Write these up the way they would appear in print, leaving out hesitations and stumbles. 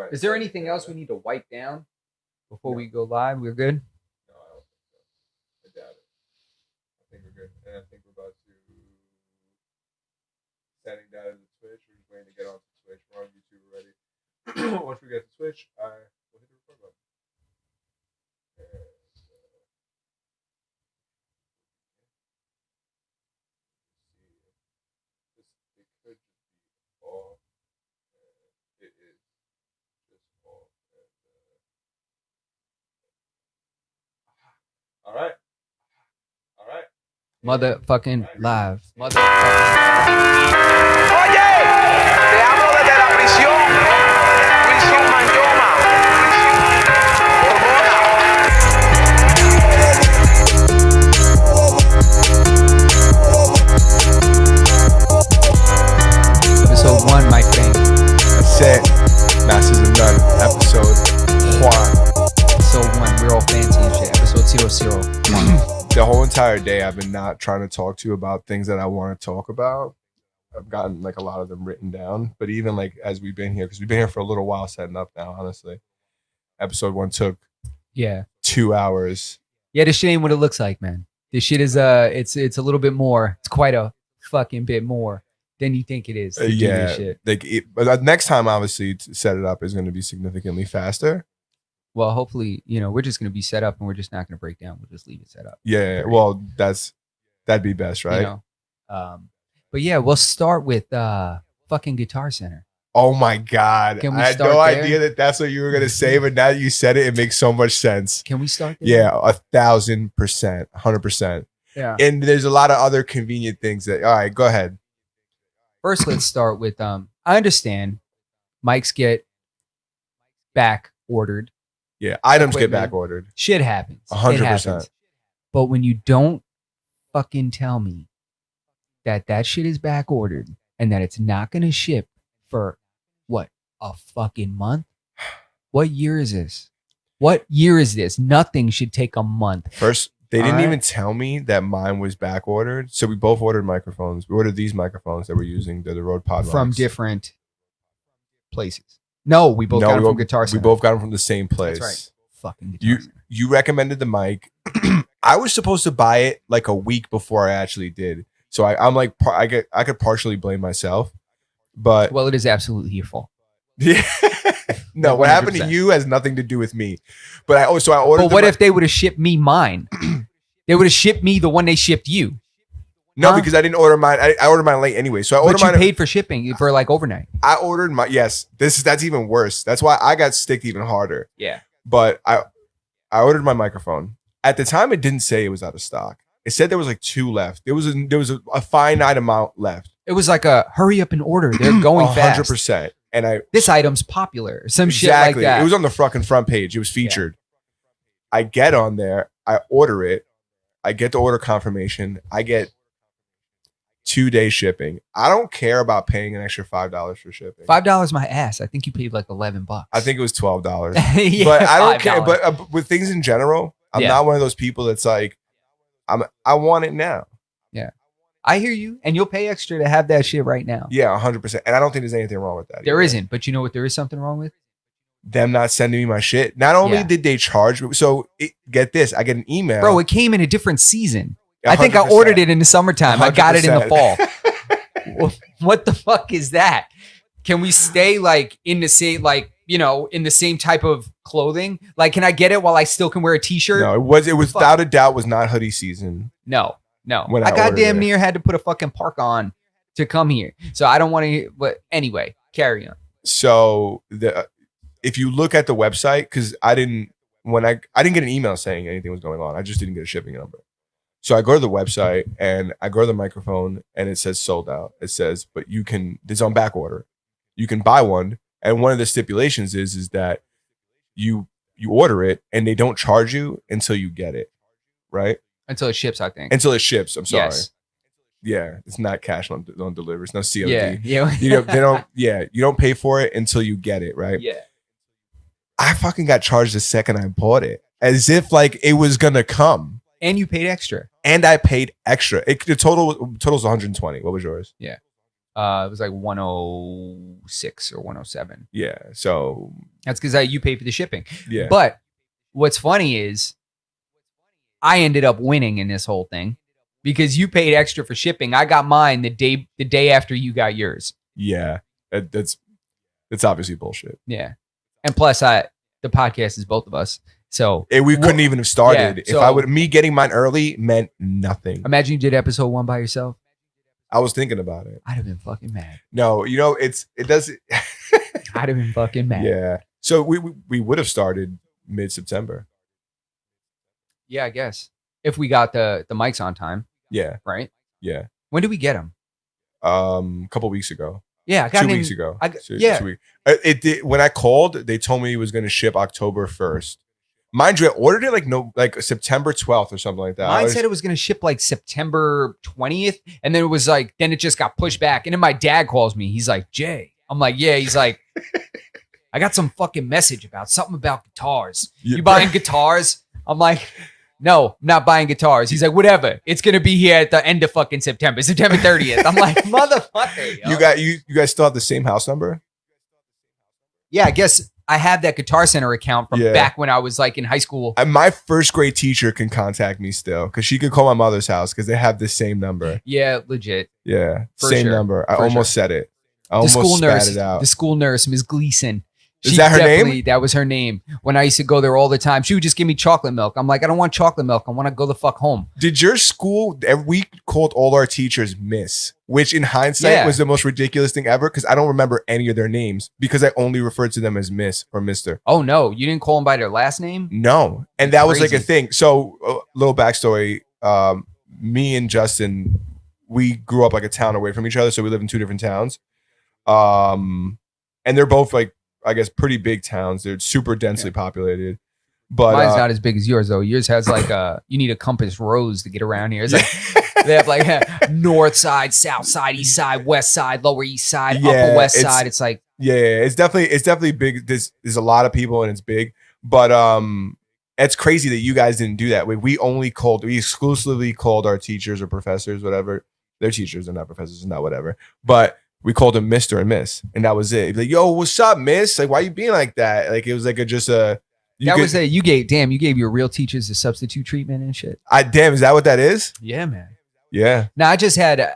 right. Is there anything else we need to wipe down before we go live? We're good? No, I don't think so. I doubt it. I think we're good. And I think we're about to setting down the Twitch. We're just waiting to get on to Twitch. We're on YouTube already. Once we get to Twitch, we'll hit the record button. And, it could just be off. And it is just off. And, all right. All right. Motherfucking live. Motherfucking. Oye, te hablo desde la prisión. Prisión Mayoma. Episode 1, my friend. That's it. Masters of None. Episode 1. Episode 1, we're all fancy and shit. Episode 001. The whole entire day I've been not trying to talk to you about things that I want to talk about. I've gotten like a lot of them written down, but even like as we've been here, because we've been here for a little while setting up now, honestly. Episode 1 took Yeah. 2 hours. Yeah, this shit ain't what it looks like, man. This shit is it's a little bit more. It's quite a fucking bit more than you think it is. To do this shit. Like but next time, obviously, to set it up is going to be significantly faster. Well, hopefully, we're just gonna be set up and we're just not gonna break down. We'll just leave it set up. Yeah, well, that'd be best, right? But yeah, we'll start with fucking Guitar Center. Oh my God. Can we I had start no there? idea that that's what you were going to say, but now that you said it, it makes so much sense. Can we start there? Yeah, 1,000%, 100%. Yeah. And there's a lot of other convenient things that, all right, go ahead. First, let's start with I understand mics get back ordered. Yeah, items get Equipment. back ordered. Shit happens. 100%. It happens. But when you don't fucking tell me that shit is back ordered and that it's not going to ship for what, a fucking month? What year is this? What year is this? Nothing should take a month. First, they didn't All right. even tell me that mine was back ordered. So we both ordered microphones. We ordered these microphones that we're using. They're the Rode Pod From mics. different places. No, we both got them from Guitar Center. We both got them from the same place. That's right. Fucking Guitar Center. You recommended the mic. I was supposed to buy it like a week before I actually did. So I'm like, I could partially blame myself, but Well, it is absolutely your fault. yeah. No, what happened to 100%. you has nothing to do with me. But I ordered. But what if they would have shipped me mine? They would have shipped me the one they shipped you. No, Huh? because I didn't order mine. I ordered mine late anyway. So I ordered But you mine. paid for shipping for like overnight. I ordered my yes. That's even worse. That's why I got sticked even harder. Yeah. But I ordered my microphone. At the time, it didn't say it was out of stock. It said there was like 2 left. There was a finite amount left. It was like a hurry up and order. They're going fast. 100%. And This item's popular. Some shit exactly. like that. It was on the fucking front page. It was featured. I get on there. I order it. I get the order confirmation. I get 2-day shipping. I don't care about paying an extra $5 for shipping. $5 my ass. I think you paid like $11. I think it was $12. Yeah, But I don't care. $5. But with things in general, I'm Yeah. not one of those people that's like, I want it now. I hear you, and you'll pay extra to have that shit right now. Yeah, 100%. And I don't think there's anything wrong with that. There either. isn't, but you know what? There is something wrong with. Them not sending me my shit. Not only Yeah. did they charge me, so get this, I get an email. Bro, it came in a different season. I think I 100%. ordered it in the summertime. I got it in the 100%. fall. What the fuck is that? Can we stay like in the same, like, in the same type of clothing? Like, can I get it while I still can wear a t-shirt? No, it was Fuck. without a doubt was not hoodie season. No. When I I ordered goddamn it. near had to put a fucking park on to come here. So I don't want to, but anyway, carry on. So if you look at the website, because I didn't get an email saying anything was going on. I just didn't get a shipping number. So I go to the website and I go to the microphone and it says sold out. It says, but it's on back order. You can buy one. And one of the stipulations is that you order it and they don't charge you until you get it. Right? Until it ships, I think. Until it ships. I'm sorry. Yes. Yeah. It's not cash on delivery. It's no COD. Yeah. You don't pay for it until you get it. Right? Yeah. I fucking got charged the second I bought it, as if like it was gonna come, And you paid extra. and I paid extra. The total's 120. What was yours? It was like 106 or 107. Yeah, so That's because you pay for the shipping. Yeah. But what's funny is I ended up winning in this whole thing because you paid extra for shipping. I got mine the day after you got yours. Yeah. That's obviously bullshit. Yeah. And plus the podcast is both of us. So We couldn't even have started. Yeah, If I would, me getting mine early meant nothing. imagine you did episode 1 by yourself. I was thinking about it. I'd have been fucking mad. No, it does. I'd have been fucking mad. Yeah. So we would have started mid-September. Yeah, I guess. If we got the mics on time, Yeah. right? Yeah. When did we get them? A couple weeks ago. Yeah, I got 2 them weeks ago. yeah. 2 weeks. It did, when I called, they told me it was going to ship October 1st. Mind you, I ordered it like September 12th or something like that. Mine said it was going to ship like September 20th. And then it was like, then it just got pushed back. And then my dad calls me. He's like, Jay. I'm like, yeah. He's like, I got some fucking message about something about guitars. You buying guitars? I'm like, no, I'm not buying guitars. He's like, whatever. It's going to be here at the end of fucking September 30th. I'm like, motherfucker. Yo. You guys still have the same house number? Yeah, I guess I have that Guitar Center account from Yeah. back when I was like in high school. And my first grade teacher can contact me still because she could call my mother's house because they have the same number. Yeah, legit. Yeah, For same sure. number. I For almost said it. I The almost school spat nurse, it out. the school nurse, Ms. Gleason. Is that her name? definitely- That was her name. When I used to go there all the time, she would just give me chocolate milk. I'm like, I don't want chocolate milk. I want to go the fuck home. Did your school? We called all our teachers Miss, which in hindsight Yeah. was the most ridiculous thing ever because I don't remember any of their names because I only referred to them as Miss or Mister. Oh no, you didn't call them by their last name? No, and that was like a Crazy. thing. So, little backstory: me and Justin, we grew up like a town away from each other, so we live in 2 different towns. And they're both like, I guess, pretty big towns. They're super densely populated. But Mine's not as big as yours though. Yours has like you need a compass rose to get around here. It's like they have like north side, south side, east side, west side, lower east side, Yeah, upper west it's- side. It's like yeah, it's definitely big. There's a lot of people and it's big, but it's crazy that you guys didn't do that. We exclusively called our teachers or professors, whatever. They're teachers, they're not professors, and not whatever. But we called them Mr. and Miss, and that was it. It'd be like, yo, what's up, Miss? Like, why you being like that? Like, it was like you gave your real teachers a substitute treatment and shit. Damn, is that what that is? Yeah, man. Yeah. Now I just had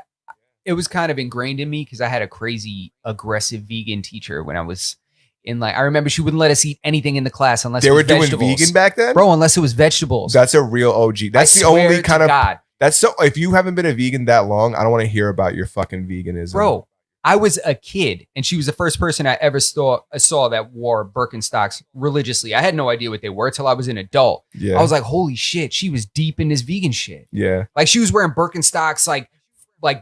it was kind of ingrained in me because I had a crazy aggressive vegan teacher when I was in I remember she wouldn't let us eat anything in the class unless They it was were doing vegetables. vegan back then? Bro, unless it was vegetables. That's a real OG. That's I the only swear kind to of God. that's so if you haven't been a vegan that long, I don't want to hear about your fucking veganism. Bro, I was a kid and she was the first person I ever saw that wore Birkenstocks religiously. I had no idea what they were till I was an adult. Yeah. I was like, holy shit, she was deep in this vegan shit. yeah. Like she was wearing Birkenstocks like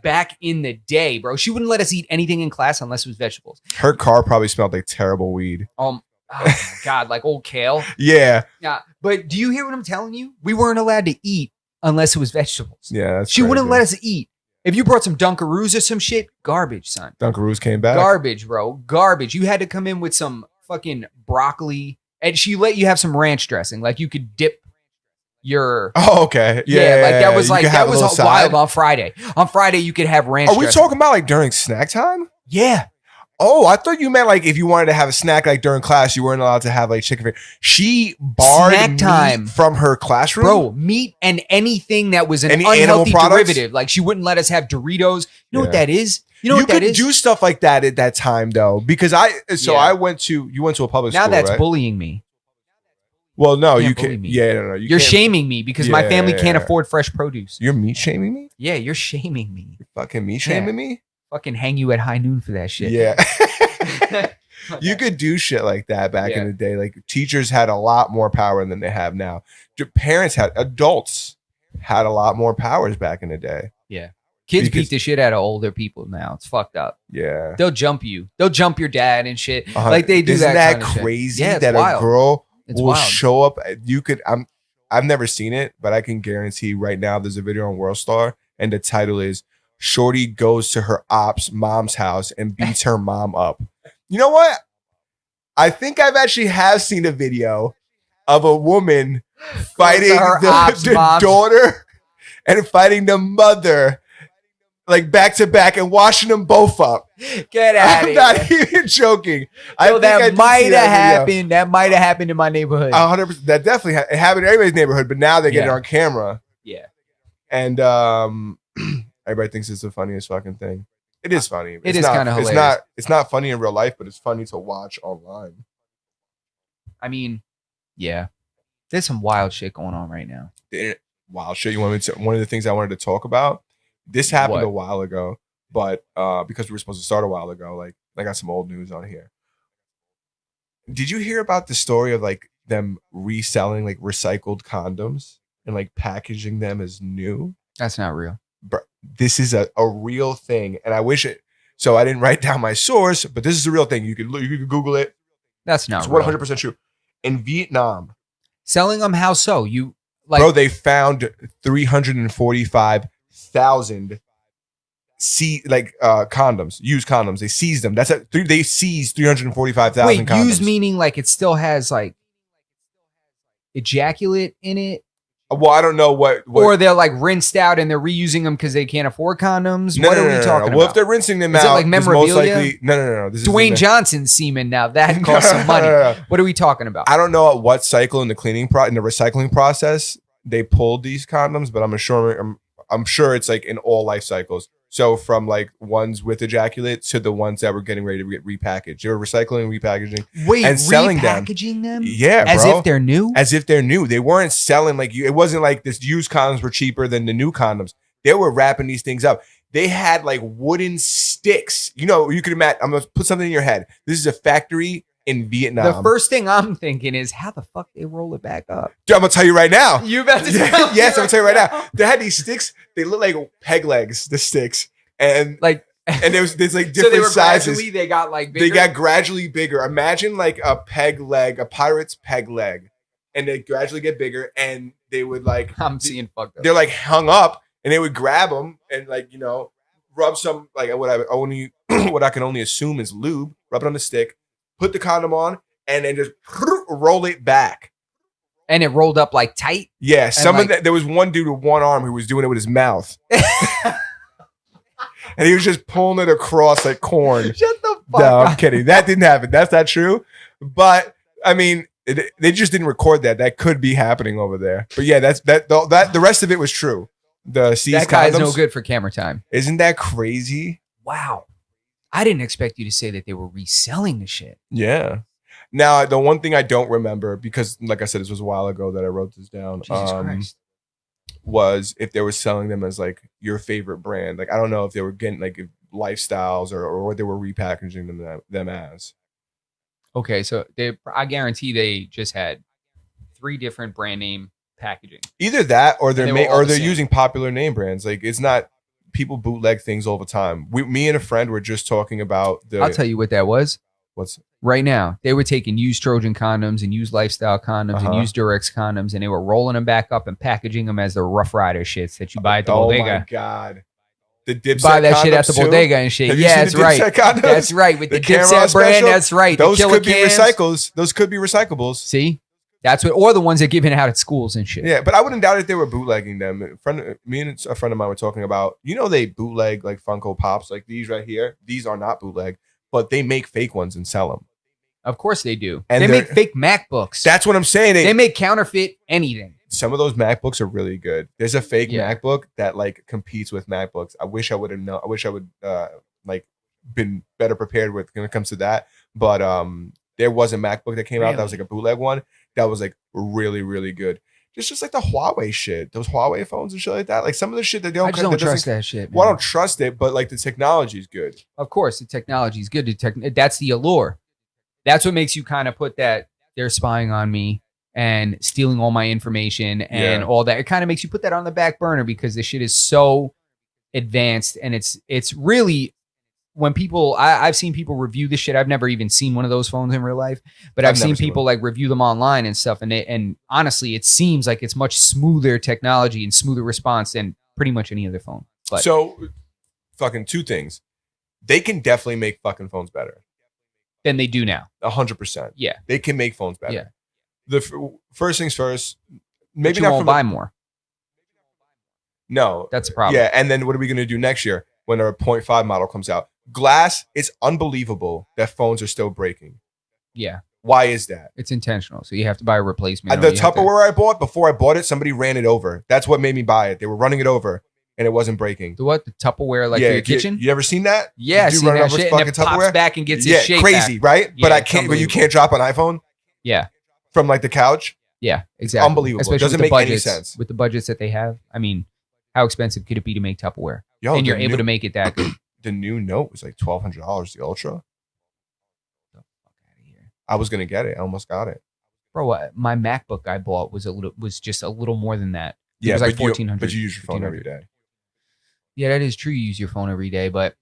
back in the day, bro. She wouldn't let us eat anything in class unless it was vegetables. Her car probably smelled like terrible weed. Oh my God, like old kale. Yeah. Yeah. But do you hear what I'm telling you? We weren't allowed to eat unless it was vegetables. Yeah. That's She wouldn't crazy. let us eat. If you brought some Dunkaroos or some shit, garbage, son. Dunkaroos came back. Garbage, bro. Garbage. You had to come in with some fucking broccoli. And she let you have some ranch dressing. Like you could dip your Oh, okay. yeah, like that was you like could have that a was little wild side. on Friday. On Friday you could have ranch Are we dressing. talking about like during snack time? Yeah. Oh, I thought you meant like if you wanted to have a snack like during class, you weren't allowed to have like chicken. She barred Snack meat time. from her classroom. Bro, meat and anything that was an Any animal unhealthy products? derivative. Like she wouldn't let us have Doritos. You know what Yeah. that is? You know you what that could is? do stuff like that at that time though, because Yeah. I went to a public Now school. that's right? bullying me. Well, no, You you can't bully can't. me. Yeah, no, you You're can't. shaming me because my Yeah, family can't yeah. afford fresh produce. You're meat shaming me. Yeah, you're shaming me. Fucking meat shaming me. Fucking hang you at high noon for that shit. Yeah. You could do shit like that back Yeah. in the day. Like teachers had a lot more power than they have now. Adults had a lot more powers back in the day. Kids Because- beat the shit out of older people now. It's fucked up. Yeah. They'll jump you. They'll jump your dad and shit. Uh-huh. Like they do Isn't that. that kind of shit. crazy Yeah, it's that wild. a girl It's will wild. show up? I've never seen it, but I can guarantee right now there's a video on WorldStar and the title is Shorty goes to her op's mom's house and beats her mom up. You know what? I think I've actually have seen a video of a woman fighting her the op's mom. daughter and fighting the mother like back to back and washing them both up. Get out I'm of not here. even joking. Yo, think I that did might see have that video. happened. That might have happened in my neighborhood. 100%. That definitely it happened in everybody's neighborhood, but now they get it Yeah. on camera, Yeah. and everybody thinks it's the funniest fucking thing. It is funny. It is kinda It's hilarious. it's not funny in real life, but it's funny to watch online. I mean, yeah. There's some wild shit going on right now. Wow, shit! You want me to? One of the things I wanted to talk about. This happened What? a while ago, but because we were supposed to start a while ago, like I got some old news on here. Did you hear about the story of like them reselling like recycled condoms and like packaging them as new? That's not real. This is a real thing, and I wish it. So I didn't write down my source, but this is a real thing. You could Google it. That's not It's real. 100% true. In Vietnam, Selling them how so? You like bro, they found 345,000 condoms, used condoms. They seized them. They seized 345,000 wait, condoms. used meaning like it still has like ejaculate in it? Well, I don't know what Or they're like rinsed out and they're reusing them because they can't afford condoms? No, What no, are no, we no, talking no. Well, if about? they're rinsing them Is it out, like this most memorabilia? likely no. This is Dwayne Johnson semen now. That costs some money. No. What are we talking about? I don't know at what cycle in the in the recycling process they pulled these condoms, but I'm sure it's like in all life cycles. So from like ones with ejaculate to the ones that were getting ready to get repackaged. They were recycling and repackaging. Wait, and selling them. repackaging them? Yeah, As bro. if they're new? As if they're new. They weren't selling like you. It wasn't like this used condoms were cheaper than the new condoms. They were wrapping these things up. They had like wooden sticks. You know, you could imagine. I'm gonna put something in your head. This is a factory in Vietnam. The first thing I'm thinking is how the fuck they roll it back up? Dude, I'm gonna tell you right now. You about to tell me Yes, I'm gonna tell you right right now. They had these sticks. They look like peg legs. The sticks, and Like there's like so they different were sizes. gradually they got like bigger. They got gradually bigger. Imagine like a peg leg, a pirate's peg leg, and they gradually get bigger. And they would like I'm seeing fucked up. they're like hung up, and they would grab them and like rub some like what I can only assume is lube. Rub it on the stick, put the condom on, and then just roll it back. And it rolled up like tight. Yeah, like- there was one dude with one arm who was doing it with his mouth, and he was just pulling it across like corn. Shut the fuck No, up. I'm kidding. That didn't happen. That's not true. But I mean, they just didn't record that. That could be happening over there. But yeah, that the rest of it was true. The seized That guy's condoms. no good for camera time. Isn't that crazy? Wow. I didn't expect you to say that they were reselling the shit. Yeah. Now, the one thing I don't remember, because like I said, this was a while ago that I wrote this down. Jesus Christ. Was if they were selling them as like your favorite brand. Like I don't know if they were getting like lifestyles or what they were repackaging them as. Okay, so I guarantee they just had 3 different brand name packaging. Either that or they were all the they're same. using popular name brands. Like it's not people bootleg things all the time. Me and a friend were just talking about I'll tell you what that was. what's Right now, they were taking used Trojan condoms and used lifestyle condoms and Uh-huh. used Durex condoms, and they were rolling them back up and packaging them as the Rough Rider shits that you buy at the oh my bodega. god. The You Dipset buy that shit at the condoms, too? bodega and shit. Have you Yeah, seen that's the right. Dipset condoms? That's right. With the, The Cameron Dipset brand, special? that's right. Those the could be Killer Cams. recycles. Those could be recyclables. See? That's what, or the ones that given out at schools and shit. Yeah, but I wouldn't doubt if they were bootlegging them. Me and a friend of mine were talking about, they bootleg like Funko Pops, like these right here. These are not bootleg, but they make fake ones and sell them. Of course they do. And they they're- make fake MacBooks. That's what I'm saying. They make counterfeit anything. Some of those MacBooks are really good. There's a fake Yeah. MacBook that like competes with MacBooks. I wish I would have known. I wish I would like been better prepared when it comes to that. But there was a MacBook that came out that was like a bootleg one that was like really really good. Just like the Huawei shit, those Huawei phones and shit like that. Like some of the shit that they I don't, just don't that doesn't- trust that shit. Well, I man. don't trust it, but like the technology is good. Of course, the technology is good. That's the allure. That's what makes you kind of put that they're spying on me and stealing all my information and Yeah. all that. It kind of makes you put that on the back burner because this shit is so advanced and it's really when people I've seen people review this shit. I've never even seen one of those phones in real life, but I've I've seen never seen people like review them online and stuff. And honestly, it seems like it's much smoother technology and smoother response than pretty much any other phone. But So, fucking two things. They can definitely make fucking phones better. than they do now. 100%. Yeah. They can make phones better. Yeah. First things first. But Maybe you not won't from buy more. No. That's a problem. Yeah, and then what are we going to do next year? when a 0.5 model comes out. Glass, it's unbelievable that phones are still breaking. Yeah, Why is that? it's intentional. So you have to buy a replacement. And or the you have to- Tupperware I bought, before I bought it, somebody ran it over. That's what made me buy it. They were running it over, and it wasn't breaking. The what? The Tupperware, like for your kitchen? You ever seen that? Yeah, Dude see running that over shit, fucking and then pops back and gets his shape crazy, back. right? Yeah, But it's but you unbelievable. can't drop an iPhone Yeah, from like the couch. yeah, exactly. Unbelievable. Especially Doesn't with the make any budgets, sense. with the budgets that they have. I mean, how expensive could it be to make Tupperware? Yo, And you're the able new- to make it that good. The new Note was like $1,200. The Ultra. I was gonna get it. I almost got it. Bro, my MacBook I bought was just a little more than that. It Yeah, was like but you- 1,400. But you use your phone every day. Yeah, that is true. You use your phone every day, but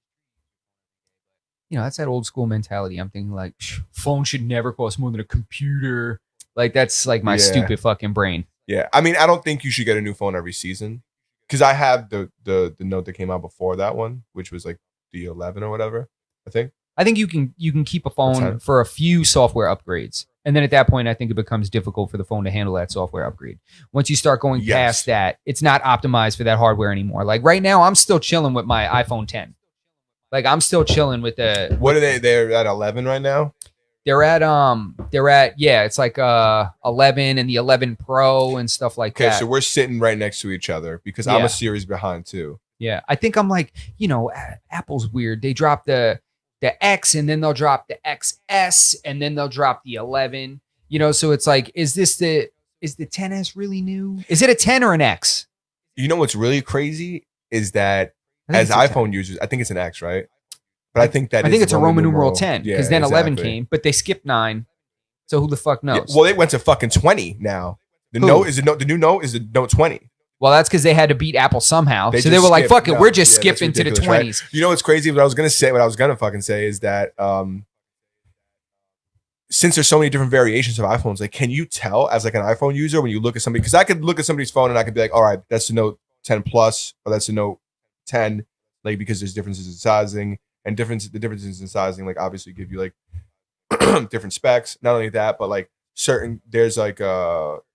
you know, that's that old school mentality. I'm thinking like, phone should never cost more than a computer. Like that's like my Yeah. stupid fucking brain. Yeah, I mean, I don't think you should get a new phone every season because I have the Note that came out before that one, which was like the 11 or whatever. I think. I think you can keep a phone time? for a few software upgrades. And then at that point, I think it becomes difficult for the phone to handle that software upgrade. Once you start going Yes. past that, it's not optimized for that hardware anymore. Like right now, I'm still chilling with my iPhone 10. Like I'm still chilling with the What are they? They're at 11 right now. they're at yeah, it's like 11 and the 11 Pro and stuff like Okay, that. so we're sitting right next to each other because I'm Yeah. a series behind too. Yeah, I think I'm like, you know, Apple's weird. They drop the X and then they'll drop the XS and then they'll drop the 11. You know, so it's like, is the 10S really new? Is it a 10 or an X? You know what's really crazy is that I think as it's a 10. iPhone users, I think it's an X, right? But I think that I think is it's a Roman numeral 10 Yeah, because then 11 exactly. came, but they skipped 9. So who the fuck Yeah, knows? well, they went to fucking 20 now. The Who? Note is the new Note is the Note 20. Well, that's because they had to beat Apple somehow. They so they just were like, skipped. fuck it, No, we're just yeah, that's skipping to the ridiculous, right? 20s. You know what's crazy? What I was gonna fucking say is that since there's so many different variations of iPhones, like, can you tell as like an iPhone user when you look at somebody? Because I could look at somebody's phone and I could be like, all right, that's the Note 10 Plus or that's the Note 10, like because there's differences in sizing and the differences in sizing, like obviously give you like different specs. Not only that, but like certain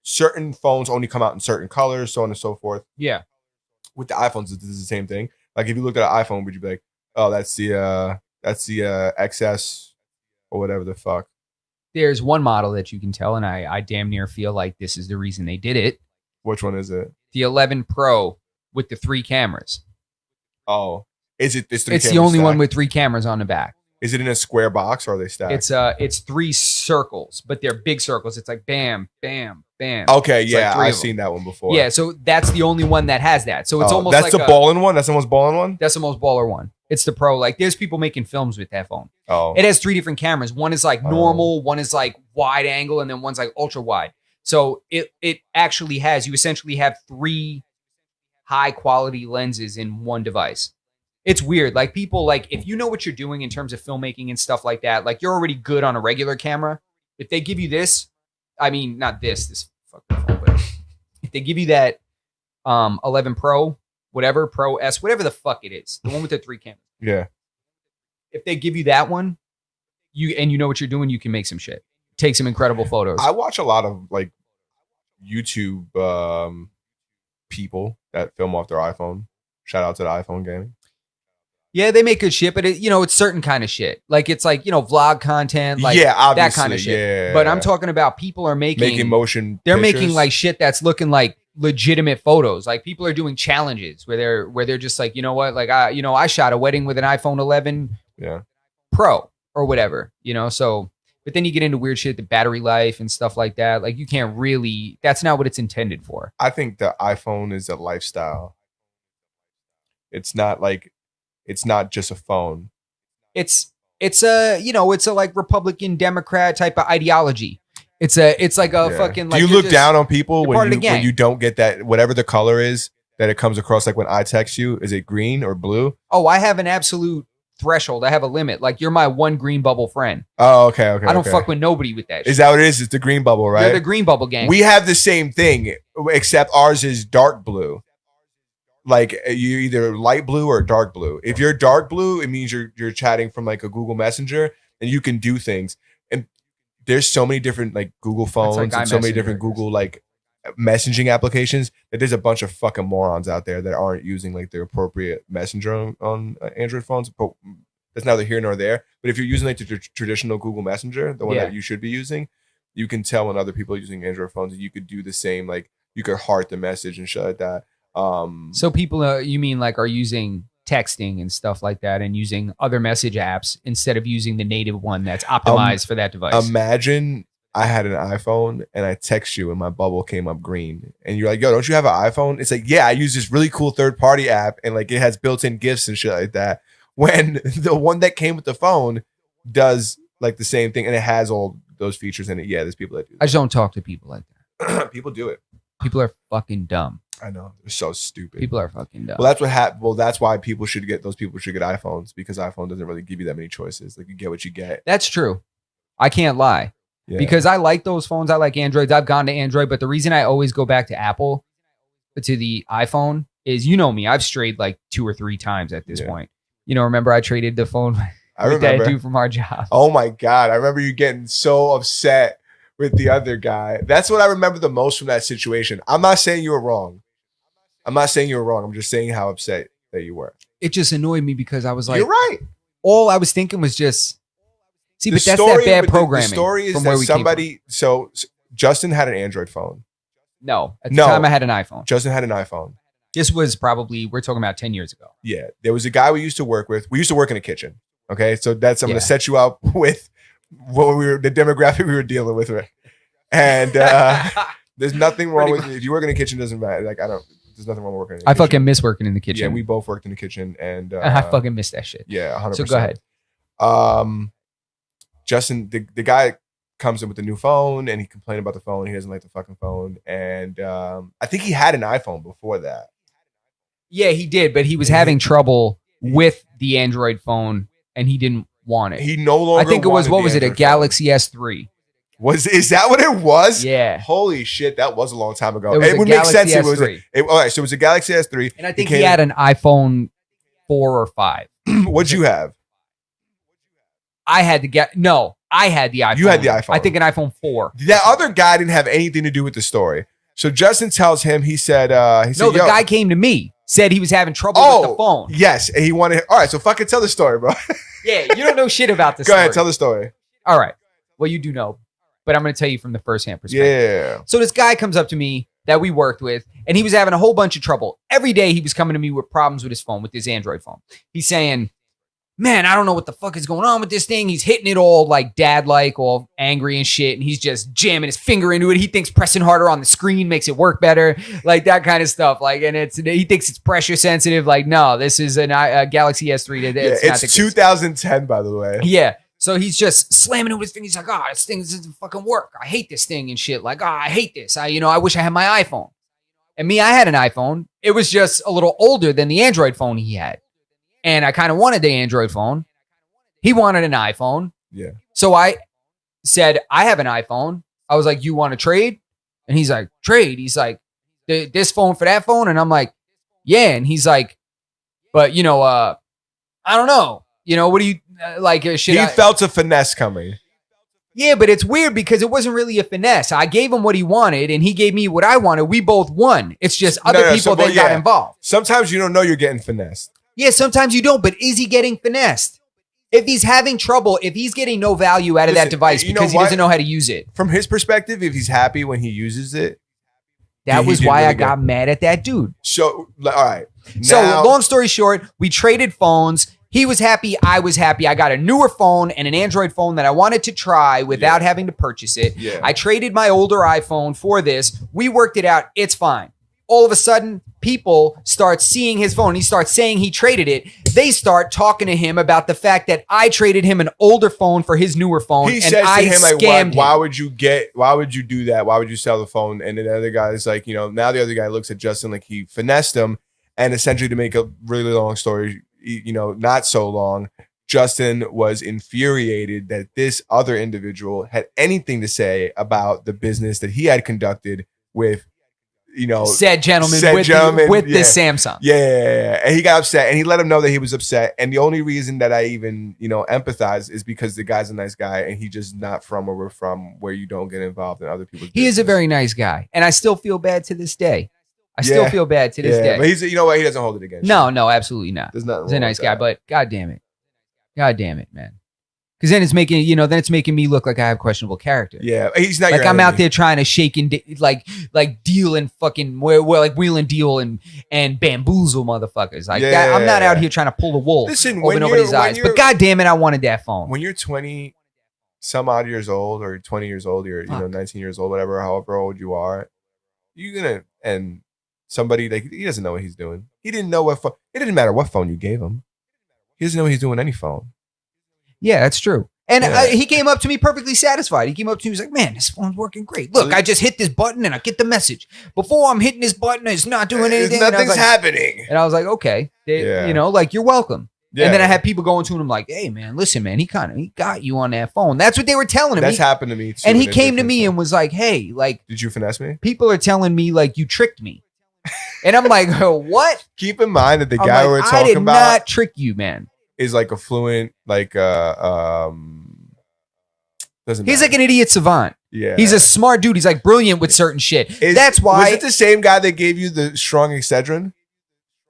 certain phones only come out in certain colors, so on and so forth. Yeah. With the iPhones, this is the same thing. Like if you looked at an iPhone, would you be like, oh, that's the XS or whatever the fuck? There's one model that you can tell, and I damn near feel like this is the reason they did it. Which one is it? The 11 Pro with the 3 cameras. Oh, is it this? It's the only one with 3 cameras on the back. Is it in a square box or are they stacked? It's 3 circles, but they're big circles. It's like bam, bam, bam. Okay, It's like yeah, 3 I've of them. seen that one before. Yeah, so that's the only one that has that. So it's almost that's like the balling one. That's the most balling one. that's the most baller one. It's the Pro. Like there's people making films with that phone. Oh, It has 3 different cameras. One is like Oh. normal, one is like wide angle, and then one's like ultra wide. So it actually has, you essentially have 3 high quality lenses in one device. It's weird. Like people, like if you know what you're doing in terms of filmmaking and stuff like that, like you're already good on a regular camera. If they give you this, I mean, not this fucking phone, but if they give you that 11 Pro, whatever, Pro S, whatever the fuck it is, the one with the 3 cameras. yeah. If they give you that one, you know what you're doing, you can make some shit. Take some incredible photos. I watch a lot of like YouTube people that film off their iPhone. Shout out to the iPhone gaming. Yeah, they make good shit, but it's certain kind of shit. Like it's like, vlog content, like yeah, obviously, that kind of shit. Yeah, But I'm talking about people are making motion. they're pictures. making like shit that's looking like legitimate photos. Like people are doing challenges where they're just like, you know what? Like I shot a wedding with an iPhone 11 yeah. Pro or whatever, so but then you get into weird shit, the battery life and stuff like that. Like you can't really, that's not what it's intended for. I think the iPhone is a lifestyle. It's not just a phone. It's a it's a like Republican Democrat type of ideology. It's like a Yeah. fucking. Do Like you you're look just- down on people you're part of the when gang. you don't get that whatever the color is that it comes across? Like when I text you, is it green or blue? Oh, I have an absolute threshold. I have a limit. Like you're my one green bubble friend. Oh, okay. I don't fuck with nobody with that. Is that what it is? It's the green bubble, right? You're the green bubble gang. We have the same thing, except ours is dark blue. Like you either light blue or dark blue. If you're dark blue, it means you're chatting from like a Google Messenger and you can do things. And there's so many different like Google phones like and so many iMessage different workers. Google like messaging applications, that there's a bunch of fucking morons out there that aren't using like the appropriate messenger on Android phones. But that's neither here nor there. But if you're using like the traditional Google Messenger, the one that you should be using, you can tell when other people are using Android phones, and you could do the same. Like you could heart the message and shit like that. So people, you mean like are using texting and stuff like that, and using other message apps instead of using the native one that's optimized for that device? Imagine I had an iPhone and I text you and my bubble came up green, and you're like, "Yo, don't you have an iPhone?" It's like, "Yeah, I use this really cool third-party app, and like it has built-in gifts and shit like that." When the one that came with the phone does like the same thing and it has all those features in it. Yeah, there's people that do that. I just don't talk to people like that. People do it. People are fucking dumb. I know. They're so stupid. People are fucking dumb. Well, that's what happened. Well, that's why people should get iPhones, because iPhone doesn't really give you that many choices. Like you get what you get. That's true. I can't lie. Yeah. Because I like those phones. I like Androids. I've gone to Android, but the reason I always go back to Apple, to the iPhone, is, you know me, I've strayed like 2 or 3 times at this point. You know, remember I traded the phone with that dude from our job. Oh my God. I remember you getting so upset with the other guy. That's what I remember the most from that situation. I'm not saying you were wrong. I'm just saying how upset that you were. It just annoyed me because I was like, you're right. All I was thinking was just, see, The but that's story- that bad but programming. The story is from that where we came somebody, so Justin had an Android phone. from. No, at the time I had an iPhone. Justin had an iPhone. This was probably, we're talking about 10 years ago. Yeah. There was a guy we used to work with. We used to work in a kitchen. Okay. So I'm going to set you up with the demographic we were dealing with. And there's nothing wrong with, if you work in a kitchen, doesn't matter. Like, there's nothing wrong with working in a I kitchen. fucking miss working in the kitchen. Yeah. We both worked in the kitchen, and I fucking miss that shit. yeah, 100%. So go ahead. Justin, the guy comes in with a new phone, and he complained about the phone. He doesn't like the fucking phone. And I think he had an iPhone before that. Yeah, he did, but he was having trouble with the Android phone, and he didn't want it. He no longer I think it was, wanted what the was it, a Android Galaxy S3? Is that what it was? Yeah. Holy shit, that was a long time ago. It was It a would make sense. Galaxy It was S3. all right. So it was a Galaxy S3, And I think he had an iPhone 4 or 5. What'd you have? I had the iPhone. You had the iPhone. I think an iPhone 4. That other guy didn't have anything to do with the story. So Justin tells him, he said, No, the guy came to me, said he was having trouble with the phone. Yes, and he wanted. All right, so fucking tell the story, bro. Yeah, you don't know shit about this. Go ahead, tell the story. All right. Well, you do know, but I'm going to tell you from the firsthand perspective. Yeah. So this guy comes up to me that we worked with, and he was having a whole bunch of trouble. Every day he was coming to me with problems with his phone, with his Android phone. He's saying, man, I don't know what the fuck is going on with this thing. He's hitting it all like dad-like, all angry and shit, and he's just jamming his finger into it. He thinks pressing harder on the screen makes it work better, like that kind of stuff. Like, and he thinks it's pressure sensitive. Like, no, this is a Galaxy S3. It's 2010, by the way. Yeah. So he's just slamming it with his finger. He's like, oh, this thing doesn't fucking work. I hate this thing and shit. Like, oh, I hate this. I wish I had my iPhone. And me, I had an iPhone. It was just a little older than the Android phone he had. And I kind of wanted the Android phone. He wanted an iPhone. Yeah. So I said, I have an iPhone. I was like, you want to trade? And he's like, trade? He's like, this phone for that phone? And I'm like, yeah. And he's like, but, I don't know. What do you like? He felt a finesse coming. Yeah, but it's weird because it wasn't really a finesse. I gave him what he wanted and he gave me what I wanted. We both won. It's just other people that got involved. Sometimes you don't know you're getting finessed. Yeah, sometimes you don't, but is he getting finessed? If he's having trouble, if he's getting no value out of that device because he doesn't know how to use it. From his perspective, if he's happy when he uses it. That was why I got mad at that dude. So, all right. So, long story short, we traded phones. He was happy. I was happy. I got a newer phone and an Android phone that I wanted to try without having to purchase it. Yeah. I traded my older iPhone for this. We worked it out. It's fine. All of a sudden, people start seeing his phone. He starts saying he traded it. They start talking to him about the fact that I traded him an older phone for his newer phone. He and says I to him, like, scammed why him. would you do that? Why would you sell the phone? And then the other guy is like, now the other guy looks at Justin like he finessed him. And essentially, to make a really long story, not so long, Justin was infuriated that this other individual had anything to say about the business that he had conducted with said gentleman said with, gentleman, the yeah. Samsung. Yeah. And he got upset and he let him know that he was upset. And the only reason that I even, empathize is because the guy's a nice guy and he just not from where we're from, where you don't get involved in other people's He is a business. very nice guy. And I still feel bad to this day. I still feel bad to this day. But he's, you know what? He doesn't hold it against you. No, absolutely not. There's nothing He's a wrong nice with guy, that. but God damn it, man. Because then it's making me look like I have questionable character. Yeah, he's not Like your I'm out enemy. there trying to shake and like deal and fucking like wheel and deal and bamboozle motherfuckers. Like that, I'm not out here trying to pull the wool Listen, over when nobody's you're- when eyes. you're- But God damn it, I wanted that phone. When you're 20 some odd years old or 20 years old, you're 19 years old, whatever, however old you are, you're gonna and somebody like he doesn't know what he's doing. He didn't know what phone. It didn't matter what phone you gave him. He doesn't know what he's doing any phone. Yeah, that's true. And Yeah. he came up to me perfectly satisfied. He came up to me, he was like, "Man, this phone's working great. Look, I just hit this button and I get the message. Before I'm hitting this button, it's not doing anything." And I was Nothing's like- happening. And I was like, "Okay, Yeah. like you're welcome." Yeah. And then I had people going to him like, "Hey, man, listen, man, he got you on that phone." That's what they were telling him. That's He- happened to me too. and he in a came to different me phone. and was like, "Hey, like Did you finesse me? people are telling me like you tricked me," and I'm like, "What?" Keep in mind that the I'm guy like, we're I talking did about not trick you, man. is like a fluent, like doesn't He's matter. like an idiot savant. Yeah. He's a smart dude. He's like brilliant with certain shit. Is- That's why. Was it the same guy that gave you the strong Excedrin?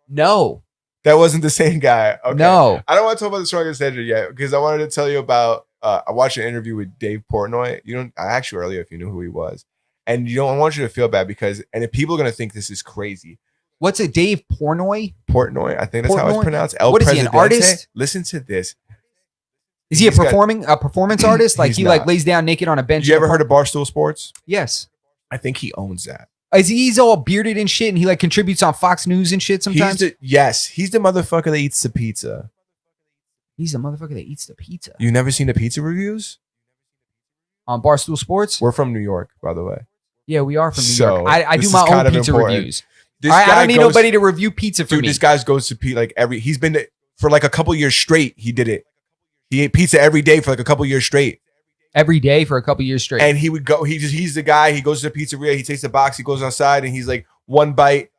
No, That wasn't the same guy. Okay. no. I don't want to talk about the strong Excedrin yet because I wanted to tell you about. I watched an interview with Dave Portnoy. I asked you earlier if you knew who he was, and I want you to feel bad because if people are gonna think this is crazy. What's it, Dave Portnoy? Portnoy, I think that's how it's Portnoy? pronounced. El What is he, an Presidente. artist? Listen to this. Is he a He's got- performance artist? Like He's he like not. lays down naked on a bench. Did you ever heard of Barstool Sports? Yes. I think he owns that. He's all bearded and shit, and he like contributes on Fox News and shit sometimes. He's the motherfucker that eats the pizza. He's the motherfucker that eats the pizza You never seen the pizza reviews? on Barstool Sports. We're from New York, by the way. Yeah, we are from New So, York. I do this my is kind own of pizza important. reviews. This I guy don't need goes- nobody to review pizza for Dude, me. this guy goes to Pete he's been to, for like a couple years straight. He did it. He ate pizza every day for like a couple years straight. Every day for a couple years straight. And he would go. He's the guy. He goes to the pizzeria. He takes the box. He goes outside and he's like, one bite.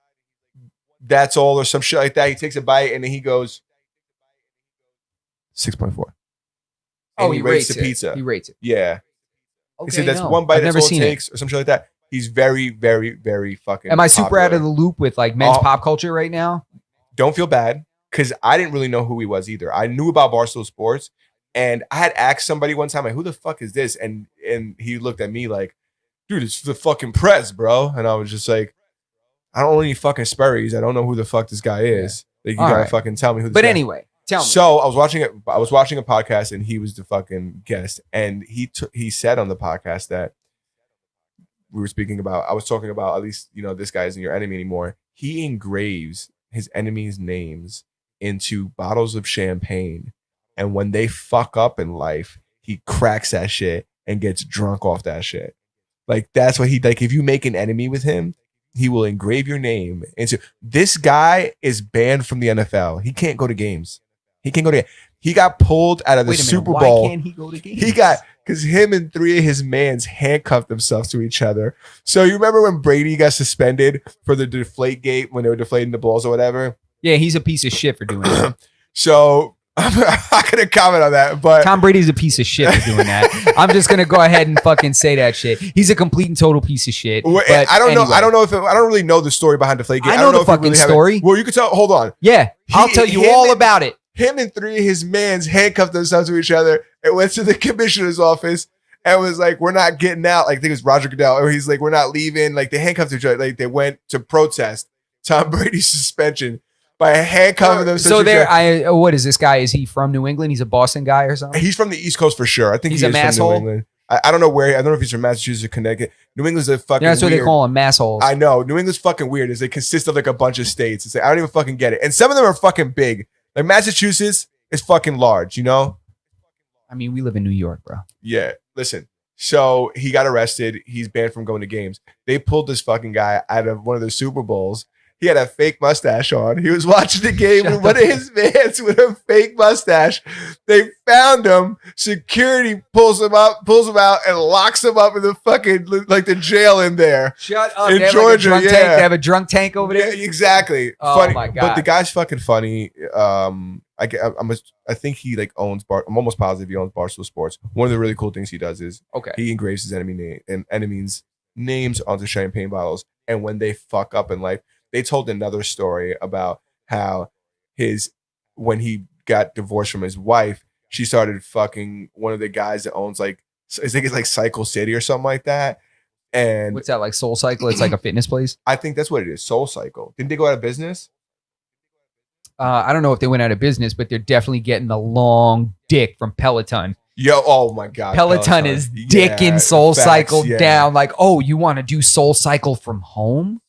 That's all, or some shit like that. He takes a bite and then he goes 6.4. And he rates the it. pizza. He rates it. Yeah. Okay, He said that's no. one bite. I've That's never all it seen takes, or some shit like that. He's very, very, very fucking. Am I super out of the popular. loop with like men's Oh. pop culture right now? Don't feel bad because I didn't really know who he was either. I knew about Barstool Sports, and I had asked somebody one time, like, "Who the fuck is this?" And he looked at me like, "Dude, it's the fucking press, bro." And I was just like, "I don't own any fucking Sperry's. I don't know who the fuck this guy is. Like, you All gotta right. fucking tell me who." This But guy anyway, tell me. So I was watching it. I was watching a podcast, and he was the fucking guest. And he said on the podcast that we were speaking about. I was talking about, at least this guy isn't your enemy anymore. He engraves his enemies' names into bottles of champagne, and when they fuck up in life, he cracks that shit and gets drunk off that shit. Like that's what he like. If you make an enemy with him, he will engrave your name into. This guy is banned from the NFL. He can't go to games. He can't go to. He got pulled out of the Wait a minute, Super why Bowl. can't he go to games? He got because him and three of his mans handcuffed themselves to each other. So you remember when Brady got suspended for the deflate gate when they were deflating the balls or whatever? Yeah, he's a piece of shit for doing that. So I'm not gonna comment on that, but Tom Brady's a piece of shit for doing that. I'm just gonna go ahead and fucking say that shit. He's a complete and total piece of shit. Well, But I don't know. anyway. I don't know if I don't really know the story behind Deflategate. I I know don't the if we fucking have it. story. Well, you can tell. Hold on. Yeah, I'll He- tell you him all and- about it. Him and three of his mans handcuffed themselves to each other and went to the commissioner's office and was like, "We're not getting out." Like I think it was Roger Goodell, or he's like, "We're not leaving." Like they handcuffed each other. Like they went to protest Tom Brady's suspension by handcuffing themselves. So to each there, other. what is this guy? Is he from New England? He's a Boston guy or something? He's from the East Coast for sure. I think He's he a is from New masshole? England. I don't know where. I don't know if he's from Massachusetts or Connecticut. New England's a fucking. Yeah, that's what weird. they call him, massholes. I know. New England's fucking weird. Is they consist of like a bunch of states. It's like, I don't even fucking get it. And some of them are fucking big. Like Massachusetts is fucking large, I mean, we live in New York, bro. Yeah. Listen. So he got arrested. He's banned from going to games. They pulled this fucking guy out of one of the Super Bowls he had a fake mustache on. He was watching the game Shut with one of his fans with a fake mustache. They found him. Security pulls him out, and locks him up in the fucking like the jail in there. Shut up. In They have Georgia, like a drunk yeah. tank. They have a drunk tank over Yeah, there. exactly. Oh Funny, my but God. the guy's fucking funny. I think he like owns I'm almost positive he owns Barstool Sports. One of the really cool things he does is Okay. he engraves his enemies' names onto champagne bottles, and when they fuck up in life, they told another story about how when he got divorced from his wife, she started fucking one of the guys that owns like I think it's like Cycle City or something like that. And What's that, like Soul Cycle? It's like a fitness place. I think that's what it is. Soul Cycle. Didn't they go out of business? I don't know if they went out of business, but they're definitely getting the long dick from Peloton. Yo, oh my God. Peloton is dicking Soul facts, Cycle yeah. down. Like, oh, you want to do Soul Cycle from home?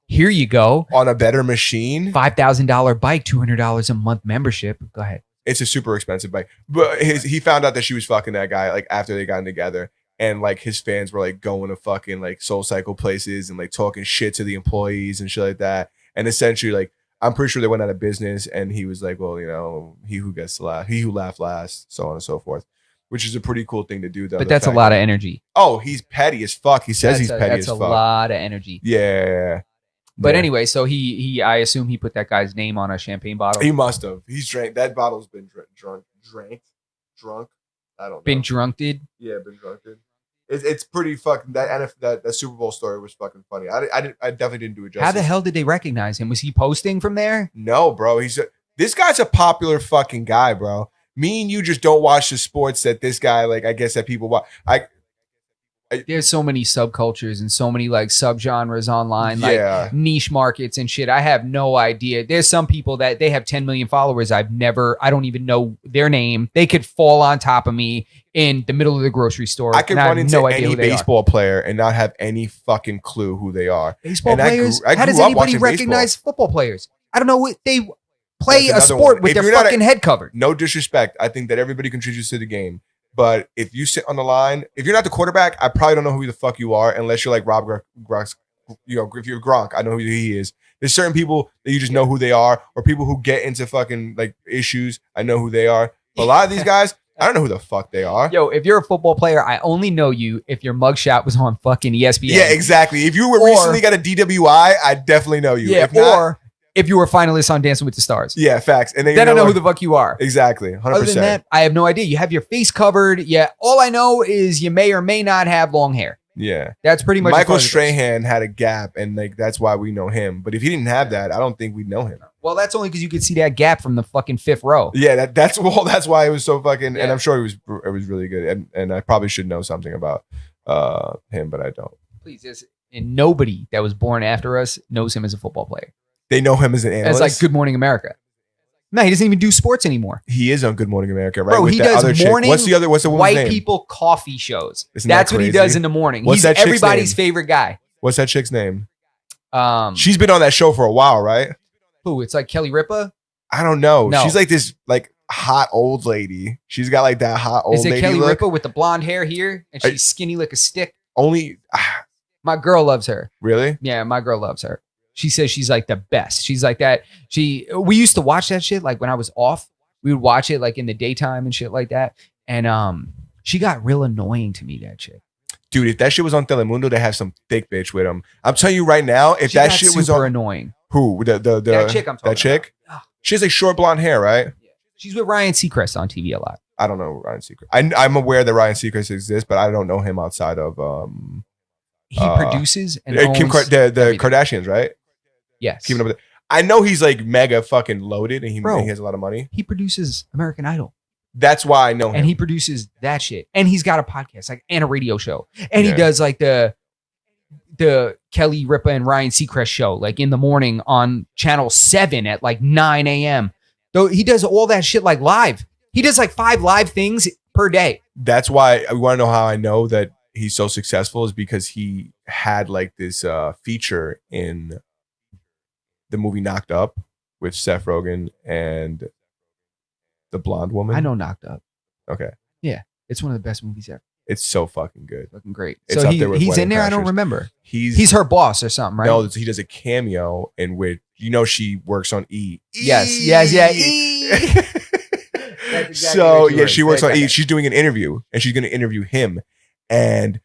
Here you go. On a better machine. $5,000 bike, $200 a month membership. Go ahead. It's a super expensive bike. But he found out that she was fucking that guy like after they got together. And like his fans were like going to fucking like Soul Cycle places and like talking shit to the employees and shit like that. And essentially, like, I'm pretty sure they went out of business. And he was like, well, you know, he who laughed last, so on and so forth. Which is a pretty cool thing to do, though. But that's a lot of energy. Oh, he's petty as fuck. He says he's petty as That's fuck. a lot of energy. Yeah. But Yeah. anyway, so he I assume he put that guy's name on a champagne bottle. He must have. He's drank. That bottle's been drunk. I don't know. Been drunked. Yeah, been drunk. It's pretty fucking that Super Bowl story was fucking funny. I definitely didn't do it justice. How the hell did they recognize him? Was he posting from there? No, bro. This guy's a popular fucking guy, bro. Me and you just don't watch the sports that this guy like. I guess that people watch. There's so many subcultures and so many like subgenres online, like Yeah. niche markets and shit. I have no idea. There's some people that they have 10 million followers. I don't even know their name. They could fall on top of me in the middle of the grocery store. I could and I run have into no idea any who they are. baseball player and not have any fucking clue who they are. Baseball And I players? grew How does up anybody watching recognize football players? I don't know what they play That's a another sport one. with If their you're not fucking head covered. No disrespect. I think that everybody contributes to the game. But if you sit on the line, if you're not the quarterback, I probably don't know who the fuck you are unless you're like Rob Gronk. You know, if you're Gronk, I know who he is. There's certain people that you just know who they are, or people who get into fucking like issues. I know who they are. But a lot of these guys, I don't know who the fuck they are. Yo, if you're a football player, I only know you if your mugshot was on fucking ESPN. Yeah, exactly. If you were recently got a DWI, I definitely know you. Yeah, If not, or if you were a finalist on Dancing with the Stars. yeah, facts. And then Then I you know who the fuck you are. exactly 100%. Other than that, I have no idea. You have your face covered. Yeah, all I know is you may or may not have long hair. Yeah. That's pretty much Michael as far as it goes. Strahan had a gap, and like that's why we know him. But if he didn't have that, I don't think we'd know him. Well, that's only because you could see that gap from the fucking fifth row. Yeah, that's why it was so fucking. Yeah. And I'm sure it was really good. And I probably should know something about him, but I don't. Please, and nobody that was born after us knows him as a football player. They know him as an As analyst. like Good Morning America. No, he doesn't even do sports anymore. He is on Good Morning America, right? Bro, With he that does other chick. morning What's the woman's White name? people coffee shows. Isn't that That's what he crazy? does in the morning. What's He's that chick's everybody's name? favorite guy. What's that chick's name? Um, She's been on that show for a while, right? who? It's like Kelly Ripa. I don't know. No. She's like this like hot old lady. She's got like that hot old Is it lady Kelly look. Ripa with the blonde hair here, and she's skinny like a stick? Only My girl loves her. really? Yeah, my girl loves her. She says she's like the best. She's like that. We used to watch that shit like when I was off. We would watch it like in the daytime and shit like that. And she got real annoying to me, that chick. Dude, if that shit was on Telemundo, they have some thick bitch with him. I'm telling you right now, if She that got shit was super on annoying. who the That chick I'm talking that chick, about. she has like short blonde hair, right? She's with Ryan Seacrest on TV a lot. I don't know Ryan Seacrest. I'm aware that Ryan Seacrest exists, but I don't know him outside of He Uh, produces and Kim owns the everything. Kardashians, right? Yes. Keeping up with it. I know he's like mega fucking loaded and Bro. he has a lot of money. He produces American Idol. That's why I know him. And he produces that shit. And he's got a podcast like and a radio show. And Yeah. he does like the Kelly Ripa and Ryan Seacrest show, like in the morning on channel 7 at like 9 a.m. Though he does all that shit like live. He does like 5 live things per day. That's why I want to know how I know that he's so successful is because he had like this feature in the movie Knocked Up with Seth Rogen and the blonde woman. I know Knocked Up. Okay. It's one of the best movies ever. It's so fucking good. Looking great. It's So up there with he's Wedding in there. I don't Crashers. remember. He's He's her boss or something, right? no, he does a cameo in which she works on E. Yes. E. That's exactly So what she yeah, was. she works on Okay. E. She's doing an interview, and she's going to interview him, and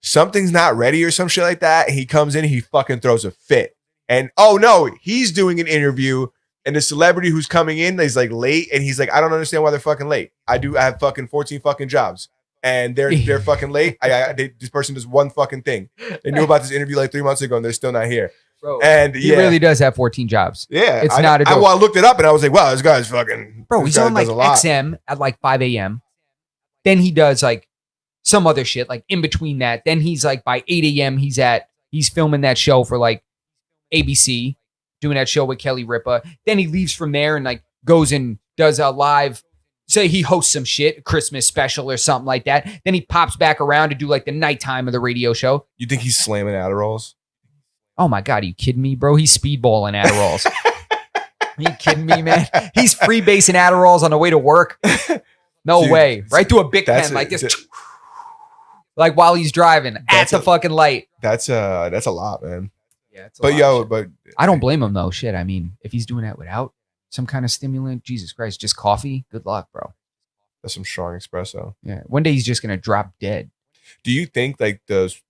something's not ready or some shit like that. He comes in, he fucking throws a fit, and oh no, he's doing an interview, and the celebrity who's coming in is like late, and he's like, I don't understand why they're fucking late. I have fucking 14 fucking jobs. And they're fucking late. This person does one fucking thing. They knew about this interview like 3 months ago, and they're still not here. Bro, And he really does have 14 jobs. yeah, It's not a joke. I looked it up and I was like, wow, this guy's fucking. Bro, this he's guy on like does a lot. XM at like 5 a.m. Then he does like some other shit like in between that. Then he's like by 8 a.m. he's filming that show for like ABC, doing that show with Kelly Ripa. Then he leaves from there and like goes and does a live, say he hosts some shit, a Christmas special or something like that. Then he pops back around to do like the nighttime of the radio show. You think he's slamming Adderalls? Oh my God, are you kidding me, bro? He's speedballing Adderalls. Are you kidding me, man? He's freebasing Adderalls on the way to work. No Dude, way. Right through a Bic that's pen like a- this. Like while he's driving at That's the fucking light. That's a lot, man. Yeah, it's But I don't blame him though. Shit. I mean, if he's doing that without some kind of stimulant, Jesus Christ, just coffee, good luck, bro. that's some strong espresso. Yeah. One day he's just gonna drop dead. Do you think like those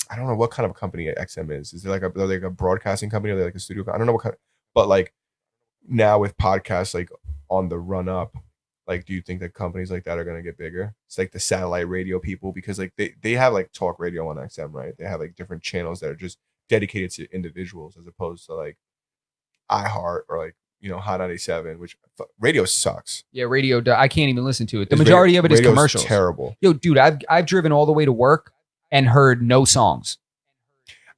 I don't know what kind of company XM is. Is it like a broadcasting company or like a studio? I don't know what kind but like now with podcasts like on the run up, like do you think that companies like that are gonna get bigger? It's like the satellite radio people because like they have like talk radio on XM, right? They have like different channels that are just dedicated to individuals as opposed to like iHeart or like Hot 97, which radio sucks. Yeah, radio. I can't even listen to it. The It's majority of it is radio's commercials. Terrible. Yo, dude, I've driven all the way to work and heard no songs.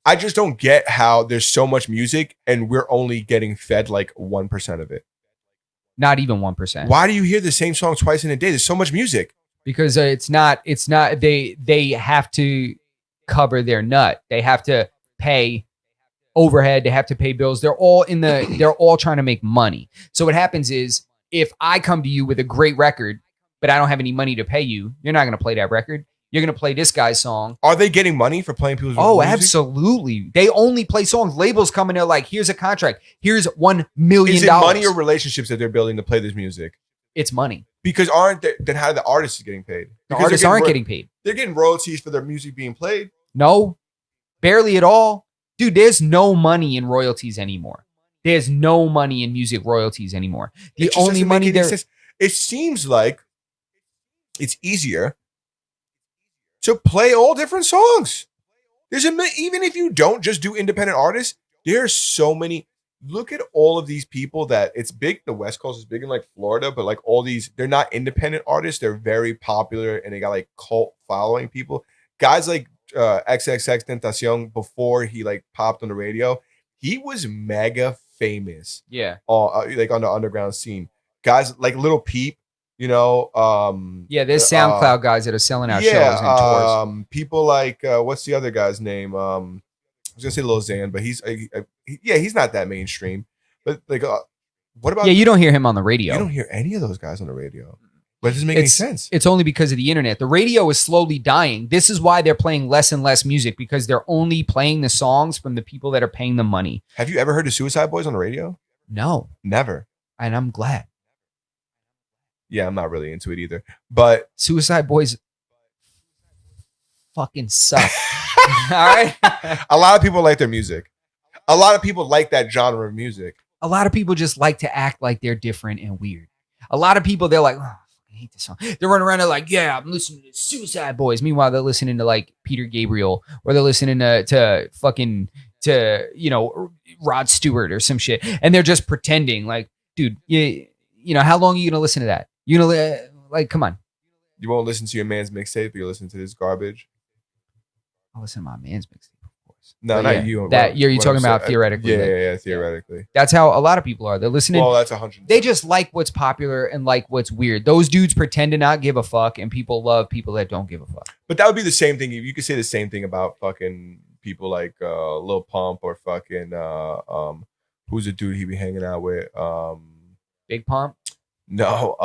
I just don't get how there's so much music and we're only getting fed like 1% of it. Not even 1%. Why do you hear the same song twice in a day? There's so much music. Because it's not they have to cover their nut. They have to pay overhead, they have to pay bills. They're all trying to make money. So what happens is if I come to you with a great record, but I don't have any money to pay you, you're not going to play that record. You're going to play this guy's song. Are they getting money for playing people's Oh, music? absolutely. They only play songs. Labels come in there like, here's a contract. Here's $1 million. Is it money or relationships that they're building to play this music? It's money. Because then how are the artists getting paid? The Because artists they're aren't ro- getting paid. They're getting royalties for their music being played. No, barely at all. Dude, there's no money in royalties anymore. There's no money in music royalties anymore. The It just only doesn't make money any there. sense. It seems like it's easier to play all different songs. Even if you don't just do independent artists, there's so many. Look at all of these people that it's big. The West Coast is big in like Florida, but like all these, they're not independent artists. They're very popular and they got like cult following people. Guys like XXX Tentacion before he like popped on the radio, he was mega famous. Yeah. Like on the underground scene. Guys like Little Peep, Yeah, there's SoundCloud guys that are selling out shows and tours. people like what's the other guy's name? I was gonna say Lil Xan, but he's not that mainstream. But like, what about? Yeah, you don't hear him on the radio. You don't hear any of those guys on the radio. But it doesn't make any sense. It's only because of the internet. The radio is slowly dying. This is why they're playing less and less music, because they're only playing the songs from the people that are paying them money. Have you ever heard of Suicide Boys on the radio? No, Never. and I'm glad. Yeah, I'm not really into it either. But Suicide Boys fucking suck. All right. a lot of people like their music. A lot of people like that genre of music. A lot of people just like to act like they're different and weird. A lot of people, they're like, oh, I hate this song. They're running around, they're like, yeah, I'm listening to Suicide Boys. Meanwhile, they're listening to like Peter Gabriel, or they're listening to Rod Stewart or some shit. And they're just pretending like, dude, how long are you going to listen to that? Like, come on. You won't listen to your man's mixtape, but you listen to this garbage. I'll listen to my man's mixtape, of course. No, But not yeah, you. you're What talking I'm about saying- theoretically. Yeah, theoretically. That's how a lot of people are. They're listening. Well, that's 100. They just like what's popular and like what's weird. Those dudes pretend to not give a fuck, and people love people that don't give a fuck. But that would be the same thing. You could say the same thing about fucking people like Lil Pump or fucking who's the dude he be hanging out with? Big Pump. No,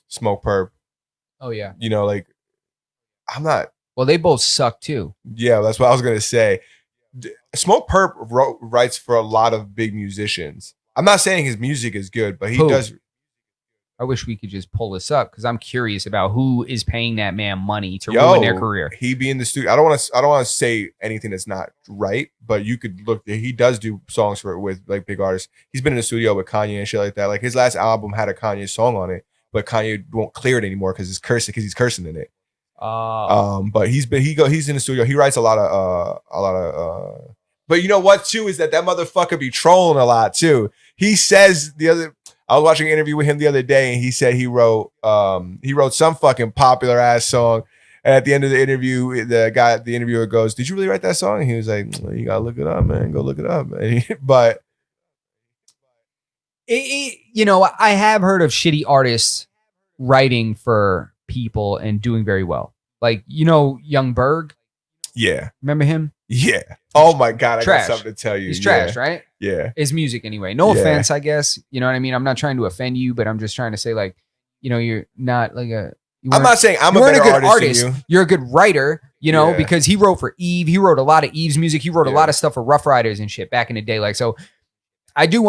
Smoke Perp. Oh yeah. You know, like I'm not. Well, they both suck too. Yeah, that's what I was gonna say. Smoke Perp writes for a lot of big musicians. I'm not saying his music is good, but he Who? does. I wish we could just pull this up because I'm curious about who is paying that man money to ruin their career. He be in the studio. I don't want to say anything that's not right, but you could look. He does do songs with like big artists. He's been in the studio with Kanye and shit like that. Like his last album had a Kanye song on it, but Kanye won't clear it anymore because he's cursing in it. But he's in the studio. He writes a lot of. But you know what too is that motherfucker be trolling a lot too. He says I was watching an interview with him the other day, and he said he wrote some fucking popular ass song. And at the end of the interview, the interviewer goes, "Did you really write that song?" And he was like, well, "You gotta look it up, man. Go look it up." But you know, I have heard of shitty artists writing for people and doing very well. Like, you know, Young Berg. yeah, Remember him? yeah. Oh my god, I Trash. got something to tell you. He's trash, right? Yeah. His music anyway. No Yeah. offense, I guess. You know what I mean? I'm not trying to offend you, but I'm just trying to say, like, you know, you're not like I'm not saying I'm you a weren't better a good artist than you. You're a good writer, you know, Yeah. because he wrote for Eve. He wrote a lot of Eve's music. He wrote a Yeah. lot of stuff for Rough Riders and shit back in the day. Like, so I do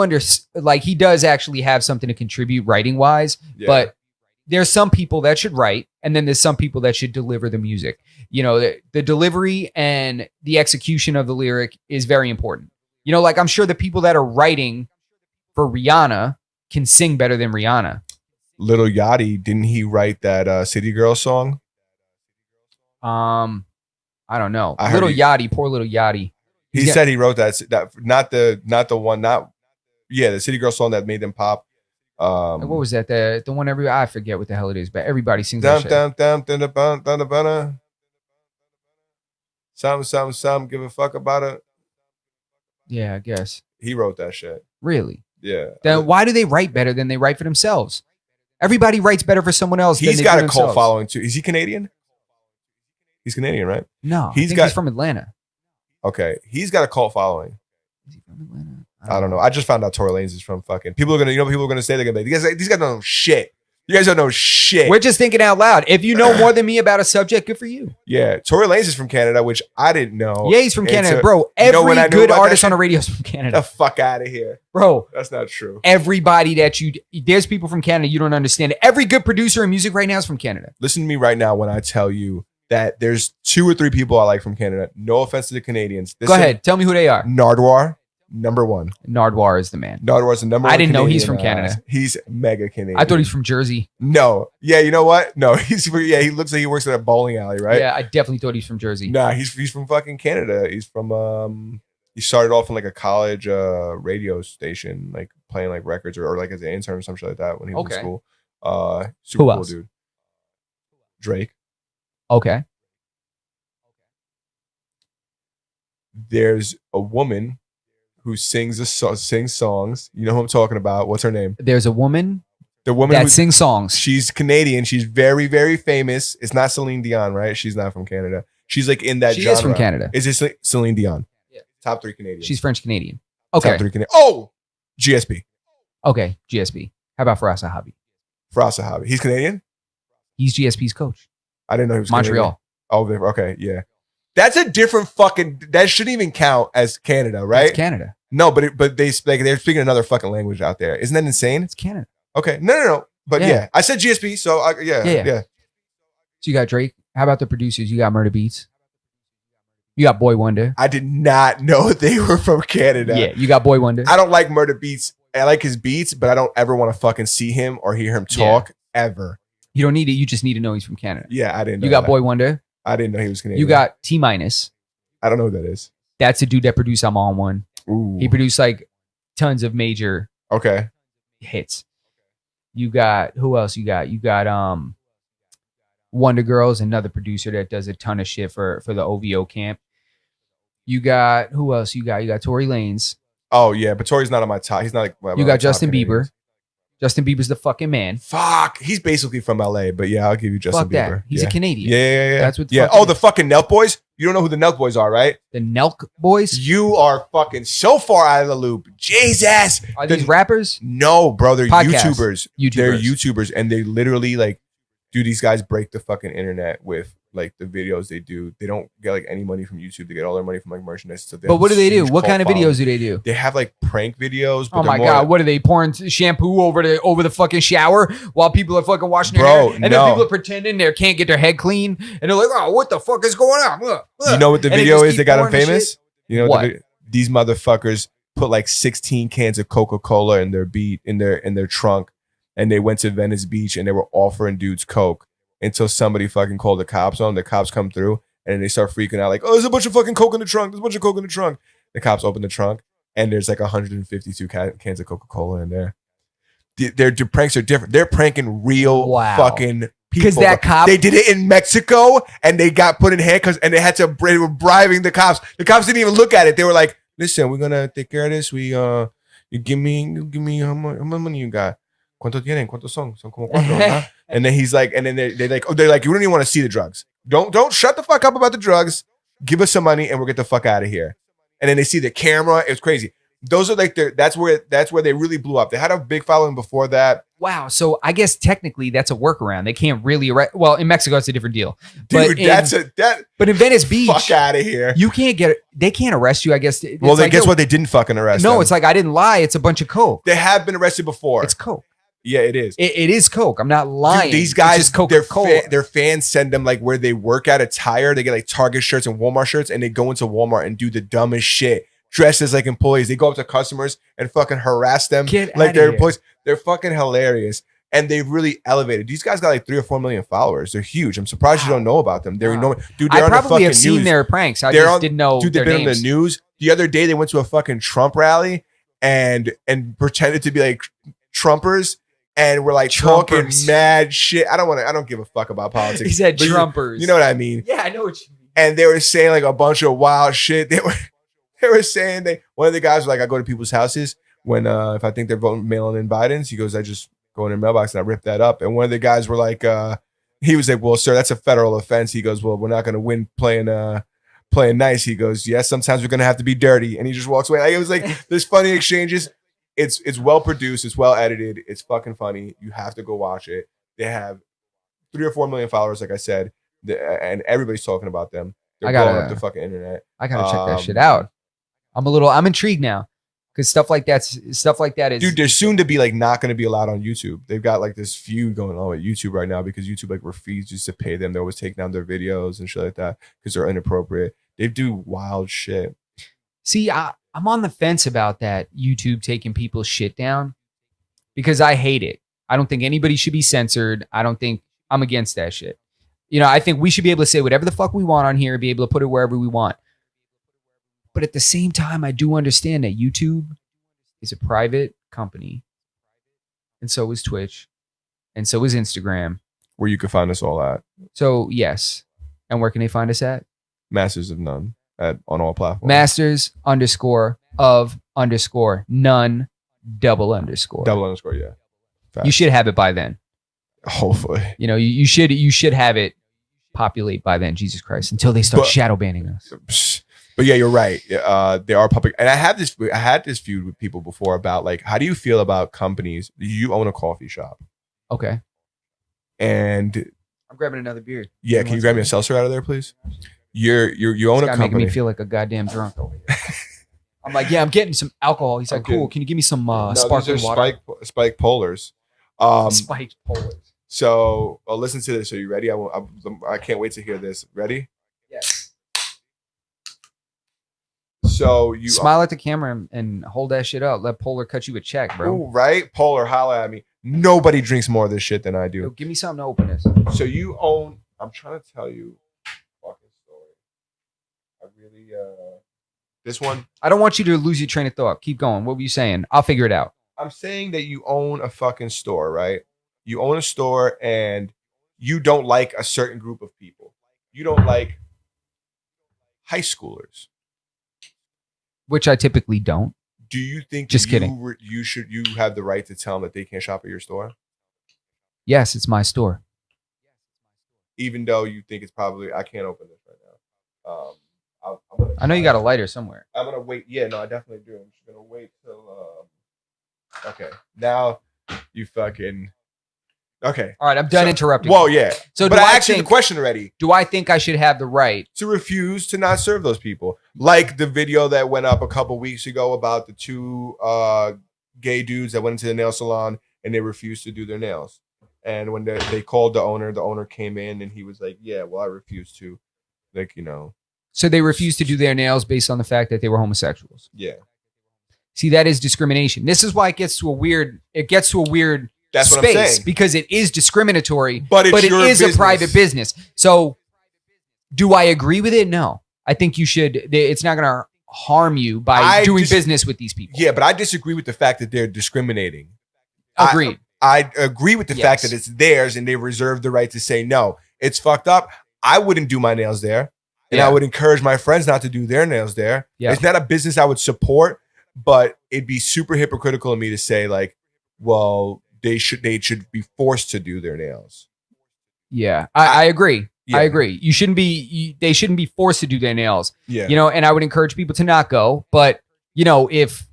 like he does actually have something to contribute writing wise, Yeah. but there's some people that should write, and then there's some people that should deliver the music. You know, the delivery and the execution of the lyric is very important. You know, like I'm sure the people that are writing for Rihanna can sing better than Rihanna. Little Yachty, didn't he write that City Girl song? I don't know. I heard Little he- Yachty, poor Little Yachty. He Yeah. said he wrote that not the one, the City Girl song that made them pop. What was that? The one I forget what the hell it is, but everybody sings that shit. Some give a fuck about it. Yeah, I guess. He wrote that shit. Really? Yeah. Then why do they write better than they write for themselves? Everybody writes better for someone else. He's than they got do a cult themselves. following too. Is he Canadian? He's Canadian, right? No, He's he's got- from Atlanta. Okay. He's got a cult following. Is he from Atlanta? I don't know. I just found out Tory Lanez is from fucking. People are gonna say they're gonna be. These guys don't know shit. You guys don't know shit. We're just thinking out loud. If you know more than me about a subject, good for you. Yeah, Tory Lanez is from Canada, which I didn't know. Yeah, he's from Canada, It's bro. you know when I Every knew good about that artist on shit? the radio is from Get Canada, the fuck out of here. bro. That's not true. Everybody there's people from Canada you don't understand. Every good producer in music right now is from Canada. Listen to me right now when I tell you that there's 2 or 3 people I like from Canada. No offense to the Canadians. Go ahead, tell me who they are. Nardwar, number 1. Nardwar is the man. Nardwar's the number 1. I didn't know he's Canadian from Canada. He's mega Canadian. I thought he's from Jersey. No. Yeah, you know what? No, he looks like he works at a bowling alley, right? Yeah, I definitely thought he's from Jersey. Nah, he's from fucking Canada. He's from he started off in like a college radio station, like playing like records or like as an intern or some shit like that when he was Okay. in school. Super Who cool else? dude. Drake. Okay. There's a woman who sings songs. You know who I'm talking about. What's her name? There's a woman The woman that who sings songs. she's Canadian. She's very, very famous. It's not Celine Dion, right? She's not from Canada. She's like in that She genre. is from Canada. Is this Celine Dion? Yeah. Top 3 Canadian. She's French Canadian. Top Okay. 3 Canadian. Oh, GSP. Okay. GSP. How about Faraz Sahabi? Faraz Sahabi. He's Canadian? He's GSP's coach. I didn't know he was Montreal. Canadian. Oh, okay, yeah. That's a different fucking. That shouldn't even count as Canada, right? It's Canada. No, but they're speaking another fucking language out there. Isn't that insane? It's Canada. Okay, no. But Yeah. yeah, I said GSP, so Yeah. yeah. So you got Drake. How about the producers? You got Murder Beats. You got Boy Wonder. I did not know they were from Canada. Yeah, you got Boy Wonder. I don't like Murder Beats. I like his beats, but I don't ever want to fucking see him or hear him talk ever. You don't need it. You just need to know he's from Canada. Yeah, I didn't know You got that. Boy Wonder. I didn't know he was Canadian. You got T Minus. I don't know who that is. That's a dude that produced I'm On One. Ooh. He produced like tons of major Okay. hits. You got who else? You got Wonder Girls, another producer that does a ton of shit for the OVO camp. You got who else? You got Tory Lanez. Oh yeah, but Tory's not on my top. He's not like. You got Justin Bieber. Justin Bieber's the fucking man. Fuck, he's basically from LA, but yeah, I'll give you Justin Fuck Bieber. that. He's yeah. a Canadian. Yeah. That's what the Yeah. fuck Oh, it the is. fucking Nelk Boys. You don't know who the Nelk Boys are, right? The Nelk Boys. You are fucking so far out of the loop. Jesus. Are these rappers? No, bro. They're Podcasts. YouTubers. They're YouTubers, and they literally like, dude. These guys break the fucking internet with like the videos they do. They don't get like any money from YouTube. They get all their money from like merchandise. So But what do they do? What kind of videos do they do? They have like prank videos. But Oh my they're god! What are they pouring shampoo over the fucking shower while people are fucking washing their Bro, hair? And no. then people are pretending they can't get their head clean, and they're like, "Oh, what the fuck is going on?" You know what the And they video just is keep that got them pouring the famous? shit? You know What? these motherfuckers put like 16 cans of Coca-Cola in their trunk, and they went to Venice Beach and they were offering dudes Coke until somebody fucking called the cops on them. The cops come through and then they start freaking out like, "Oh, there's a bunch of fucking Coke in the trunk. There's a bunch of Coke in the trunk." The cops open the trunk and there's like 152 cans of Coca-Cola in there. Their pranks are different. They're pranking real Wow. fucking people. Because that cop, They did it in Mexico and they got put in handcuffs and they were bribing the cops. The cops didn't even look at it. They were like, "Listen, we're gonna take care of this. You give me how much money you got? ¿Cuánto tienen? ¿Cuántos son? Son como cuatro, ¿verdad?" And then he's like, and then they're like, you don't even want to see the drugs. Don't shut the fuck up about the drugs. Give us some money and we'll get the fuck out of here. And then they see the camera. It's crazy. Those are like that's where they really blew up. They had a big following before that. wow. So I guess technically that's a workaround. They can't really arrest. Well, in Mexico it's a different deal. Dude, But but in Venice Beach, fuck out of here. you can't get. They can't arrest you. I guess. It's Well, then like, guess yo, what? They didn't fucking arrest No, them. it's like I didn't lie. It's a bunch of coke. They have been arrested before. It's coke. Yeah, it is. It is coke. I'm not lying. Dude, these It's guys, just Coca-Cola. their fans send them like where they work at attire. They get like Target shirts and Walmart shirts, and they go into Walmart and do the dumbest shit, dressed as like employees. They go up to customers and fucking harass them Get like outta they're here. employees. They're fucking hilarious, and they've really elevated. These guys got like 3 or 4 million followers. They're huge. I'm surprised you don't know about them. They're Wow. dude. I They're on the probably fucking have seen news. their pranks. I They're just on- didn't know Dude, their they've been names. on the news. The other day, they went to a fucking Trump rally and pretended to be like Trumpers. And we're like talking Trumpers. mad shit. I don't give a fuck about politics. He said But Trumpers. You know what I mean? Yeah, I know what you mean. And they were saying like a bunch of wild shit. They were saying one of the guys was like, I go to people's houses when if I think they're voting mailing in Biden's, he goes, I just go in their mailbox and I rip that up. And one of the guys were like, he was like, well, sir, that's a federal offense. He goes, well, we're not gonna win playing nice. He goes, yes, sometimes we're gonna have to be dirty. And he just walks away. Like, it was like this funny exchanges. It's well produced, it's well edited, it's fucking funny. You have to go watch it. They have 3 or 4 million followers, like I said, and everybody's talking about them. They're I gotta- blowing up the fucking internet. I gotta check that shit Um, out. I'm intrigued now because stuff like that is Dude, they're soon to be like not going to be allowed on YouTube. They've got like this feud going on with YouTube right now because YouTube like refuses to pay them. They always take down their videos and shit like that because they're inappropriate. They do wild shit. See, I'm on the fence about that YouTube taking people's shit down because I hate it. I don't think anybody should be censored. I'm against that shit. You know, I think we should be able to say whatever the fuck we want on here, be able to put it wherever we want. But at the same time, I do understand that YouTube is a private company. And so is Twitch. And so is Instagram. Where you can find us all at So, yes. And where can they find us at? Masters of None on all platforms. Masters_of_none _. Double underscore, yeah. You should have it by then. Hopefully. You know, you should have it populate by then. Jesus Christ! Until they start But- shadow banning us. But yeah, you're right. They are public, and I had this feud with people before about like, how do you feel about companies? You own a coffee shop, Okay, and I'm grabbing another beer. yeah, can you grab me a seltzer out of there, please? You own This a guy making company. me feel like a goddamn drunk over here. I'm like, yeah, I'm getting some alcohol. He's like, Okay. cool. Can you give me some No, sparkling these are water? Spike Polars. Spiked polars. So listen to this. Are you ready? I can't wait to hear this. Ready? Yes. So you Smile at the camera and hold that shit up. Let Polar cut you a check, bro. Ooh, right? Polar, holla at me. Nobody drinks more of this shit than I Yo, do. give me something to open this. So you own. I'm trying to tell you a fucking story. I really this one. I don't want you to lose your train of thought. Keep going. What were you saying? I'll figure it out. I'm saying that you own a fucking store, right? You own a store and you don't like a certain group of people. You don't like high schoolers. Which I typically don't. Do you think Just you kidding. you have the right to tell them that they can't shop at your store, Yes, it's my store. even though you think it's probably I can't open this right now. I'm gonna I know you got a lighter somewhere. I'm gonna wait. Yeah, no, I definitely do. I'm just gonna wait till. Okay, now you fucking. Okay. All right, I'm done interrupting. Well, yeah. So but do I I asked you the think, question already. do I think I should have the right? To refuse to not serve those people, like the video that went up a couple weeks ago about the two gay dudes that went into the nail salon and they refused to do their nails. And when they called the owner came in and he was like, "Yeah, well, I refuse to." Like, you know. So they refused to do their nails based on the fact that they were homosexuals. Yeah. See, that is discrimination. This is why it gets to a weird That's space what I'm saying. because it is discriminatory, But it your is business. a private business. So do I agree with it? No. I think you should. It's not going to harm you by doing business with these people. Yeah, but I disagree with the fact that they're discriminating. Agreed. I agree with the fact Yes. that it's theirs and they reserve the right to say no. It's fucked up. I wouldn't do my nails there. And Yeah. I would encourage my friends not to do their nails there. Yeah. It's not a business I would support, but it'd be super hypocritical of me to say, like, well, they should be forced to do their nails. Yeah, I agree. Yeah. I agree. They shouldn't be forced to do their nails. Yeah. You know, and I would encourage people to not go. But you know, if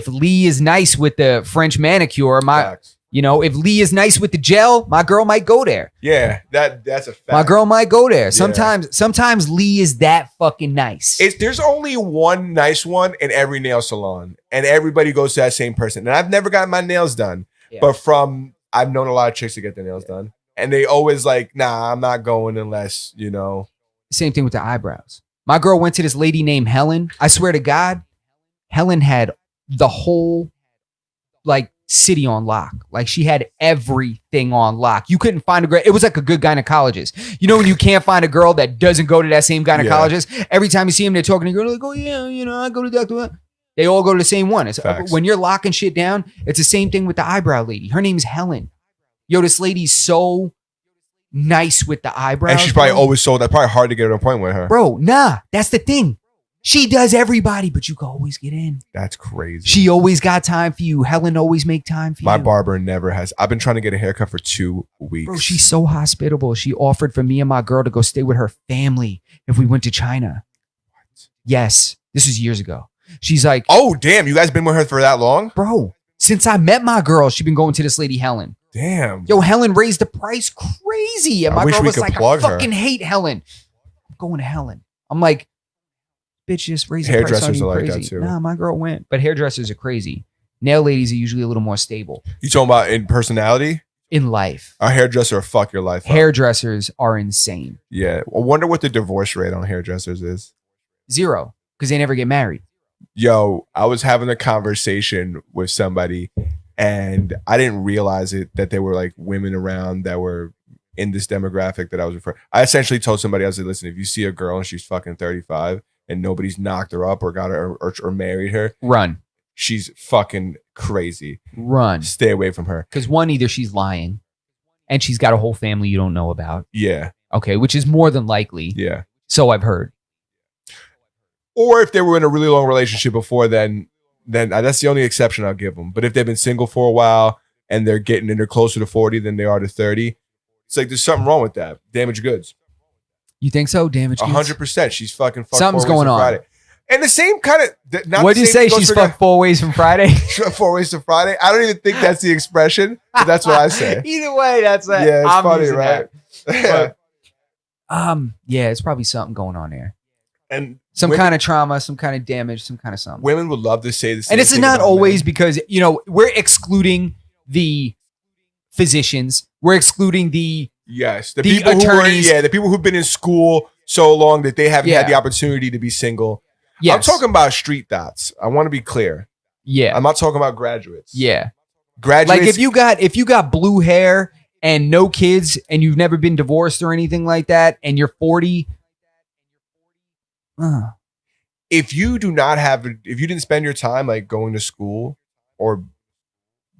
Lee is nice with the French manicure, Facts. if Lee is nice with the gel, my girl might go there. Yeah, that's a fact. My girl might go there. Sometimes Lee is that fucking nice. There's only one nice one in every nail salon, and everybody goes to that same person. And I've never gotten my nails done, Yeah. but I've known a lot of chicks to get their nails done, and they always like, nah, I'm not going unless, you know. Same thing with the eyebrows. My girl went to this lady named Helen. I swear to God, Helen had the whole like city on lock. Like she had everything on lock. You couldn't find a girl. It was like a good gynecologist. You know when you can't find a girl that doesn't go to that same gynecologist? Every time you see them, they're talking to you, like, oh yeah, I go to Dr. They all go to the same one. Facts. When you're locking shit down, it's the same thing with the eyebrow lady. Her name's Helen. Yo, this lady's so nice with the eyebrows. And she's probably bro. always sold. That's probably hard to get an appointment with her. Bro, nah, that's the thing. She does everybody, but you can always get in. That's crazy. She always got time for you. Helen always make time for My you. barber never has. I've been trying to get a haircut for 2 weeks. Bro, she's so hospitable. She offered for me and my girl to go stay with her family if we went to China. Yes, this was years ago. She's like, Oh damn! You guys been with her for that long? bro, since I met my girl, she been going to this lady Helen. Damn. Yo, Helen raised the price crazy. And I my wish girl we was could like, I plug her. fucking hate Helen. I'm going to Helen. I'm like, bitch, just raise the price on Hairdressers you are like that, crazy. too. Nah, my girl went. But hairdressers are crazy. Nail ladies are usually a little more stable You talking about in personality? in life. A hairdresser will fuck your life up. Hairdressers are insane. Yeah. I wonder what the divorce rate on hairdressers is. 0, because they never get married. Yo, I was having a conversation with somebody and I didn't realize it that there were like women around that were in this demographic that I was referring. I essentially told somebody, I was like, listen, if you see a girl and she's fucking 35 and nobody's knocked her up or got her or married her, Run. she's fucking crazy. Run. Stay away from her. Because one, either she's lying and she's got a whole family you don't know about. Yeah. Okay, which is more than likely. Yeah. So I've heard. Or if they were in a really long relationship before, then that's the only exception I'll give them. But if they've been single for a while and they're closer to 40 than they are to 30, it's like there's something wrong with that. Damaged goods. You think so? Damage goods? 100%. She's fucking fucked Something's 4 ways going to on. Friday. And the same kind of. What do you say? She's fucked 4 ways from Friday? 4 ways to Friday. I don't even think that's the expression, but that's what I say. Either way, that's that. Yeah, it's I'm funny, using right? that. Yeah, it's probably something going on there. And Some women, kind of trauma, some kind of damage, some kind of something. women would love to say the same And this is thing not about always men. because, we're excluding the physicians. We're excluding the Yes, the The people attorneys- the people who've been in school so long that they haven't had Yeah. the opportunity to be single. yes. I'm talking about street dots. I want to be clear. Yeah. I'm not talking about graduates. Yeah. Graduates. Like if you got blue hair and no kids and you've never been divorced or anything like that and you're 40, if you didn't spend your time like going to school or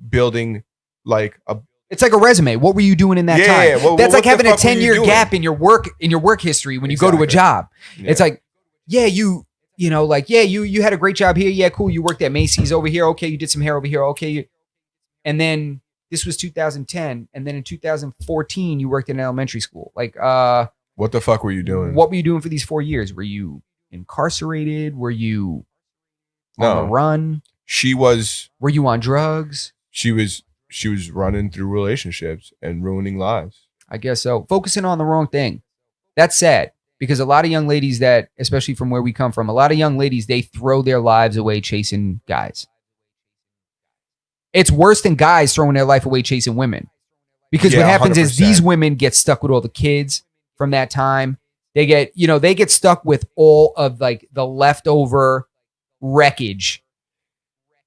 building like a it's like a resume. What were you doing in that time? Yeah, well, That's what like the having a fuck were you 10-year doing? gap in your work history when you go to a Exactly. job. Yeah. It's like, yeah, you you know, like, yeah, you had a great job here. Yeah, cool. You worked at Macy's over here. Okay, you did some hair over here. Okay. And then this was 2010. And then in 2014, you worked in an elementary school. Like, What the fuck were you doing? what were you doing for these 4 years? Were you incarcerated? Were you on No. the run? She was Were you on drugs? she was running through relationships and ruining lives. I guess so. Focusing on the wrong thing. That's sad because a lot of young ladies that, especially from where we come from, a lot of young ladies, they throw their lives away chasing guys. It's worse than guys throwing their life away chasing women. Because Yeah, what happens is 100%. these women get stuck with all the kids from that time. They get stuck with all of like the leftover wreckage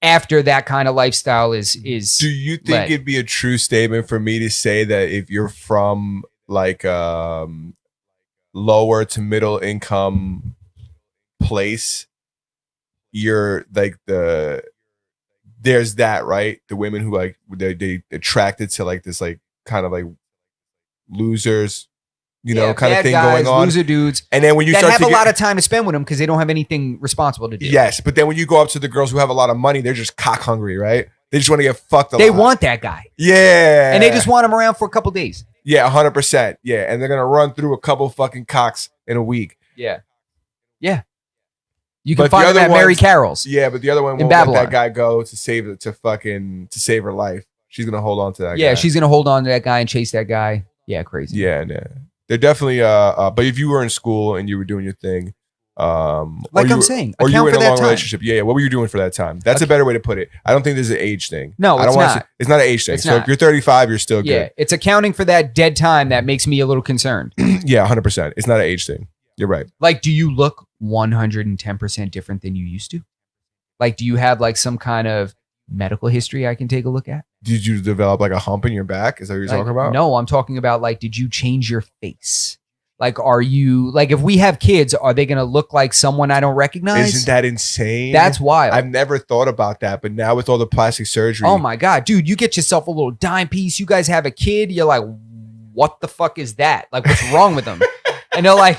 after that kind of lifestyle is Do you think led. it'd be a true statement for me to say that if you're from like lower to middle income place, you're like there's that, right? The women who like they attracted to like this like kind of like losers, kind of bad thing guys, going on. loser dudes And then when you that start have to a get, lot of time to spend with them because they don't have anything responsible to do. yes, but then when you go up to the girls who have a lot of money, they're just cock hungry, right? They just want to get fucked a They lot. want that guy. Yeah. And they just want him around for a couple days. Yeah, 100%. Yeah, and they're gonna run through a couple fucking cocks in a week. Yeah. Yeah. You can But the find them other at Mary ones- Carroll's. Yeah, but the other one In won't let Babylon. that guy go to save her life. She's gonna hold on to that guy. Yeah, she's gonna hold on to that guy and chase that guy. Yeah, crazy. Yeah. They're definitely but if you were in school and you were doing your thing, Like I'm saying, or you account were in for a that long time. relationship. Yeah, what were you doing for that time? That's a better way to put it. I don't think there's an age thing. No, I don't it's wanna not. say- it's not an age thing. It's so not. if you're 35, you're still Yeah, good. it's accounting for that dead time that makes me a little concerned. Yeah, 100%. It's not an age thing. You're right. Like, do you look 110% different than you used to? Like, do you have like some kind of medical history I can take a look at? Did you develop like a hump in your back? Is that what you're Like, talking about? No, I'm talking about like, did you change your face? Like, are you like, if we have kids, are they gonna look like someone I don't recognize? Isn't that insane? That's wild. I've never thought about that, but now with all the plastic surgery, Oh my God, dude, you get yourself a little dime piece. You guys have a kid. You're like, what the fuck is that? Like, what's wrong with them? And they're like,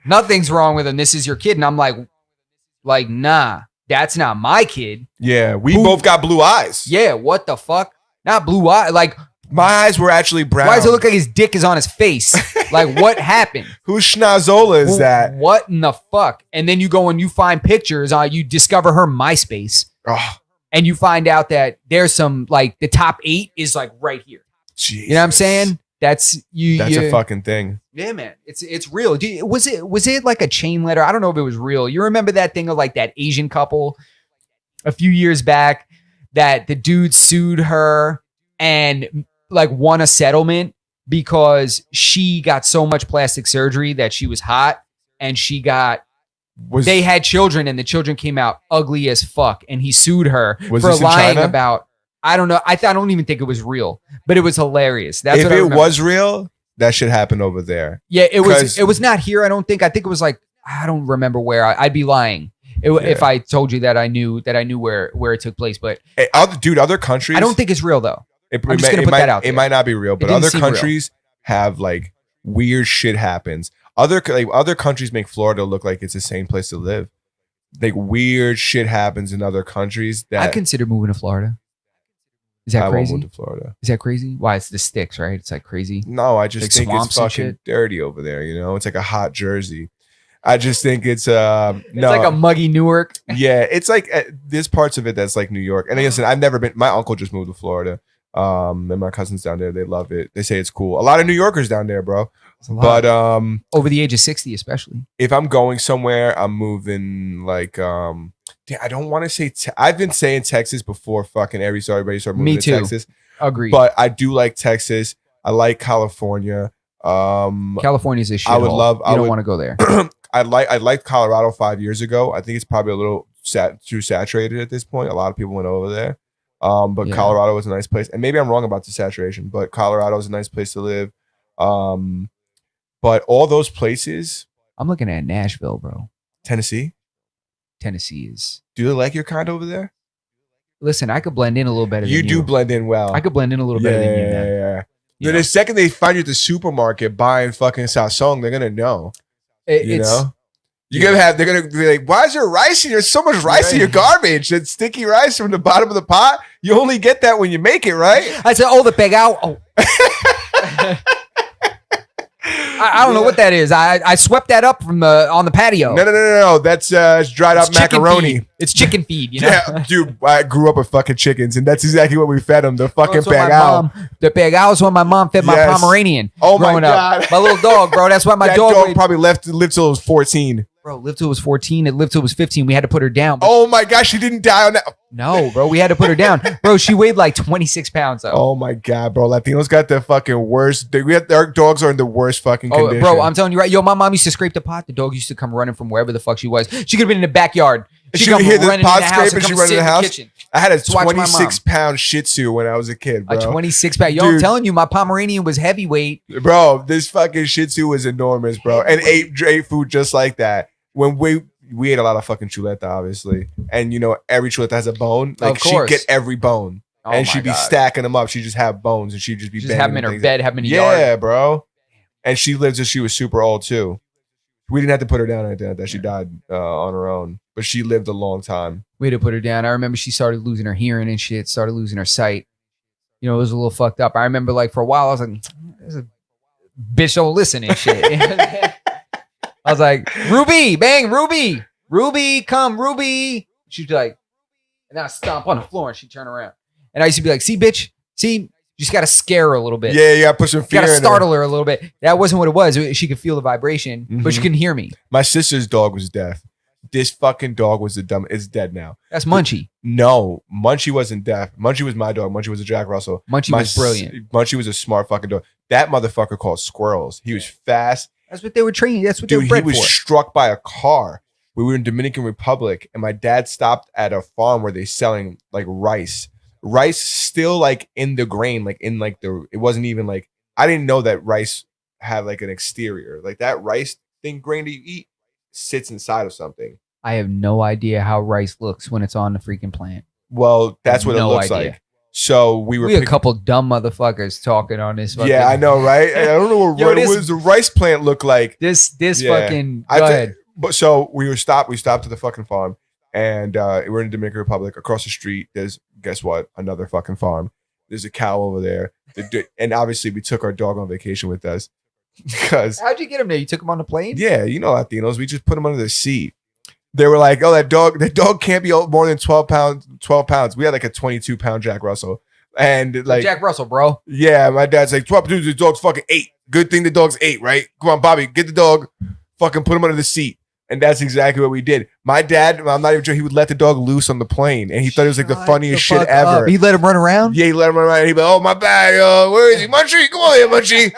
nothing's wrong with him. This is your kid. And I'm like, nah, that's not my kid. yeah, we Who- both got blue eyes. Yeah, what the fuck? Not blue eye. Like, My eyes were actually brown. why does it look like his dick is on his face? Like, what happened? Whose schnozola is that? What in the fuck? And then you go and you find pictures. You discover her MySpace. Oh, And you find out that there's some, like, the top 8 is like right here. Jesus. You know what I'm saying? That's you. That's a fucking thing. Yeah, man. It's real. Was it like a chain letter? I don't know if it was real. You remember that thing of like that Asian couple a few years back that the dude sued her and like won a settlement because she got so much plastic surgery that she was hot and they had children and the children came out ugly as fuck and he sued her Was for this in lying China? about. I don't know. I don't even think it was real, but it was hilarious. That's if what I it remember. was real, that should happen over there. Yeah, it was. 'Cause- It was not here. I don't think. I think it was like I don't remember where. I'd be lying if I told you that I knew where it took place. But Hey, other countries. I don't think it's real though. It, I'm just gonna put might, that out there. It might not be real, but didn't other seem real. countries have like weird shit happens. Other countries make Florida look like it's the same place to live. Like weird shit happens in other countries that I consider moving to Florida. Is that I won't crazy? move to Florida. Is that crazy? Why it's the sticks, right? It's like crazy. No, I just Like think swamps it's and fucking shit? dirty over there. It's like a hot Jersey. I just think it's no. It's like a muggy Newark. Yeah, it's like there's parts of it that's like New York. And listen, I've never been. My uncle just moved to Florida, and my cousins down there. They love it. They say it's cool. A lot of New Yorkers down there, bro. It's a lot. But over the age of 60, especially. if I'm going somewhere, I'm moving like I don't want to say. I've been saying Texas before. Fucking everybody started moving Me to too. Texas. Agreed. But I do like Texas. I like California. California's a shit. I would love- You I don't would- want to go there. I liked Colorado 5 years ago. I think it's probably a little too saturated at this point. A lot of people went over there. But Yeah. Colorado was a nice place. And maybe I'm wrong about the saturation, but Colorado is a nice place to live. But all those places, I'm looking at Nashville, bro. Tennessee, Tennessee is. do they like your kind over there? Listen, I could blend in a little better. You than do blend in well. I could blend in a little better than you, man. yeah. You Then know? the second they find you at the supermarket buying fucking Sasong, they're gonna know. You It's know? You're gonna have, they're gonna be like, why is there rice in here? There's so much rice in your garbage. That sticky rice from the bottom of the pot. You only get that when you make it, right? I said, oh, the pegao. Oh. I don't know what that is. I swept that up from on the patio. No. That's it's dried up It's chicken macaroni. feed. It's chicken feed, you know? Yeah, dude, I grew up with fucking chickens, and that's exactly what we fed them. The fucking That's what my pegao. mom- The pegao is what my mom fed my Yes. Pomeranian. Oh my growing God. up. My little dog, bro. That's why my That dog, dog weighed- probably lived till it was 14. bro, lived till it was 14. It lived till it was 15. We had to put her down. But Oh my gosh, she didn't die on that. no, bro, we had to put her down. Bro, she weighed like 26 pounds though. Oh my god, bro! Latinos got the fucking worst. Our dogs are in the worst fucking condition. Bro, I'm telling you right. Yo, my mom used to scrape the pot. The dog used to come running from wherever the fuck she was. She could have been in the backyard. She come would hear the running in pot house scrape and come she run in sit the house? kitchen. I had a to watch my mom. 26-pound Shih Tzu when I was a kid, bro. A 26 pound. Yo, I'm Dude. telling you, my Pomeranian was heavyweight. Bro, this fucking Shih Tzu was enormous, bro, and ate food just like that. When we ate a lot of fucking chuleta, obviously, and you know every chuleta has a bone. Like Of she'd course. get every bone, Oh and my she'd be God. stacking them up. She'd just have bones, and she'd just be Just have them in her things. bed, have them in the Yeah, yard. bro. And she lived till she was super old too. We didn't have to put her down like that. She died on her own, but she lived a long time. We had to put her down. I remember she started losing her hearing and shit, started losing her sight. You know, it was a little fucked up. I remember like for a while, I was like, this a bitch don't listen and shit. I was like, Ruby, bang, Ruby, come, Ruby. She'd be like, and I stomp on the floor and she'd turn around. And I used to be like, see, bitch, see, you just got to scare her a little bit. Yeah, you gotta put some You fear got to in her. startle her a little bit. That wasn't what it was. She could feel the vibration, but she Mhm. couldn't hear me. My sister's dog was deaf. This fucking dog was the dumb. It's dead now. That's Munchie. No, Munchie wasn't deaf. Munchie was my dog. Munchie was a Jack Russell. Munchie was brilliant. Munchie was a smart fucking dog. That motherfucker called squirrels. He was fast. That's what they were training. That's what they Dude, were he bred was for. struck by a car. We were in Dominican Republic, and my dad stopped at a farm where they selling like rice. Rice still like in the grain, like in like the. It wasn't even like I didn't know that rice had like an exterior. Like that rice thing grain that you eat sits inside of something. I have no idea how rice looks when it's on the freaking plant. Well, that's what No it looks idea. like. So we were. We a couple dumb motherfuckers talking on this. Fucking, Yeah, I know, right? I don't know what, Yo, what this- does the rice plant look like. This Yeah. fucking. I Go thi- ahead. But so we stopped at the fucking farm, and we're in the Dominican Republic. Across the street, there's guess what? Another fucking farm. There's a cow over there, and obviously we took our dog on vacation with us because How'd you get him there? You took him on the plane? yeah, you know Latinos, we just put him under the seat. They were like, "Oh, that dog can't be more than 12 pounds. 12 pounds." We had like a 22-pound Jack Russell, and like Jack Russell, bro. yeah, my dad's like, 12, dude, the dog's fucking 8. Good thing the dog's 8, right? Come on, Bobby, get the dog, fucking put him under the seat. And that's exactly what we did. My dad, I'm not even sure, he would let the dog loose on the plane. And he thought it was like the Shut funniest the shit fuck ever. up. He let him run around? Yeah, he let him run around. And he'd be like, oh, my bad. Where is he? Munchie, come on here, Munchie.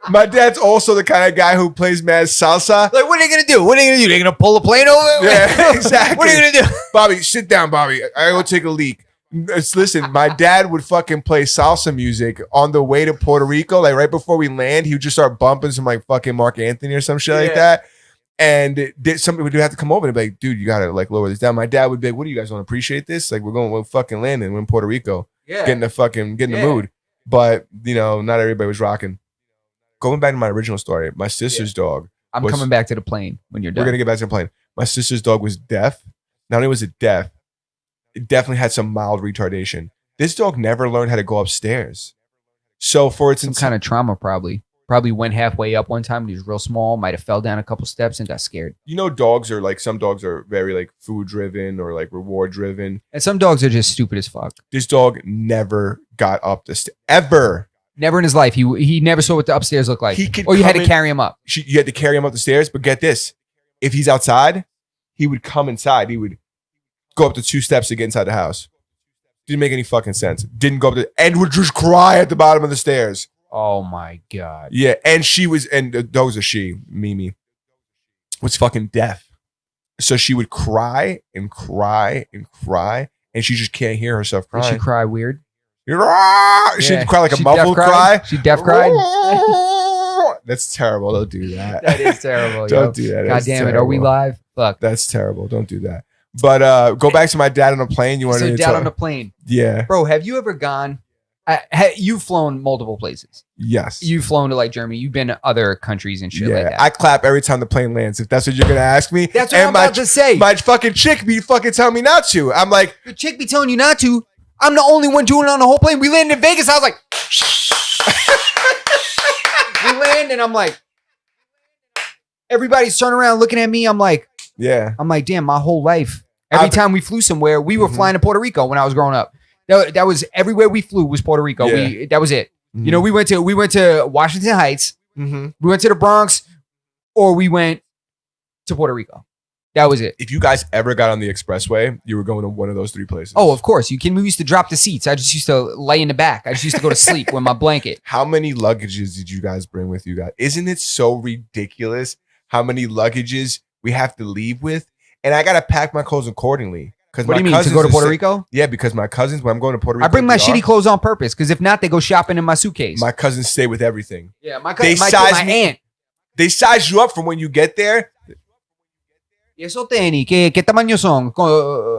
My dad's also the kind of guy who plays mad salsa. Like, what are they going to do? What are they going to do? They're going to pull a plane over? Yeah, exactly. What are you going to do? Bobby, sit down, Bobby. I go take a leak. Listen, my dad would fucking play salsa music on the way to Puerto Rico. Like right before we land, he would just start bumping some like fucking Mark Anthony or some shit like Yeah. that. And somebody would have to come over and be like, dude, you gotta like lower this down. My dad would be like, what do you guys don't appreciate this? Like we're fucking landing. We're in Puerto Rico. Yeah. Get in the Yeah. mood. But you know, not everybody was rocking. Going back to my original story, my sister's dog. I'm was- coming back to the plane when you're We're done. gonna get back to the plane. My sister's dog was deaf. Not only was it deaf, it definitely had some mild retardation. This dog never learned how to go upstairs. So for its Some kind of trauma, probably. Probably went halfway up one time. He was real small. Might have fell down a couple steps and got scared. you know, dogs are like some dogs are very like food driven or like reward driven. And some dogs are just stupid as fuck. This dog never got up the stairs ever. Never in his life. He never saw what the upstairs looked like. He could Or you had come to in- carry him up. You had to carry him up the stairs. But get this: if he's outside, he would come inside. He would go up the 2 steps to get inside the house. Didn't make any fucking sense. Didn't go up the and would just cry at the bottom of the stairs. Oh my God. Yeah, and the dog was a she, Mimi, was fucking deaf. So she would cry and cry and cry, and she just can't hear herself Did she crying. cry weird? She'd Yeah. cry like a She muffled deaf cry. She deaf cried? That's terrible. Don't do that. That is terrible, yo. Don't do that. God That's damn it. Are we terrible. live? Fuck. That's terrible. Don't do that. But go back to my dad on a plane. You wanted So to down talk? on the plane. Yeah. Bro, have you ever gone? You've flown multiple places. Yes. You've flown to like Germany. You've been to other countries and shit like that. I clap every time the plane lands. If that's what you're gonna ask me, That's what I'm about to say. My fucking chick be fucking telling me not to. I'm like, The chick be telling you not to. I'm the only one doing it on the whole plane. We landed in Vegas. I was like, we land, and I'm like, everybody's turning around looking at me. I'm like, yeah. damn, my whole life. Every time we flew somewhere, we were flying to Puerto Rico when I was growing up. That was everywhere we flew was Puerto Rico. Yeah. That was it. Mhm. You know, we went to Washington Heights, Mhm. we went to the Bronx, or we went to Puerto Rico. That was it. If you guys ever got on the expressway, you were going to one of those three places. Oh, of course. You can. We used to drop the seats. I just used to lay in the back. I just used to go to sleep with my blanket. How many luggages did you guys bring with you guys? Isn't it so ridiculous how many luggages we have to leave with? And I gotta pack my clothes accordingly. Because What do you mean, to go to Puerto Rico? Yeah, because my cousins, when I'm going to Puerto Rico, I bring my DR, shitty clothes on purpose because if not, they go shopping in my suitcase. My cousins stay with everything. Yeah, my They cousin, size my me- aunt. They size you up from when you get there. ¿Y esos tenis? ¿Qué tamaño son?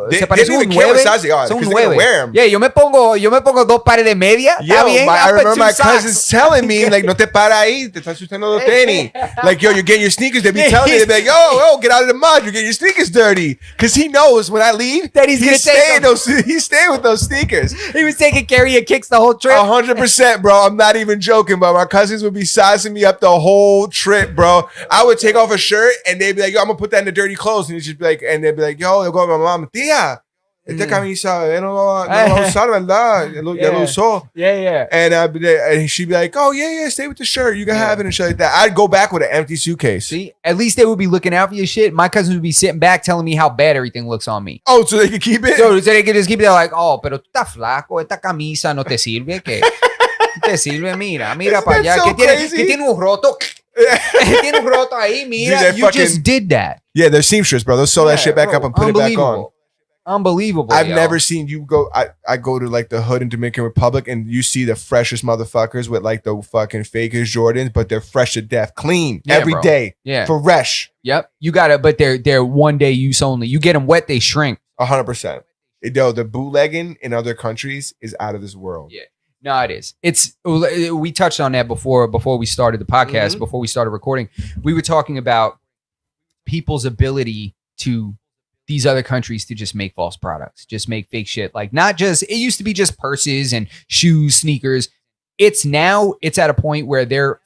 They ¿Se didn't parecen un even care what 9? size they are Son because un they're gonna 9. wear them. Yeah, yo me pongo 2 pares de media. Yo, Está bien. I I'll put remember 2 my socks. cousins telling me, like, no te para ahí, te estás asustando los tenis. Like, yo, you're getting your sneakers. They be telling me, they be like, yo, get out of the mud. You're getting your sneakers dirty. Because he knows when I leave, That he's gonna take them. He's staying with those sneakers. He was taking carry of kicks the whole trip. 100%, bro. I'm not even joking, bro. My cousins would be sizing me up the whole trip, bro. I would take off a shirt and they'd be like, yo, I'm gonna put that in the dirty clothes. And he'd just be like, and they'd be like, yo, they'll go to my mom, tía, esta camisa, no va a usar, ¿verdad? Ya lo usó. Yeah. And and she'd be like, oh, yeah, stay with the shirt. You can have it and shit like that. I'd go back with an empty suitcase. See, at least they would be looking out for your shit. My cousins would be sitting back telling me how bad everything looks on me. Oh, so they could keep it? So they could just keep it like, oh, pero tú estás flaco, esta camisa no te sirve, que te sirve, mira Isn't para allá, that so crazy? que tiene un roto, tiene un roto ahí, mira. Dude, You just did that. Yeah, they're seamstress, bro. They'll sew that shit back bro, up and put it back on. Unbelievable. I've yo. never seen you go. I go to like the hood in Dominican Republic and you see the freshest motherfuckers with like the fucking fakest Jordans, but they're fresh to death, clean Yeah, every bro. day, Yeah. fresh, Yep. You got it, but they're one day use only. You get them wet, they shrink. 100%. Yo, the bootlegging in other countries is out of this world. Yeah. No, it is. We touched on that before we started the podcast, Mhm. before we started recording. We were talking about people's ability to these other countries to just make false products, just make fake shit. Like not just, it used to be just purses and shoes, sneakers. It's at a point where they're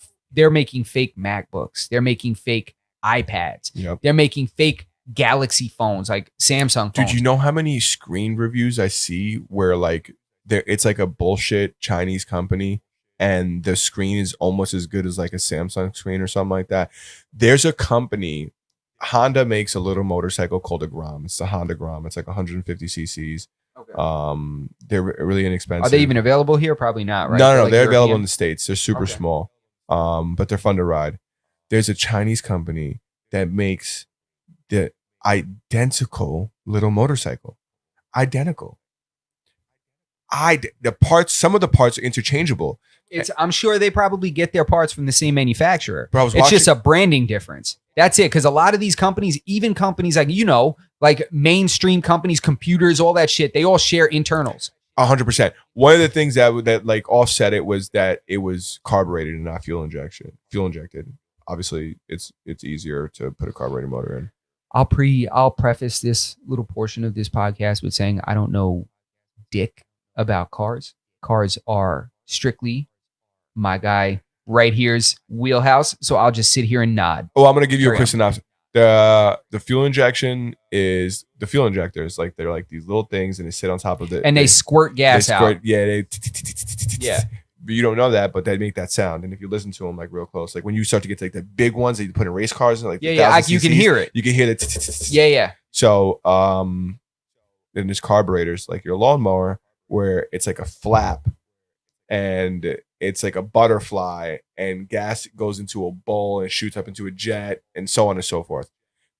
making fake MacBooks. They're making fake iPads. Yep. They're making fake Galaxy phones, like Samsung phones. Dude, you know how many screen reviews I see where like it's like a bullshit Chinese company and the screen is almost as good as like a Samsung screen or something like that. There's a company, Honda makes a little motorcycle called a Grom. It's the Honda Grom. It's like 150 cc's. Okay. They're really inexpensive. Are they even available here? Probably not, right? No, like they're available European? in the States. They're super Okay. small, but they're fun to ride. There's a Chinese company that makes the identical little motorcycle. Identical. Some of the parts are interchangeable. I'm sure they probably get their parts from the same manufacturer. Bro, I was It's just watching- a branding difference. That's it. Because a lot of these companies, even companies like, like mainstream companies, computers, all that shit, they all share internals. 100%. One of the things that like offset it was that it was carbureted and not fuel injected. Obviously, it's easier to put a carbureted motor in. I'll preface this little portion of this podcast with saying I don't know dick about cars. Cars are strictly my guy right here's wheelhouse. So I'll just sit here and nod. Oh, I'm gonna give you a Carry quick on. synopsis. The fuel injection is the fuel injectors. Like they're like these little things, and they sit on top of it. And they squirt gas out. Yeah, Yeah. But you don't know that, but they make that sound. And if you listen to them like real close, like when you start to get to like the big ones that you put in race cars, like Yeah, yeah. You can hear it. You can hear the. Yeah, yeah. So, then there's carburetors like your lawnmower, where it's like a flap, and it's like a butterfly, and gas goes into a bowl and shoots up into a jet, and so on and so forth.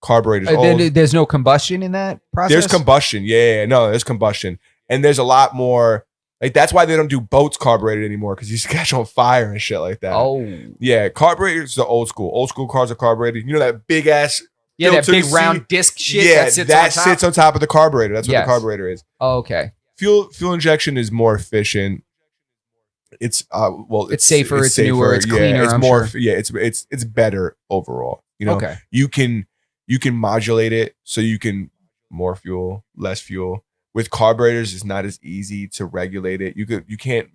Carburetors. There's no combustion in that process. There's combustion. Yeah, no, there's combustion. And there's a lot more. Like, that's why they don't do boats carbureted anymore, because you just catch on fire and shit like that. Oh. Yeah, carburetors are old school. Old school cars are carbureted. You know that big ass. Yeah, that filter big seat? round disc shit Yeah, that sits on top. of the carburetor. That's what Yes. the carburetor is. Oh, okay. Fuel injection is more efficient. It's It's safer, it's newer, it's cleaner, It's I'm more. sure. Yeah, it's better overall. You know, Okay. you can modulate it so you can more fuel, less fuel. With carburetors, it's not as easy to regulate it. You can't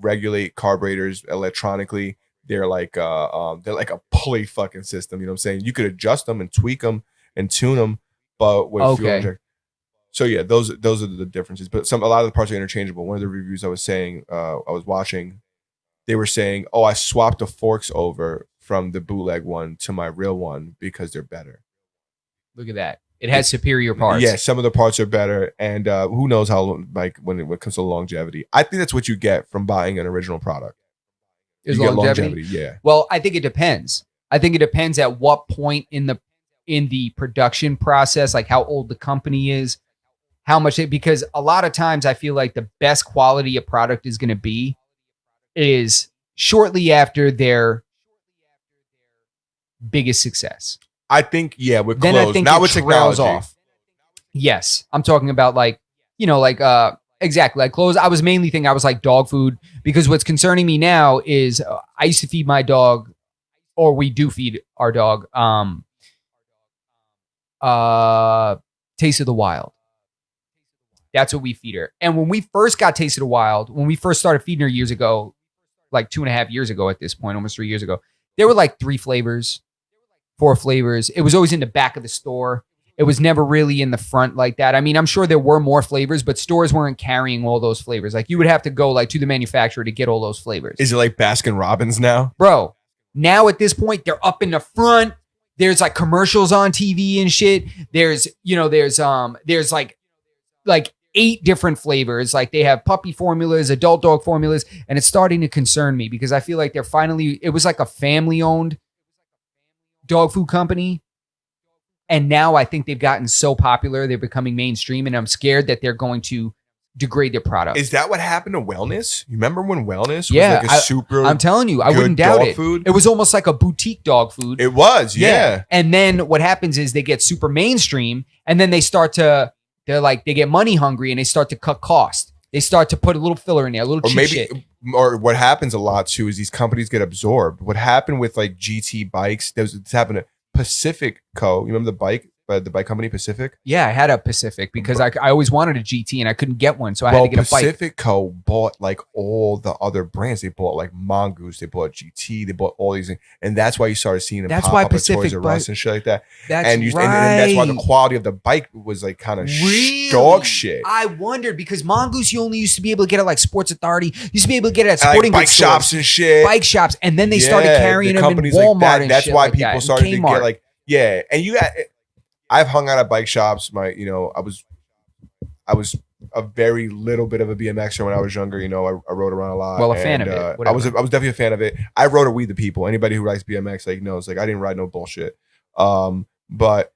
regulate carburetors electronically. They're like a pulley fucking system. You know what I'm saying? You could adjust them and tweak them and tune them, but with fuel Okay. injection. So yeah, those are the differences. But a lot of the parts are interchangeable. One of the reviews I was saying, I was watching, they were saying, "Oh, I swapped the forks over from the bootleg one to my real one because they're better." Look at that. It has superior parts. Yeah, some of the parts are better, and who knows how like when it comes to longevity. I think that's what you get from buying an original product. Is You get longevity? yeah. Well, I think it depends. I think it depends at what point in the production process, like how old the company is, how much because a lot of times I feel like the best quality a product is going to be is shortly after their biggest success. I think with Then clothes, I think not it with trails technology. off. Yes, I'm talking about exactly like clothes. I was mainly thinking I was like dog food because what's concerning me now is I used to feed my dog, or we do feed our dog, Taste of the Wild. That's what we feed her. And when we first got Taste of the Wild, when we first started feeding her years ago, like 2.5 years ago at this point, almost 3 years ago, there were like 3 flavors, 4 flavors. It was always in the back of the store. It was never really in the front like that. I mean, I'm sure there were more flavors, but stores weren't carrying all those flavors. Like you would have to go like to the manufacturer to get all those flavors. Is it like Baskin Robbins now? Bro, now at this point, they're up in the front. There's like commercials on TV and shit. There's like 8 different flavors. Like they have puppy formulas, adult dog formulas, and it's starting to concern me because I feel like it was like a family-owned dog food company. And now I think they've gotten so popular, they're becoming mainstream, and I'm scared that they're going to degrade their product. Is that what happened to Wellness? You remember when Wellness was Yeah, like a super I'm telling you, I good wouldn't doubt dog it. food? It was almost like a boutique dog food. It was, yeah. And then what happens is they get super mainstream, and then they get money hungry, and they start to cut cost. They start to put a little filler in there, a little cheap shit. Or what happens a lot too is these companies get absorbed. What happened with like GT bikes? This happened to Pacific Co. You remember the bike company Pacific? Yeah, I had a Pacific because I always wanted a GT and I couldn't get one, so I had to get a bike. Pacific Co. bought like all the other brands. They bought like Mongoose, they bought GT, they bought all these things, and that's why you started seeing them That's pop why up Pacific at Toys R Us and shit like that. That's and right. and that's why the quality of the bike was like kind of Really? dog shit. I wondered because Mongoose, you only used to be able to get it like Sports Authority. You used to be able to get it at And, sporting like, bike goods stores, shops and shit. bike shops, and then they started carrying the them in companies Walmart like that. and That's shit why like people that, and started to Kmart. get like and I've hung out at bike shops. I was a very little bit of a BMXer when I was younger. I rode around a lot. Well, a fan of it, I was definitely a fan of it. I rode a We the People. Anybody who likes BMX knows I didn't ride no bullshit. But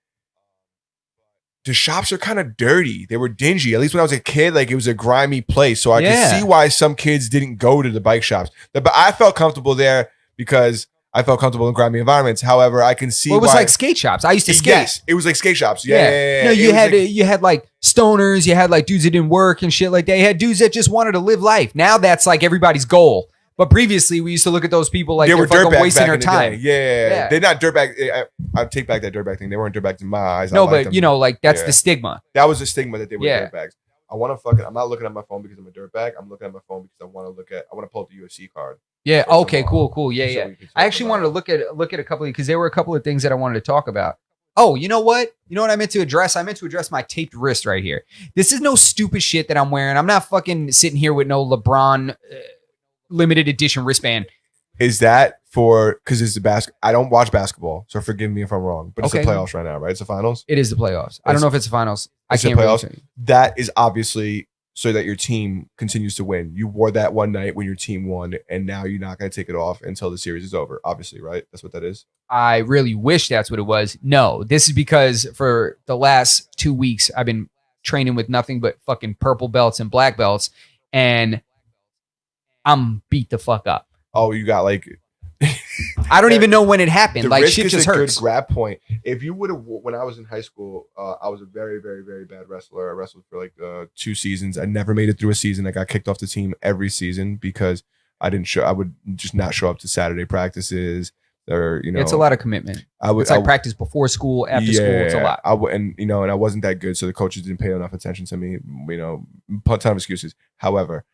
the shops are kind of dirty. They were dingy. At least when I was a kid, it was a grimy place. So I could see why some kids didn't go to the bike shops. But I felt comfortable there because I felt comfortable in grimy environments. However, I can see Well, it was why, like skate shops. I used to skate. Yes, it was like skate shops. Yeah. No, It you was had like- you had like stoners. You had like dudes that didn't work and shit like that. You had dudes that just wanted to live life. Now that's like everybody's goal. But previously, we used to look at those people like they were they're fucking dirtbags wasting back their in the time. day. Yeah. Yeah. They're not dirtbag. I take back that dirtbag thing. They weren't dirtbags in my eyes. I No, liked but them. like that's Yeah. the stigma. That was the stigma that they were Yeah. dirtbags. I'm not looking at my phone because I'm a dirtbag. I'm looking at my phone because I want to pull up the UFC card. Yeah. Or Okay. tomorrow. Cool. Yeah. So Yeah. we can I talk actually about wanted it. to look at a couple of because there were a couple of things that I wanted to talk about. Oh, you know what? You know what I meant to address? I meant to address my taped wrist right here. This is no stupid shit that I'm wearing. I'm not fucking sitting here with no LeBron limited edition wristband. Is that because it's the I don't watch basketball, so forgive me if I'm wrong, but it's Okay. the playoffs right now, right? It's the finals. It is the playoffs. I don't know if it's the finals. I It's the can't really playoffs? tell you. That is obviously so that your team continues to win. You wore that one night when your team won, and now you're not going to take it off until the series is over. Obviously, right? That's what that is. I really wish that's what it was. No, this is because for the last 2 weeks, I've been training with nothing but fucking purple belts and black belts, and I'm beat the fuck up. Oh, you got I don't even know when it happened. the Like risk shit is just a hurts. good grab point. If you would have, when I was in high school, I was a very, very, very bad wrestler. I wrestled for 2 seasons. I never made it through a season. I got kicked off the team every season because I would just not show up to Saturday practices, or It's a lot of commitment. I would It's like practice before school, after school. It's a lot. And I wasn't that good, so the coaches didn't pay enough attention to me. A ton of excuses. However,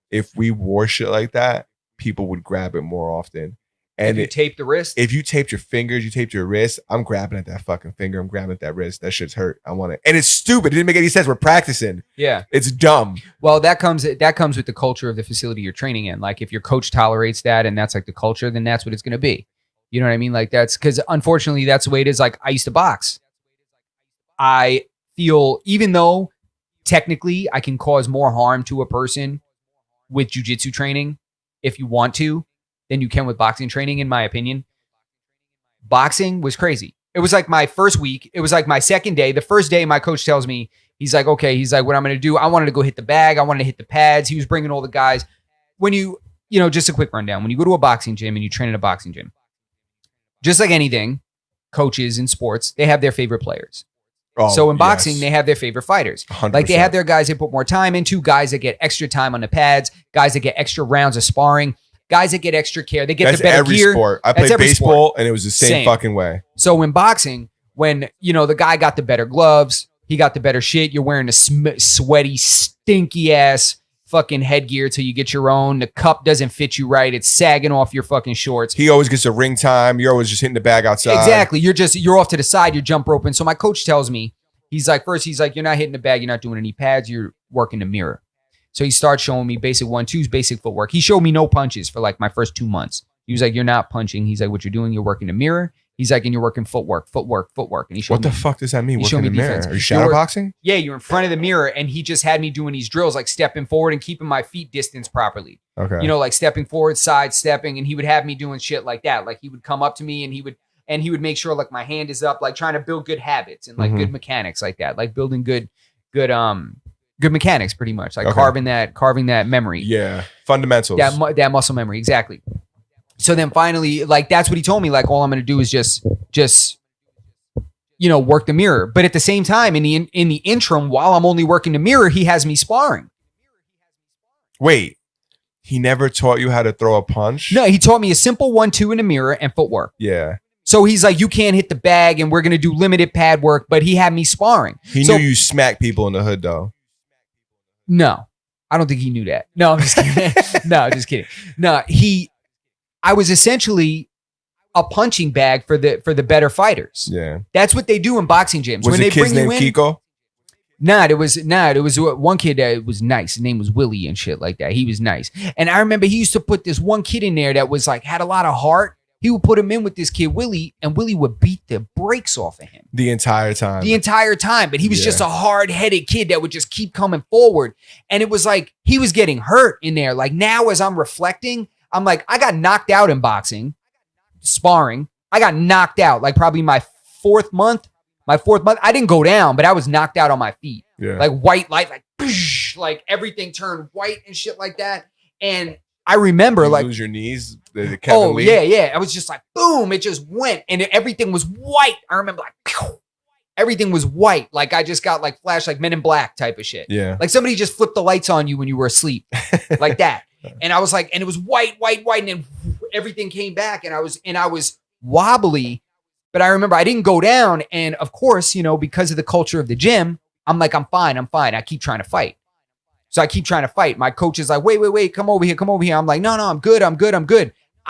if we wore shit like that, people would grab it more often. And if you tape the wrist, if you taped your fingers, you taped your wrist, I'm grabbing at that fucking finger. I'm grabbing at that wrist. That shit's hurt. I want it. And it's stupid. It didn't make any sense. We're practicing. yeah. It's dumb. Well, that comes with the culture of the facility you're training in. Like if your coach tolerates that and that's like the culture, then that's what it's going to be. You know what I mean? Like that's because unfortunately that's the way it is. Like I used to box. I feel even though technically I can cause more harm to a person with jujitsu training if you want to than you can with boxing training, in my opinion. Boxing was crazy. It was like my first week. It was like my second day. The first day, my coach tells me, he's like, okay, he's like, what I'm going to do, I wanted to go hit the bag. I wanted to hit the pads. He was bringing all the guys. When just a quick rundown. When you go to a boxing gym and you train in a boxing gym, just like anything, coaches in sports, they have their favorite players. So in boxing, they have their favorite fighters. 100%. Like they have their guys they put more time into, guys that get extra time on the pads, guys that get extra rounds of sparring, guys that get extra care. They get the better every gear. sport. I That's played every baseball, sport. and it was the same fucking way. So in boxing, when the guy got the better gloves, he got the better shit. You're wearing a sweaty, stinky ass fucking headgear till you get your own. The cup doesn't fit you right. It's sagging off your fucking shorts. He always gets a ring time. You're always just hitting the bag outside. Exactly. You're off to the side. You're jump roping. So my coach tells me, he's like, you're not hitting the bag. You're not doing any pads. You're working the mirror. So he starts showing me basic 1-2s, basic footwork. He showed me no punches for like my first 2 months. He was like, you're not punching. He's like, what you're doing, you're working the mirror. He's like, and you're working footwork. And he showed What me. the fuck does that mean? He Working showed me in the mirror? defense. Are you shadow boxing? Yeah, you're in front of the mirror, and he just had me doing these drills, like stepping forward and keeping my feet distance properly. Okay. Like stepping forward, side stepping, and he would have me doing shit like that. Like he would come up to me and he would make sure like my hand is up, like trying to build good habits and like good mechanics like that, like building good mechanics, pretty much, like carving that memory. Yeah, fundamentals. That muscle memory, exactly. So then finally, like that's what he told me. Like all I'm going to do is just work the mirror. But at the same time, in the interim, while I'm only working the mirror, he has me sparring. Wait, he never taught you how to throw a punch? No, he taught me a simple 1-2 in the mirror and footwork. Yeah. So he's like, you can't hit the bag, and we're going to do limited pad work. But he had me sparring. He knew you smack people in the hood, though. No, I don't think he knew that. No, I'm just kidding. No, just kidding. No, I was essentially a punching bag for the better fighters. Yeah. That's what they do in boxing gyms. Was the kid's name Kiko? It was one kid that was nice. His name was Willie and shit like that. He was nice. And I remember he used to put this one kid in there that was like, had a lot of heart. He would put him in with this kid, Willie, and Willie would beat the brakes off of him. The entire time. But he was just a hard-headed kid that would just keep coming forward. And it was like, he was getting hurt in there. Like now as I'm reflecting, I'm like, I got knocked out in boxing, sparring. I got knocked out like probably my fourth month. I didn't go down, but I was knocked out on my feet. Yeah. Like white light, like everything turned white and shit like that. And I remember you like lose your knees. The Kevin Lee. Yeah. I was just like, boom, it just went. And everything was white. I remember like, pew, everything was white. Like I just got like flash, like Men in Black type of shit. Yeah. Like somebody just flipped the lights on you when you were asleep like that. And I was like, and it was white. And then everything came back and I was wobbly, but I remember I didn't go down. And of course, because of the culture of the gym, I'm like, I'm fine. I keep trying to fight. So I keep trying to fight. My coach is like, wait, come over here. I'm like, no, I'm good.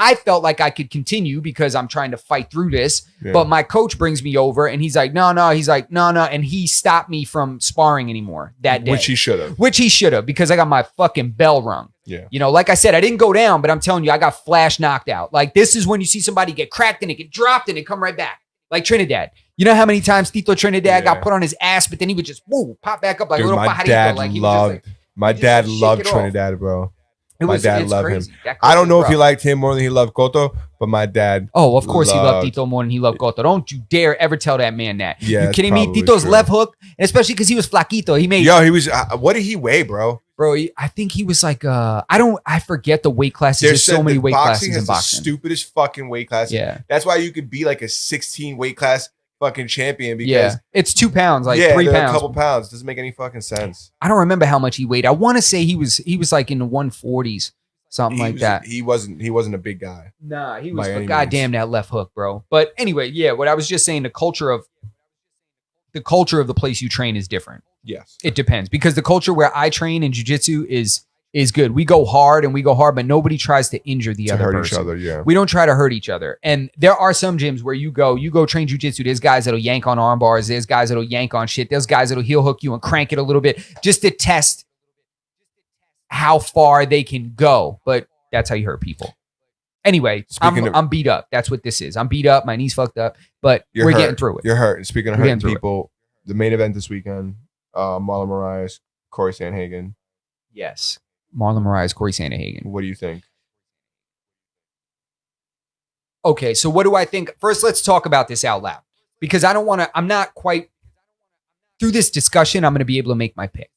I felt like I could continue because I'm trying to fight through this. Yeah. But my coach brings me over and he's like, no. He's like, no. And he stopped me from sparring anymore that day. Which he should have because I got my fucking bell rung. Yeah. Like I said, I didn't go down, but I'm telling you, I got flash knocked out. Like this is when you see somebody get cracked and it get dropped and it come right back. Like Trinidad. You know how many times Tito Trinidad got put on his ass, but then he would just pop back up like a little pajarito. Like he was just like, my dad loved Trinidad, bro. My dad loved crazy. him. I don't know if he liked him more than he loved Cotto, but my dad. Oh, of course he loved Tito more than he loved Cotto. Don't you dare ever tell that man that. Yeah, you kidding me? Tito's left hook, and especially because he was flaquito. He was. What did he weigh, bro? Bro, I think he was like. I forget the weight classes. There's so many weight classes in boxing. The stupidest fucking weight classes. Yeah, that's why you could be like a 16 weight class fucking champion because it's 2 pounds, like 3 pounds, a couple pounds. Doesn't make any fucking sense. I don't remember how much he weighed. I want to say he was like in the 140s. something like that. He wasn't a big guy. Nah, he was. By But any goddamn means. that left hook, bro. But anyway, yeah. What I was just saying, the culture of the place you train is different. Yes. It depends, because the culture where I train in jiu-jitsu is good. We go hard, but nobody tries to injure the To other hurt person. each other, yeah. We don't try to hurt each other. And there are some gyms where you go train jiu-jitsu. There's guys that'll yank on arm bars. There's guys that'll yank on shit. There's guys that'll heel hook you and crank it a little bit just to test how far they can go. But that's how you hurt people. Anyway, I'm beat up. That's what this is. I'm beat up. My knee's fucked up, but we're getting through it. You're hurt. Speaking of We're hurting getting through people, the main event this weekend, Marlon Moraes, Corey Sandhagen. Yes. Marlon Moraes, Corey Sandhagen. What do you think? Okay, so what do I think? First, let's talk about this out loud, because I'm not quite through this discussion. I'm going to be able to make my pick.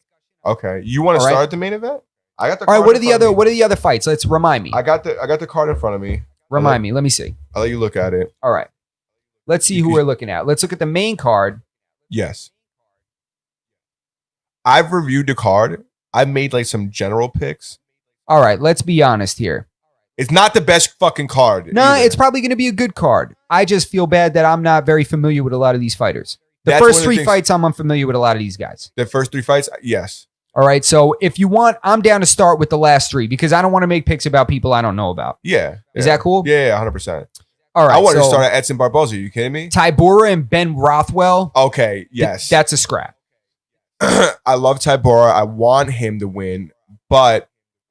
Okay. You want to All right. start the main event? I got the All right, card what in are the front of other me. what are the other fights? Let's remind me. I got the card in front of me. Remind me. Let me see. I'll let you look at it. All right. Let's see You who could- we're looking at. Let's look at the main card. Yes. I've reviewed the card. I've made like some general picks. All right, let's be honest here. It's not the best fucking card. No, either. it's probably going to be a good card. I just feel bad that I'm not very familiar with a lot of these fighters. The That's one first of the three things- fights, I'm unfamiliar with a lot of these guys. The first 3 fights. Yes. All right, so if you want, I'm down to start with the last 3 because I don't want to make picks about people I don't know about. Yeah. Is yeah. that cool? Yeah, 100%. All right, I wanted to so start at Edson Barboza. Are you kidding me? Tybura and Ben Rothwell. Okay. Yes. That's a scrap. I love Tybura. I want him to win, but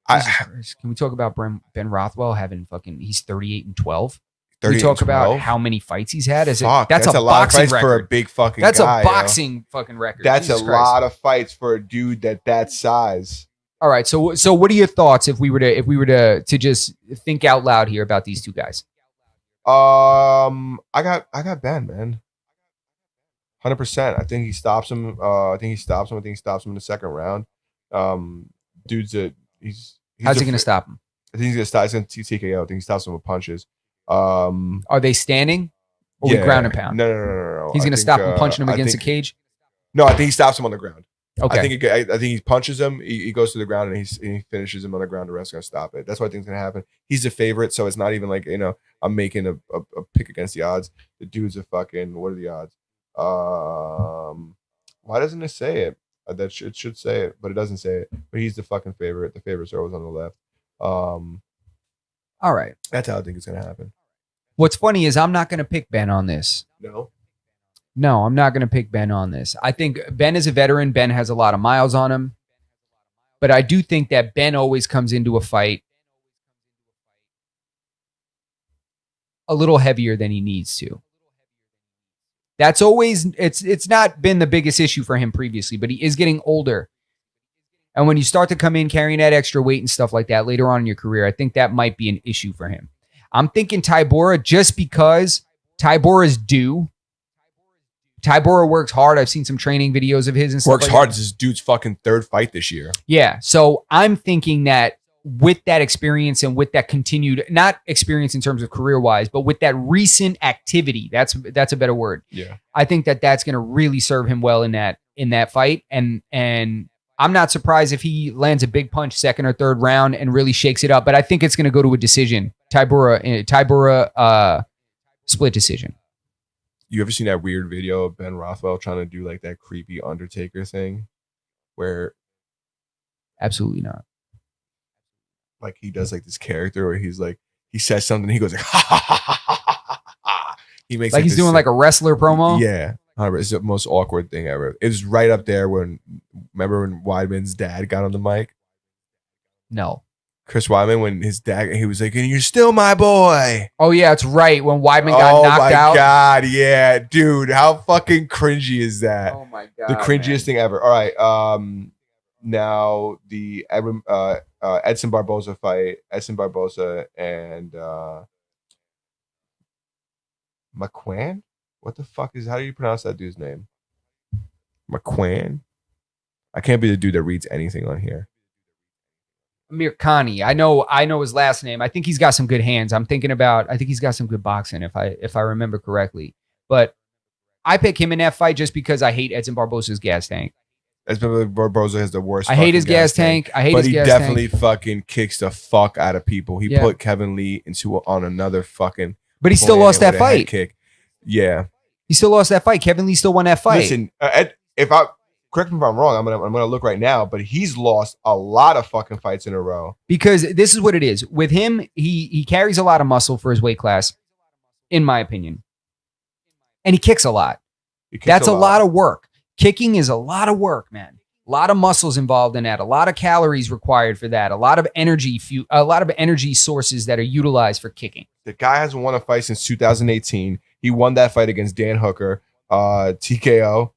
Jesus Christ. Can we talk about Ben Rothwell having he's 38-12? Can 38 we talk about 12? how many fights he's had? Fuck, That's a lot of boxing fights for a record. big fucking That's guy. a boxing fucking record. That's Jesus a Christ. lot of fights for a dude that size. All right, so what are your thoughts if we were to just think out loud here about these two guys? I got Ben, man. 100%. I think he stops him. I think he stops him in the second round. Dude's he's How's he going to stop him? I think he's gonna stop. He's gonna TKO. I think he stops him with punches. Are they standing or we ground and pound? No. He's going to stop him punching him against the cage? No, I think he stops him on the ground. Okay. I think he punches him. He goes to the ground and he finishes him on the ground. The ref's gonna stop it. That's what I think is gonna happen. He's the favorite, so it's not even like I'm making a pick against the odds. The dude's a fucking. What are the odds? Why doesn't it say it? It should say it, but it doesn't say it. But he's the fucking favorite. The favorite's always on the left. All right. That's how I think it's gonna happen. What's funny is I'm not going to pick Ben on this. No, I'm not going to pick Ben on this. I think Ben is a veteran. Ben has a lot of miles on him. But I do think that Ben always comes into a fight a little heavier than he needs to. That's always, it's not been the biggest issue for him previously, but he is getting older. And when you start to come in carrying that extra weight and stuff like that later on in your career, I think that might be an issue for him. I'm thinking Tybura just because Tybura is due. Tybura works hard. I've seen some training videos of his and stuff. Works like hard. that. This is dude's fucking third fight this year. Yeah. So I'm thinking that with that experience and with that continued, not experience in terms of career-wise, but with that recent activity, that's a better word. Yeah. I think that that's going to really serve him well in that fight. And I'm not surprised if he lands a big punch second or third round and really shakes it up. But I think it's going to go to a decision. Tybura split decision. You ever seen that weird video of Ben Rothwell trying to do like that creepy Undertaker thing where Absolutely not. like he does like this character where he's like, he says something, he goes like, ha ha ha ha ha ha ha. He makes Like he's this doing like a wrestler promo. Yeah. It's the most awkward thing ever. It was right up there remember when Weidman's dad got on the mic? No. Chris Weidman, when his dad, he was like, and you're still my boy. Oh yeah, it's right. When Weidman got Oh knocked my out. God. Yeah. Dude, how fucking cringy is that? Oh my God. The cringiest thing ever. All right. Now the Edson Barboza fight. Edson Barboza and McQuan? What the fuck is, how do you pronounce that dude's name? McQuan? I can't be the dude that reads anything on here. Amir Khani. I know his last name. I think he's got some good hands. I think he's got some good boxing if I remember correctly. But I pick him in that fight just because I hate Edson Barboza's gas tank. Barboza has the worst. I hate his fucking gas tank. I hate but his he gas definitely tank. fucking kicks the fuck out of people. He Yeah. put Kevin Lee on another fucking. But he still planet lost that with a head fight. Kick. Yeah. He still lost that fight. Kevin Lee still won that fight. Listen, if I correct me if I'm wrong, I'm gonna look right now. But he's lost a lot of fucking fights in a row. Because this is what it is. With him, he carries a lot of muscle for his weight class, in my opinion. And he kicks a lot. He kicks That's a lot of work. Kicking is a lot of work, man. A lot of muscles involved in that. A lot of calories required for that. A lot of energy sources that are utilized for kicking. The guy hasn't won a fight since 2018. He won that fight against Dan Hooker, TKO,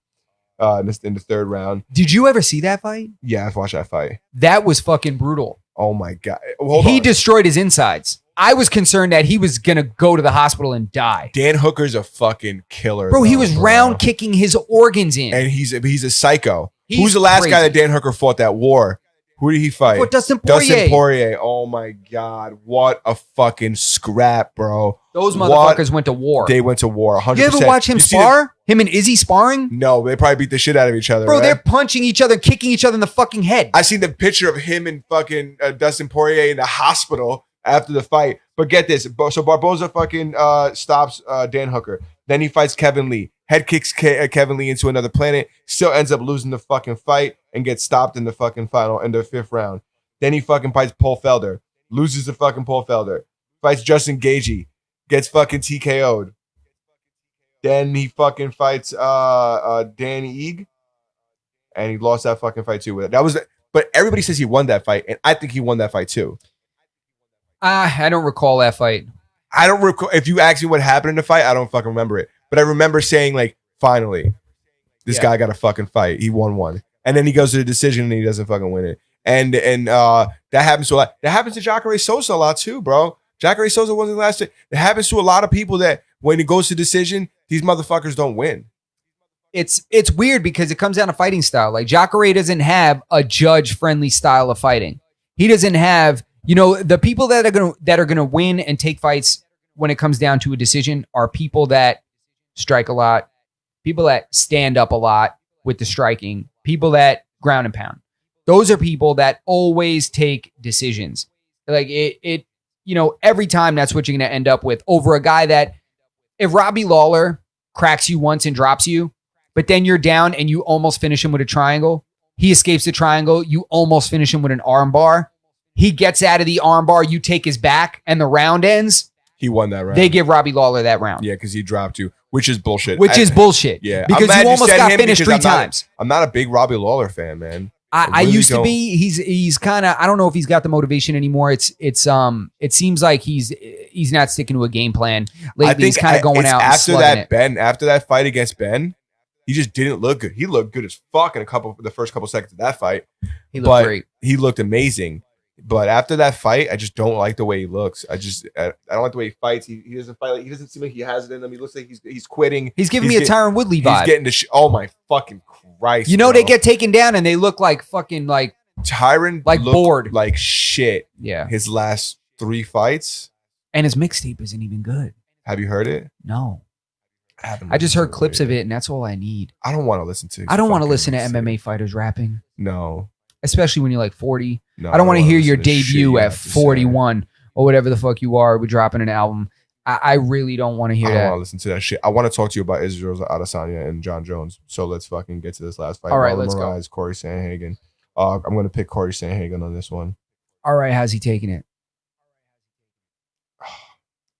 in the third round. Did you ever see that fight? Yeah, I've watched that fight. That was fucking brutal. Oh my god! Hold He on. destroyed his insides. I was concerned that he was gonna go to the hospital and die. Dan Hooker's a fucking killer, Bro, he though, was bro. round kicking his organs in. and he's a psycho. He's Who's the last crazy. guy that Dan Hooker fought that war? Who did he fight? What Dustin Poirier? Dustin Poirier. Oh my god! What a fucking scrap, bro. Those What? motherfuckers went to war. They went to war. 100%. You ever watch him You see spar? Him and Izzy sparring? No, they probably beat the shit out of each other. Bro, right? they're punching each other, kicking each other in the fucking head. I seen the picture of him and fucking Dustin Poirier in the hospital after the fight. But get this. So Barboza fucking stops Dan Hooker. Then he fights Kevin Lee. Head kicks Kevin Lee into another planet. Still ends up losing the fucking fight and gets stopped in the fucking final, in the 5th round. Then he fucking fights Paul Felder. Loses to fucking Paul Felder. Fights Justin Gaethje. Gets fucking TKO'd. Then he fucking fights Dan Ige. And he lost that fucking fight too. But everybody says he won that fight, and I think he won that fight too. I don't recall that fight. I don't recall. If you ask me what happened in the fight, I don't fucking remember it. But I remember saying, like, finally, this guy got a fucking fight. He won one. And then he goes to the decision and he doesn't fucking win it. And that happens to a lot. That happens to Jacare Souza a lot too, bro. Jacare Souza wasn't the last. It happens to a lot of people that when it goes to decision, these motherfuckers don't win. It's weird because it comes down to fighting style. Like Jacare doesn't have a judge-friendly style of fighting. He doesn't have, the people that are gonna win and take fights when it comes down to a decision are people that strike a lot, people that stand up a lot with the striking, people that ground and pound. Those are people that always take decisions. Like every time that's what you're going to end up with over a guy that if Robbie Lawler cracks you once and drops you, but then you're down and you almost finish him with a triangle, he escapes the triangle, you almost finish him with an arm bar, he gets out of the arm bar, you take his back and the round ends. He won that round. They give Robbie Lawler that round. Yeah, because he dropped you, which is bullshit. Which is bullshit. Yeah. Because I'm mad you almost said got him finished because 3 times. I'm not a big Robbie Lawler fan, man. I really used to don't. be. He's kind of. I don't know if he's got the motivation anymore. It seems like he's not sticking to a game plan. Lately, he's kind of going it's out after and that slugging it. Ben. After that fight against Ben, he just didn't look good. He looked good as fuck in the first couple seconds of that fight. He looked but great. He looked amazing. But after that fight, I just don't like the way he looks. I don't like the way he fights. He doesn't fight. He doesn't seem like he has it in him. He looks like he's quitting. He's giving me a Tyron Woodley He's vibe. getting the oh my fucking Christ! They bro. get taken down and they look like fucking like Tyron like looked bored. like shit. Yeah. His last 3 fights. And his mixtape isn't even good. Have you heard it? No. haven't I just listened heard to clips of yet. it and that's all I need. I don't want to listen to. I don't want to fucking listen to mixtape. MMA fighters rapping, No, especially when you're like 40. no. I don't want to wanna hear your listen to shit debut you at have to say. 41 or whatever the fuck you are with dropping an album. I really don't want to hear I don't that. want to listen to that shit. I want to talk to you about Israel Adesanya and John Jones. So let's fucking get to this last fight. All right, Marlon let's go. Moraes, Corey Sandhagen. I'm going to pick Corey Sandhagen on this one. All right, how's he taking it?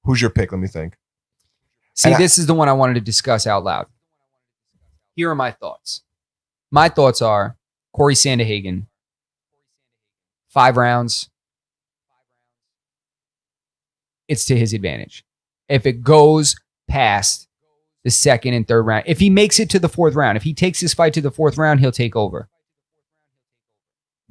Who's your pick? Let me think. See, And this is the one I wanted to discuss out loud. Here are my thoughts. My thoughts are Corey Sandhagen, 5 rounds. It's to his advantage. If it goes past the 2nd and 3rd round, if he makes it to the 4th round, if he takes this fight to the 4th round, he'll take over.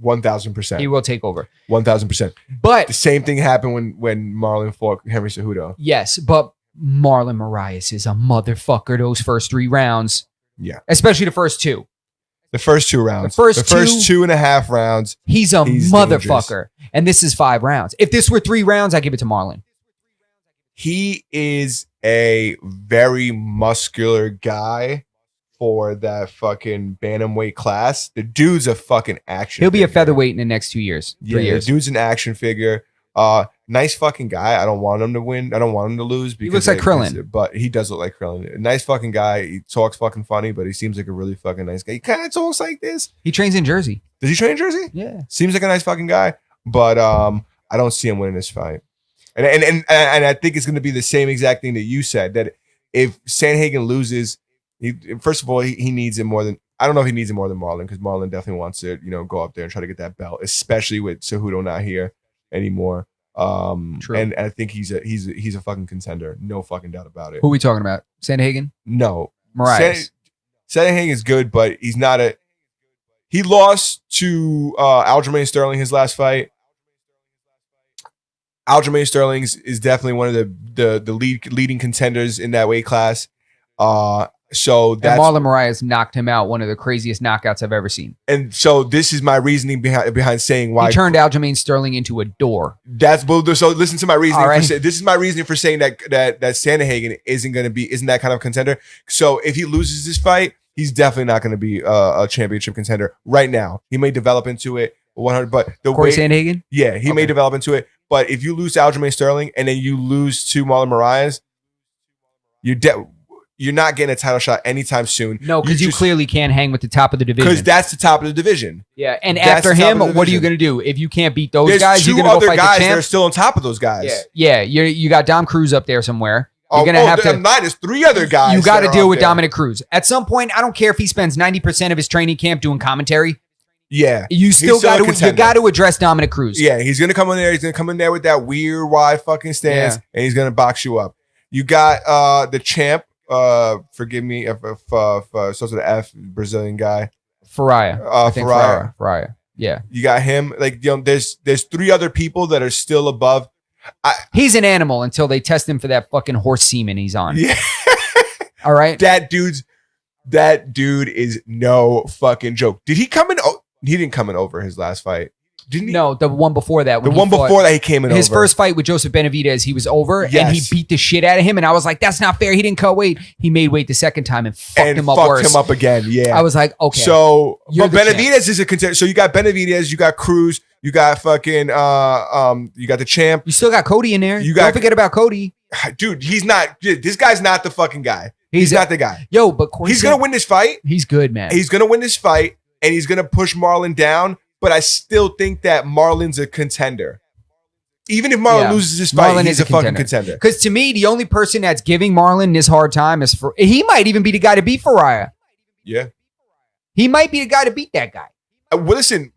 1,000%. He will take over. 1,000%. But The same thing happened when Marlon fought Henry Cejudo. yes, but Marlon Moraes is a motherfucker those first 3 rounds. Yeah. Especially the first 2. The first 2 rounds. The first the first 2.5 rounds. He's a He's motherfucker. And this is 5 rounds. If this were 3 rounds, I give it to Marlon. He is a very muscular guy for that fucking bantamweight class. The dude's a fucking action. He'll be a figure. featherweight in the next 2 years. Yeah, 3 years. the dude's an action figure. Nice fucking guy. I don't want him to win. I don't want him to lose. Because looks like Krillin. But he does look like Krillin. A nice fucking guy. He talks fucking funny, but he seems like a really fucking nice guy. He kind of talks like this. He trains in Jersey. Does he train in Jersey? Yeah. Seems like a nice fucking guy. But I don't see him winning this fight. And I think it's going to be the same exact thing that you said, that if Sandhagen loses, first of all, he needs it more than, I don't know if he needs it more than Marlon, because Marlon definitely wants to, go up there and try to get that belt, especially with Cejudo not here anymore. True. And I think he's a fucking contender, no fucking doubt about it. Who are we talking about? Sandhagen? No, Mariah. Sandhagen is good, but he's not a. He lost to Aljamain Sterling his last fight. Aljamain Sterling is definitely one of the leading contenders in that weight class. So that's, And Marlon Moraes knocked him out, one of the craziest knockouts I've ever seen. and so this is my reasoning behind saying why He turned Aljamain Sterling into a door. that's so listen to my reasoning. All right. This is my reasoning for saying that Sandhagen isn't that kind of contender. So if he loses this fight, he's definitely not going to be a championship contender right now. He may develop into it 100, but the Corey way, Sandhagen? yeah, he may Okay. develop into it. But if you lose to Aljamain Sterling and then you lose to Marlon Moraes, you're not getting a title shot anytime soon. No, because you just- clearly can't hang with the top of the division. because that's the top of the division. Yeah, and That's after the top him, of the what are you division. going to do? If you can't beat those There's guys, you're two going to go other fight guys the that are champ. still on top of those guys. Yeah, you got Dom Cruz up there somewhere. You're going to have to. There's three other guys. You got to that are deal up with there. Dominic Cruz. At some point, I don't care if he spends 90% of his training camp doing commentary. Yeah, You still still a got to. You contender. got to address Dominic Cruz. yeah. He's gonna come in there. He's gonna come in there with that weird wide fucking stance, Yeah. and he's gonna box you up. You got the champ. Forgive me if starts with the F, Brazilian guy. Faria. I think Ferrara. Faria. Yeah, You got him. Like there's three other people that are still above. he's an animal until they test him for that fucking horse semen he's on. Yeah, All right. that dude is no fucking joke. Did he come in? Oh, he didn't come in over his last fight, didn't he? No, the one before that. the when one he fought- before that he came in his over. first fight with Joseph Benavidez, he was over and he Yes. beat the shit out of him. And I was like, that's not fair. He didn't cut weight. He made weight the second time and fucked and him up fucked worse. him up again. Yeah, I was like, okay. So, You're but the Benavidez is a contender. So you got Benavidez, you got Cruz, you got fucking you got the champ. you still got Cody in there. You got- Don't forget about Cody. Dude, he's not. This guy's not the fucking guy. He's not the guy. Yo, but Corey He's gonna win this fight. He's good, man. He's gonna win this fight, and he's gonna push Marlon down. But I still think that Marlon's a contender. Even if Marlon Yeah. loses this fight, Marlon he's is a a fucking contender. contender. Because to me, the only person that's giving Marlon this hard time is for he might even be the guy to beat Faria. Yeah. He might be the guy to beat that guy. Well, listen.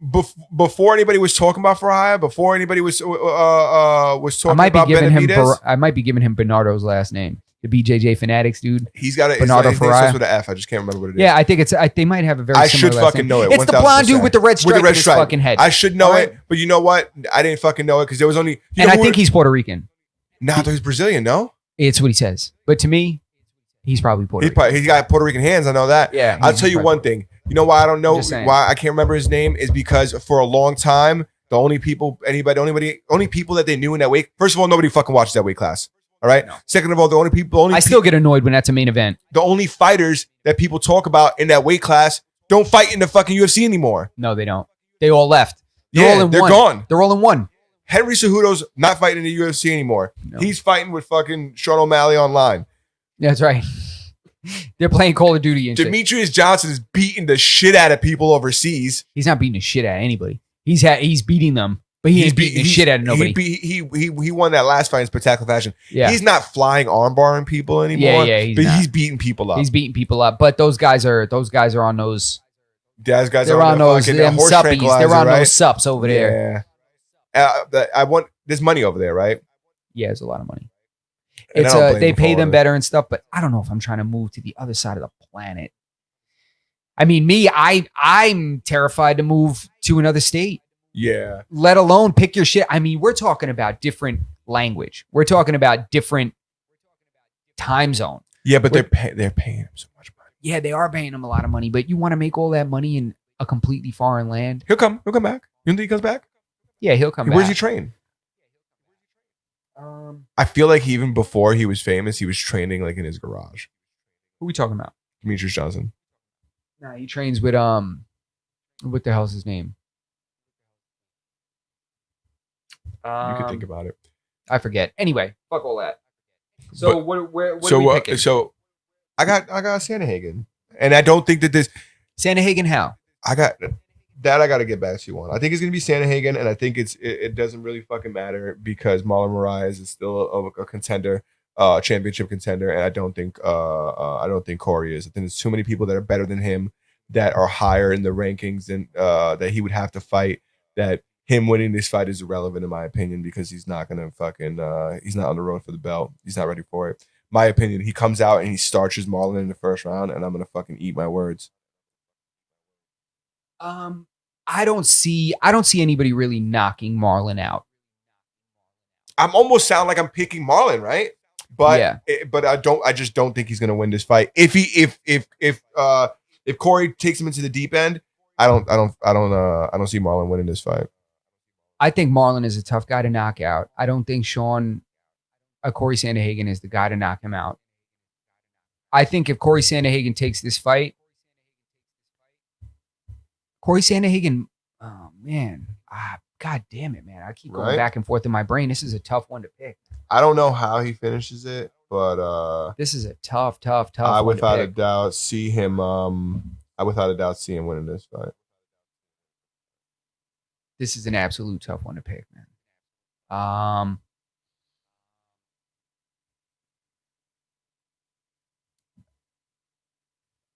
Before anybody was talking about Faria, before anybody was I talking might be about giving him. Benavidez, I might be giving him Bernardo's last name. The BJJ Fanatics dude. he's got a Bernardo his name Faria. starts with an F. I just can't remember what it is. Yeah, I think it's. They might have a very. I similar should last fucking name. know it. It's the blonde dude with the red stripe. With the red in his stripe. fucking head. I should know All it, but you know what? I didn't fucking know it because there was only. You And know I who think he's Puerto Rican. nah, he's Brazilian. No, It's what he says. But to me, he's probably Puerto Rican. he's got Puerto Rican hands. I know that. Yeah, I'll he's tell you probably one thing. You know why I don't know Just saying. why I can't remember his name is because for a long time the only people that they knew in that weight. First of all, nobody fucking watches that weight class. All right. No. Second of all, I still get annoyed when that's a main event. the only fighters that people talk about in that weight class don't fight in the fucking UFC anymore. No, they don't. They all left. They're all in they're one. gone. They're all in one. Henry Cejudo's not fighting in the UFC anymore. No. He's fighting with fucking Sean O'Malley online. That's right. They're playing Call of Duty and shit. Demetrius Johnson is beating the shit out of people overseas. He's not beating the shit out of anybody. He's beating them, but he ain't beating the shit out of nobody. He won that last fight in spectacular fashion. Yeah. He's not flying armbarring people anymore. Yeah, he's but not. he's beating people up. He's beating people up. But those guys are on those. Those guys They're are on those fucking them horse suppies. tranquilizer, They're on right? those sups over there. Yeah. There's money over there, right? Yeah, there's a lot of money. And I It's don't blame they him pay for them it. better and stuff, but I don't know if I'm trying to move to the other side of the planet. I mean, I'm terrified to move to another state, Yeah. let alone pick your shit. I mean, we're talking about different language. We're talking about different time zone. Yeah, but they're paying him so much money. Yeah, they are paying him a lot of money, but you want to make all that money in a completely foreign land? He'll come back. You think he comes back? Yeah, he'll come Where's he back. train? I feel like even before he was famous, he was training like in his garage. Who are we talking about? Demetrius Johnson. Nah, he trains with what the hell's his name? You could think about it. I forget. Anyway, fuck all that. So But- what So are we picking? so I got Sanahagen, and I don't think that this. Sanahagen, how? I got to get back to you on. I think it's gonna be Sanahagen, and I think it doesn't really fucking matter because Marlon Moraes is still a contender, championship contender, and I don't think Corey is. I think there's too many people that are better than him that are higher in the rankings than that he would have to fight. That him winning this fight is irrelevant in my opinion because he's not gonna fucking he's not on the road for the belt. He's not ready for it. My opinion, he comes out and he starches Marlon in the first round, and I'm gonna fucking eat my words. I don't see anybody really knocking Marlon out. I'm almost sound like I'm picking Marlon, right? But Yeah. but I just don't think he's gonna win this fight. If Corey takes him into the deep end, I don't see Marlon winning this fight. I think Marlon is a tough guy to knock out. I don't think Corey Sandhagen is the guy to knock him out. I think if Corey Sandhagen takes this fight, Corey Sandhagen, oh man, god damn it, man. I keep going Right? back and forth in my brain. This is a tough one to pick. I don't know how he finishes it, but This is a tough I one without to a pick. doubt see him winning this fight. This is an absolute tough one to pick, man.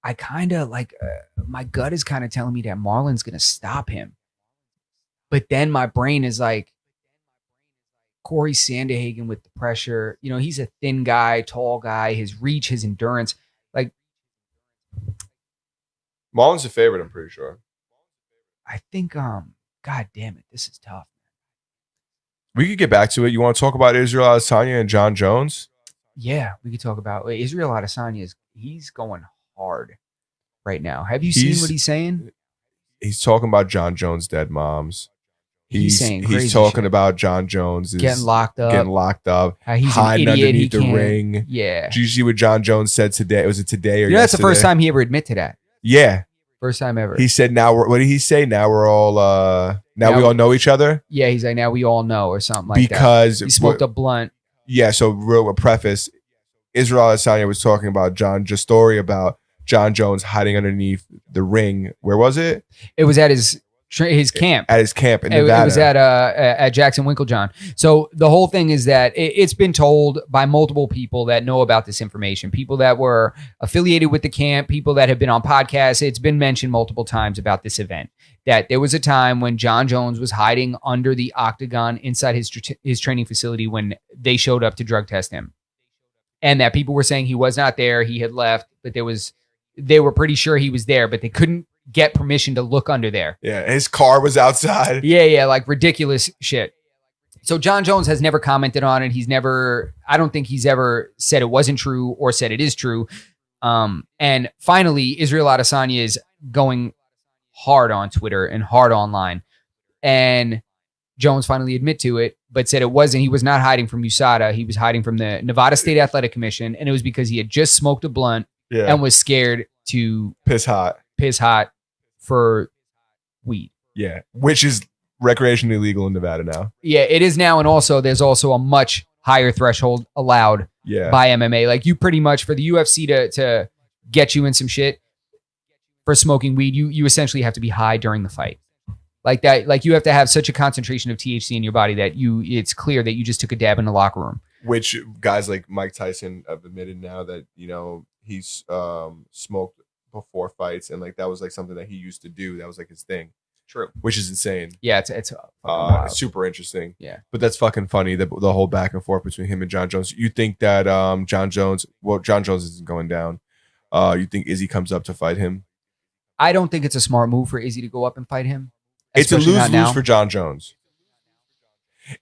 I kind of like my gut is kind of telling me that Marlon's gonna stop him, but then my brain is like Corey Sandhagen with the pressure. You know, he's a thin guy, tall guy. His reach, his endurance. Like Marlon's the favorite, I'm pretty sure. I think, god damn it, this is tough. We could get back to it. You want to talk about Israel Adesanya and John Jones? Yeah, we could talk about Israel Adesanya. He's going hard right now. Have you seen what he's saying? He's talking about John Jones' dead moms. He's saying crazy he's talking shit. about John Jones Getting locked up. How He's an hiding idiot. He underneath the can't. ring. Yeah. Did you see what John Jones said today? Was it today or You know, that's the yesterday? first time he ever admit to that. Yeah. First time ever. He said what did he say? Now we're all now we Now- all know each other? Yeah, he's like, now we all know or something like that. Because He smoked a blunt. yeah, so real a preface. Israel Adesanya was talking about just story about John Jones hiding underneath the ring. Where was it? It was at his camp. At his camp in It Nevada. was at Jackson Winklejohn. So the whole thing is that it's been told by multiple people that know about this information, people that were affiliated with the camp, people that have been on podcasts. It's been mentioned multiple times about this event, that there was a time when John Jones was hiding under the octagon inside his training facility when they showed up to drug test him. And that people were saying he was not there, he had left, but they were pretty sure he was there, but they couldn't get permission to look under there. Yeah, his car was outside. Yeah, like ridiculous shit. So John Jones has never commented on it. I don't think he's ever said it wasn't true or said it is true. And finally, Israel Adesanya is going hard on Twitter and hard online. And Jones finally admit to it, but said it wasn't. He was not hiding from USADA. He was hiding from the Nevada State Athletic Commission. And it was because he had just smoked a blunt Yeah. and was scared to Piss hot. for weed. Yeah. Which is recreationally illegal in Nevada now. Yeah, it is now. And also, there's also a much higher threshold allowed Yeah. by MMA. Like you pretty much, for the UFC to get you in some shit for smoking weed, you essentially have to be high during the fight. Like that, like you have to have such a concentration of THC in your body that it's clear that you just took a dab in the locker room. Which guys like Mike Tyson have admitted now that, he's smoked before fights, and like that was like something that he used to do. That was like his thing. True. Which is insane. Yeah, it's fucking wild. Super interesting. Yeah. But that's fucking funny, the whole back and forth between him and John Jones. You think that John Jones isn't going down. You think Izzy comes up to fight him? I don't think it's a smart move for Izzy to go up and fight him. It's a especially not lose-lose now. for John Jones.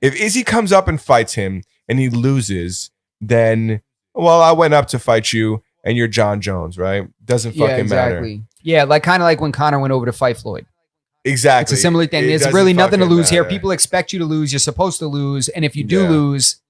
If Izzy comes up and fights him and he loses, then, well, I went up to fight you and you're John Jones, right? Doesn't fucking matter. Yeah, like kind of like when Conor went over to fight Floyd. Exactly. It's a similar thing. It There's doesn't really nothing to fucking lose here. matter. People expect you to lose. You're supposed to lose. And if you do Yeah. lose,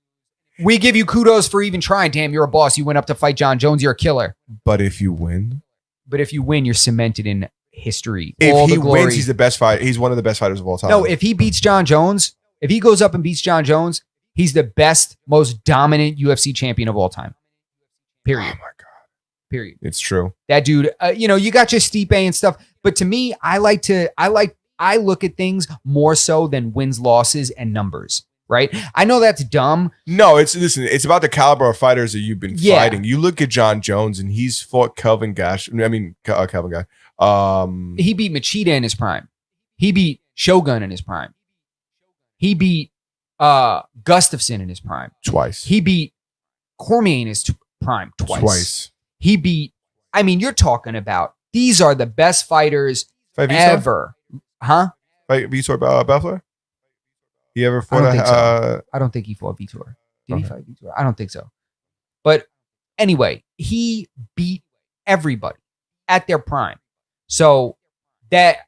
we give you kudos for even trying. Damn, you're a boss. You went up to fight John Jones. You're a killer. But if you win, but if you win, you're cemented in history. If All he the glory. wins, he's the best fighter. He's one of the best fighters of all time. No, if he beats John Jones, if he goes up and beats John Jones, he's the best, most dominant UFC champion of all time. Period. Oh my god, Period. it's true. That dude, you got your Stipe and stuff, but to me, I look at things more so than wins, losses, and numbers. Right? I know that's dumb. No, it's about the caliber of fighters that you've been Yeah. fighting. You look at John Jones, and he's fought Kelvin Gash. Kelvin Guy. He beat Machida in his prime. He beat Shogun in his prime. He beat Gustafsson in his prime. Twice. He beat Cormier in his prime twice. He beat. I mean, you're talking about these are the best fighters Fight Vitor? ever, huh? Fight Vitor Belfort? He ever I fought don't think so. a I don't think he fought Vitor. Did he Okay. fight Vitor? I don't think so. But anyway, he beat everybody at their prime. So that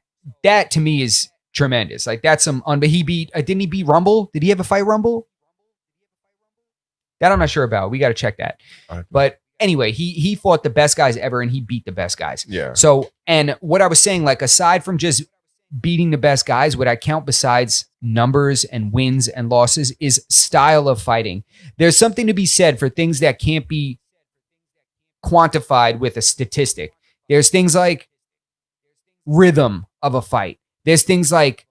to me is tremendous. Like that's some. But he beat. Didn't he beat Rumble? Did he ever fight Rumble? That I'm not sure about. We got to check that. Okay. But anyway, he fought the best guys ever, and he beat the best guys. yeah. So, and what I was saying, like aside from just beating the best guys, what I count besides numbers and wins and losses is style of fighting. There's something to be said for things that can't be quantified with a statistic. There's things like rhythm of a fight. There's things like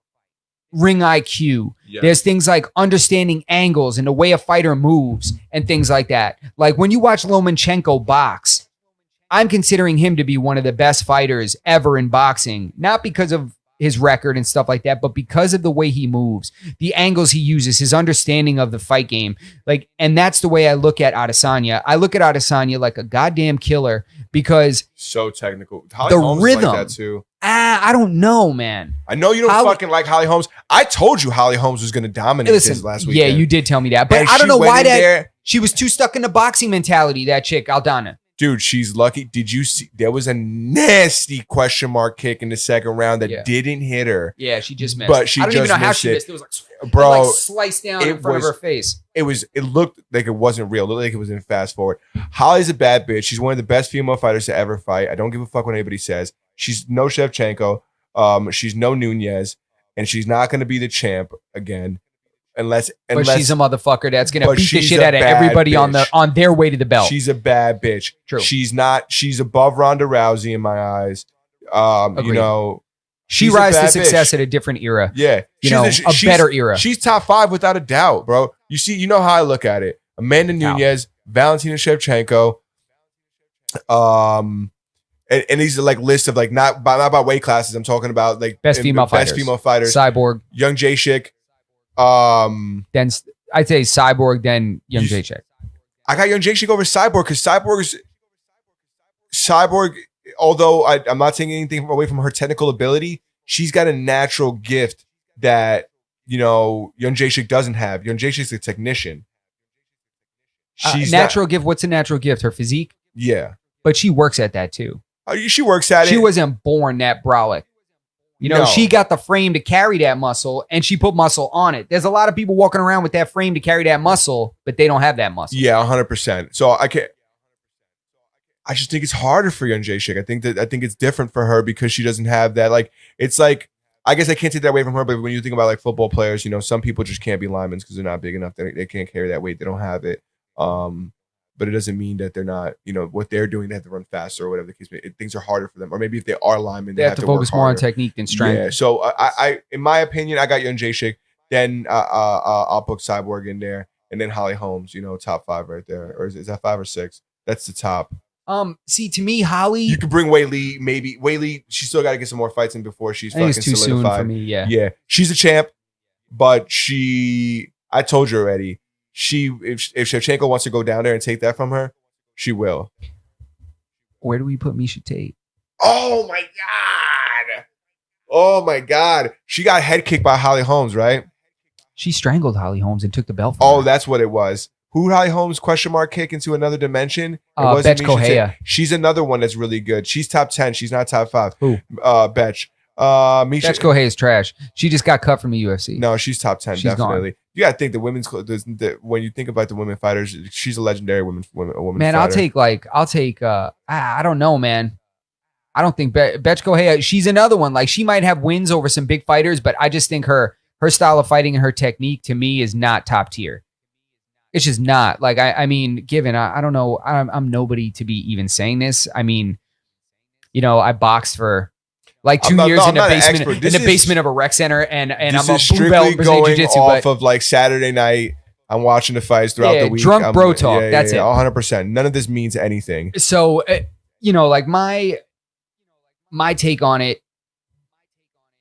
ring IQ. Yeah. There's things like understanding angles and the way a fighter moves and things like that. Like when you watch Lomachenko box, I'm considering him to be one of the best fighters ever in boxing, not because of his record and stuff like that, but because of the way he moves, the angles he uses, his understanding of the fight game. Like, and that's the way I look at Adesanya. I look at Adesanya like a goddamn killer because So technical. Holly The Holmes rhythm. like that too. I don't know, man. I know you don't Holly- fucking like Holly Holmes. I told you Holly Holmes was going to dominate this last weekend. yeah, you did tell me that, but And I don't she know went why in that there- she was too stuck in the boxing mentality. That chick, Aldana. Dude, she's lucky. Did you see? There was a nasty question mark kick in the second round that Yeah. didn't hit her. Yeah, she just missed. But she I don't even just know how missed she it. missed. It was like, Bro, like sliced down in it front of was- her face. it looked like it wasn't real. It looked like it was in fast forward. Holly's a bad bitch. She's one of the best female fighters to ever fight. I don't give a fuck what anybody says. She's no Shevchenko. She's no Nunez, and she's not going to be the champ again, unless But she's a motherfucker that's gonna But beat the she's shit a out of bad everybody bitch. on their way to the belt. she's a bad bitch. True. She's not. She's above Ronda Rousey in my eyes. Agreed. You know, she she's a rise to bad success bitch. at a different era. Yeah, A better era. She's top 5 without a doubt, bro. You know how I look at it. Amanda How? Nunez, Valentina Shevchenko, and these are like lists of like not about weight classes. I'm talking about like Best female fighters. Cyborg, Young Jacek. then I'd say Cyborg, then Young You- Jacek. I got Young Jacek over Cyborg because Cyborg. Although I'm not taking anything away from her technical ability, she's got a natural gift that Young Jacek doesn't have. Young Jacek's a technician. She's Natural gift. What's a natural gift? Her physique, yeah. but she works at that too. She works at it. She wasn't born that brolic. No. She got the frame to carry that muscle and she put muscle on it. There's a lot of people walking around with that frame to carry that muscle, but they don't have that muscle. Yeah, 100%. So I just think it's harder for Young Jacek. I think it's different for her because she doesn't have that. Like, it's like, I guess I can't take that away from her, but when you think about like football players, some people just can't be linemen because they're not big enough. They can't carry that weight. They don't have it. But it doesn't mean that they're not, what they're doing, they have to run faster or whatever the case may be. Things are harder for them. Or maybe if they are linemen, They have to focus work more on harder. technique than strength. Yeah. So I in my opinion, I got Young Jacek. Then I'll put Cyborg in there, and then Holly Holmes. Top 5 right there, or is that 5 or 6? That's the top. See, to me, Holly, You could bring Wei Lee. Maybe Wei Lee. She's still got to get some more fights in before she's I think fucking it's too soon solidified. for me. Yeah. Yeah, she's a champ, but I told you already. If Shevchenko wants to go down there and take that from her, she will. Where do we put Misha Tate? Oh my god! Oh my god! She got head kicked by Holly Holmes, right? She strangled Holly Holmes and took the belt from Oh, her. that's what it was. Who Holly Holmes question mark kick into another dimension? It wasn't Betch Misha Correia. Tate. She's another one that's really good. She's top 10. She's not top 5. Who? Betch. Misha. Betch Correia is trash. She just got cut from the UFC. No, she's top 10. She's gone. definitely. You gotta think the women's. When you think about the women fighters, she's a legendary woman. Man, fighter. I'll take I don't know, man. I don't think Bethe Correia, she's another one. Like, she might have wins over some big fighters, but I just think her style of fighting and her technique to me is not top tier. It's just not. Like, I mean, given, I don't know, I'm nobody to be even saying this. I mean, you know, I boxed for like 2 years in the basement of a rec center, and I'm a blue belt Brazilian Jiu-Jitsu. Off of like Saturday night, I'm watching the fights throughout the week. Drunk bro talk. That's it. 100%. None of this means anything. So, you know, like my take on it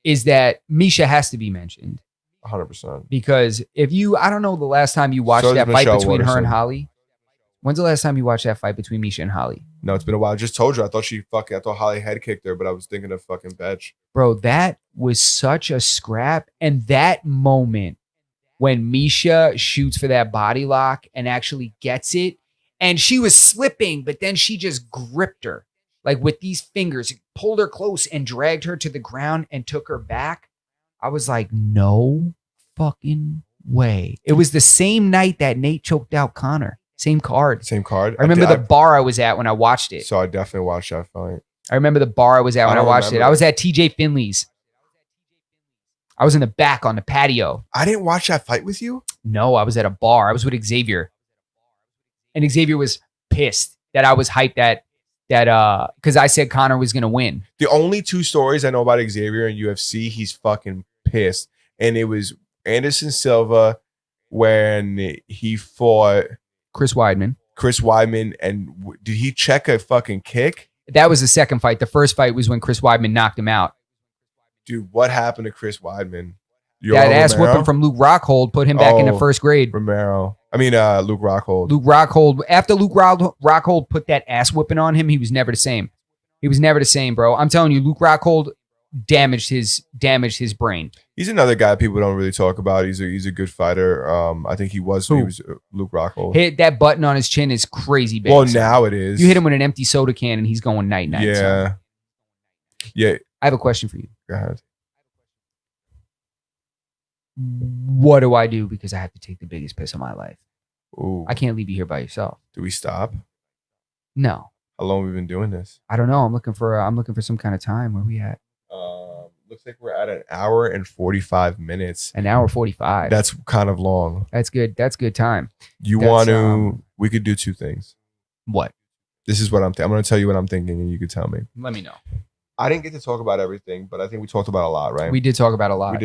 is that Misha has to be mentioned. 100%. Because if you, I don't know the last time you watched that fight between her and Holly. When's the last time you watched that fight between Misha and Holly? No, it's been a while. I just told you. I thought Holly head kicked her, but I was thinking of fucking Bethe. Bro, that was such a scrap. And that moment when Misha shoots for that body lock and actually gets it, and she was slipping, but then she just gripped her like with these fingers, pulled her close and dragged her to the ground and took her back. I was like, no fucking way. It was the same night that Nate choked out Conor. Same card. Same card. I remember the bar I was at when I watched it. So I definitely watched that fight. I remember the bar I was at when I watched it. I was at TJ Finley's. I was in the back on the patio. I didn't watch that fight with you? No, I was at a bar. I was with Xavier. And Xavier was pissed that I was hyped that because I said Conor was going to win. The only two stories I know about Xavier in UFC, he's fucking pissed. And it was Anderson Silva when he fought Chris Weidman. And did he check a fucking kick? That was the second fight. The first fight was when Chris Weidman knocked him out. Dude, what happened to Chris Weidman? That ass whipping from Luke Rockhold put him back into first grade. Luke Rockhold. Luke Rockhold. After Luke Rockhold put that ass whipping on him, he was never the same. He was never the same, bro. I'm telling you, Luke Rockhold damaged his brain. He's another guy people don't really talk about. He's a good fighter. I think he was Luke Rockhold. Hit that button on his chin is crazy big. Well, now it is. You hit him with an empty soda can and he's going night. Yeah. So. Yeah. I have a question for you. Go ahead. What do I do because I have to take the biggest piss of my life? Ooh. I can't leave you here by yourself. Do we stop? No. How long have we been doing this? I don't know. I'm looking for some kind of time. Where are we at? Looks like we're at an hour and 45 minutes. An hour 45. That's kind of long. That's good. That's good time. We could do two things. What? This is what I'm going to tell you what I'm thinking and you could tell me. Let me know. I didn't get to talk about everything, but I think we talked about a lot, right? We did talk about a lot.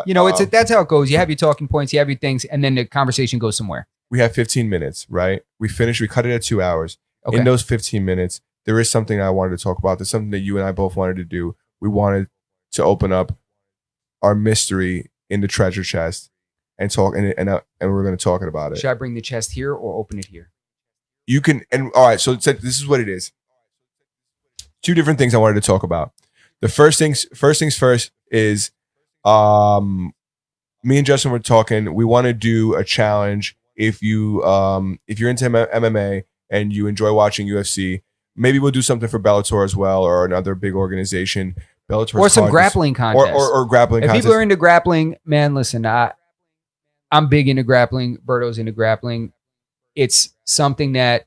You know, that's how it goes. You have your talking points, you have your things, and then the conversation goes somewhere. We have 15 minutes, right? We cut it at 2 hours. Okay. In those 15 minutes, there is something I wanted to talk about. There's something that you and I both wanted to do. We wanted to open up our mystery in the treasure chest and talk, and we're going to talk about it. Should I bring the chest here or open it here? You can, and all right, so this is what it is. Two different things I wanted to talk about. The first things first is me and Justin were talking. We want to do a challenge. If you're into MMA and you enjoy watching UFC, maybe we'll do something for Bellator as well, or another big organization. Bellator or some grappling contest. Or grappling contest. If people are into grappling, man, listen, I'm big into grappling. Berto's into grappling. It's something that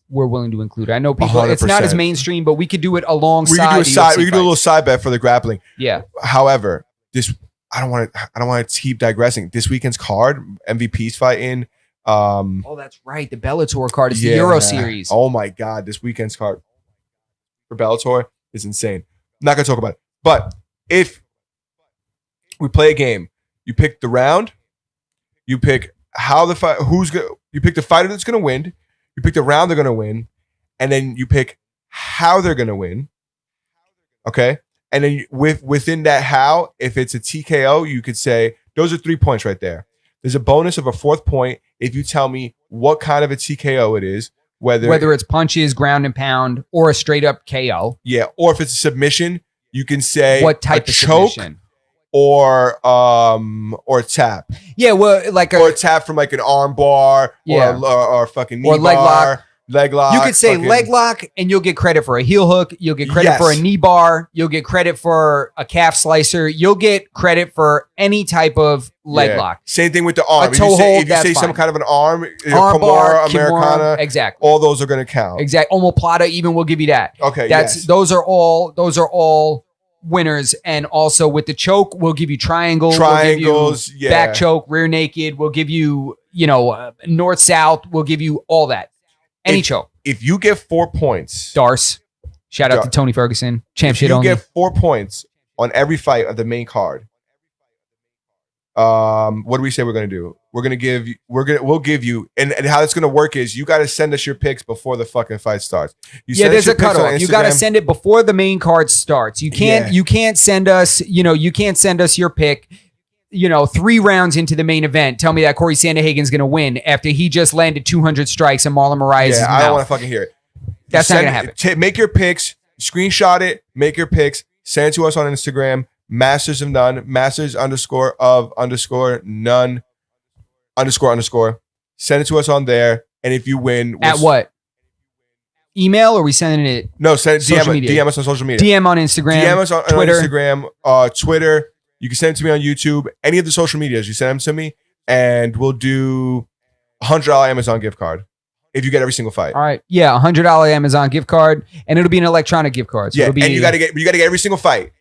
we're willing to include. I know people, 100%. It's not as mainstream, but we could do it alongside. We could do a little side bet for the grappling. Yeah. However, I don't want to keep digressing. This weekend's card, MVP's fighting. Oh, that's right. The Bellator card is the Euro Series. Oh my God, this weekend's card for Bellator is insane. I'm not gonna talk about it, but if we play a game, you pick the round, you pick how the fight, you pick the fighter that's gonna win. You pick the round they're going to win, and then you pick how they're going to win. Okay? And then within that how, if it's a TKO, you could say, those are 3 points right there. There's a bonus of a 4th point if you tell me what kind of a TKO it is, whether it's punches, ground and pound, or a straight up KO. Yeah, or if it's a submission, you can say what type of choke submission? Or tap. Yeah, well, or tap from like an arm bar, or a fucking knee or leg bar, lock, leg lock. You could say fucking- leg lock, and you'll get credit for a heel hook. You'll get credit Yes. for a knee bar. You'll get credit for a calf slicer. You'll get credit for any type of leg Yeah. lock. Same thing with the arm. A toe hold, If you that's say some fine. kind of an arm, Arm bar, Kimura, Americana, exactly. all those are going to count. Exactly. Omoplata even will give you that. Okay, That's yes. those are all winners. And also with the choke, we'll give you triangles, Triangles, we'll give you yeah. back choke, rear naked. We'll give you, north south. We'll give you all that. Any choke. If you get 4 points, Darce. Shout out Dar- to Tony Ferguson. Champ if shit you only. get 4 points on every fight of the main card, what do we say we're going to do? We'll give you, and how it's going to work is you got to send us your picks before the fucking fight starts. You Yeah, send us there's your a picks on cutoff. You got to Instagram. send it before the main card starts. You can't. Yeah. You can't send us. You can't send us your pick. 3 rounds into the main event, tell me that Corey Sanderhagen's going to win after he just landed 200 strikes in Marlon Moraes' Yeah, mouth. I don't want to fucking hear it. That's not Send- gonna happen. Make your picks, screenshot it, make your picks, send it to us on Instagram, Masters of None, Masters _ none _ Send it to us on there, and if you win, At what? Email or we sending it? No, send Social DM, media. DM us on social media. DM on Instagram. DM us on Twitter. Instagram, Twitter. You can send it to me on YouTube. Any of the social medias, you send them to me, and we'll do a $100 Amazon gift card if you get every single fight. All right. Yeah, $100 Amazon gift card, and it'll be an electronic gift card. So Yeah, it'll be, and you got to get every single fight.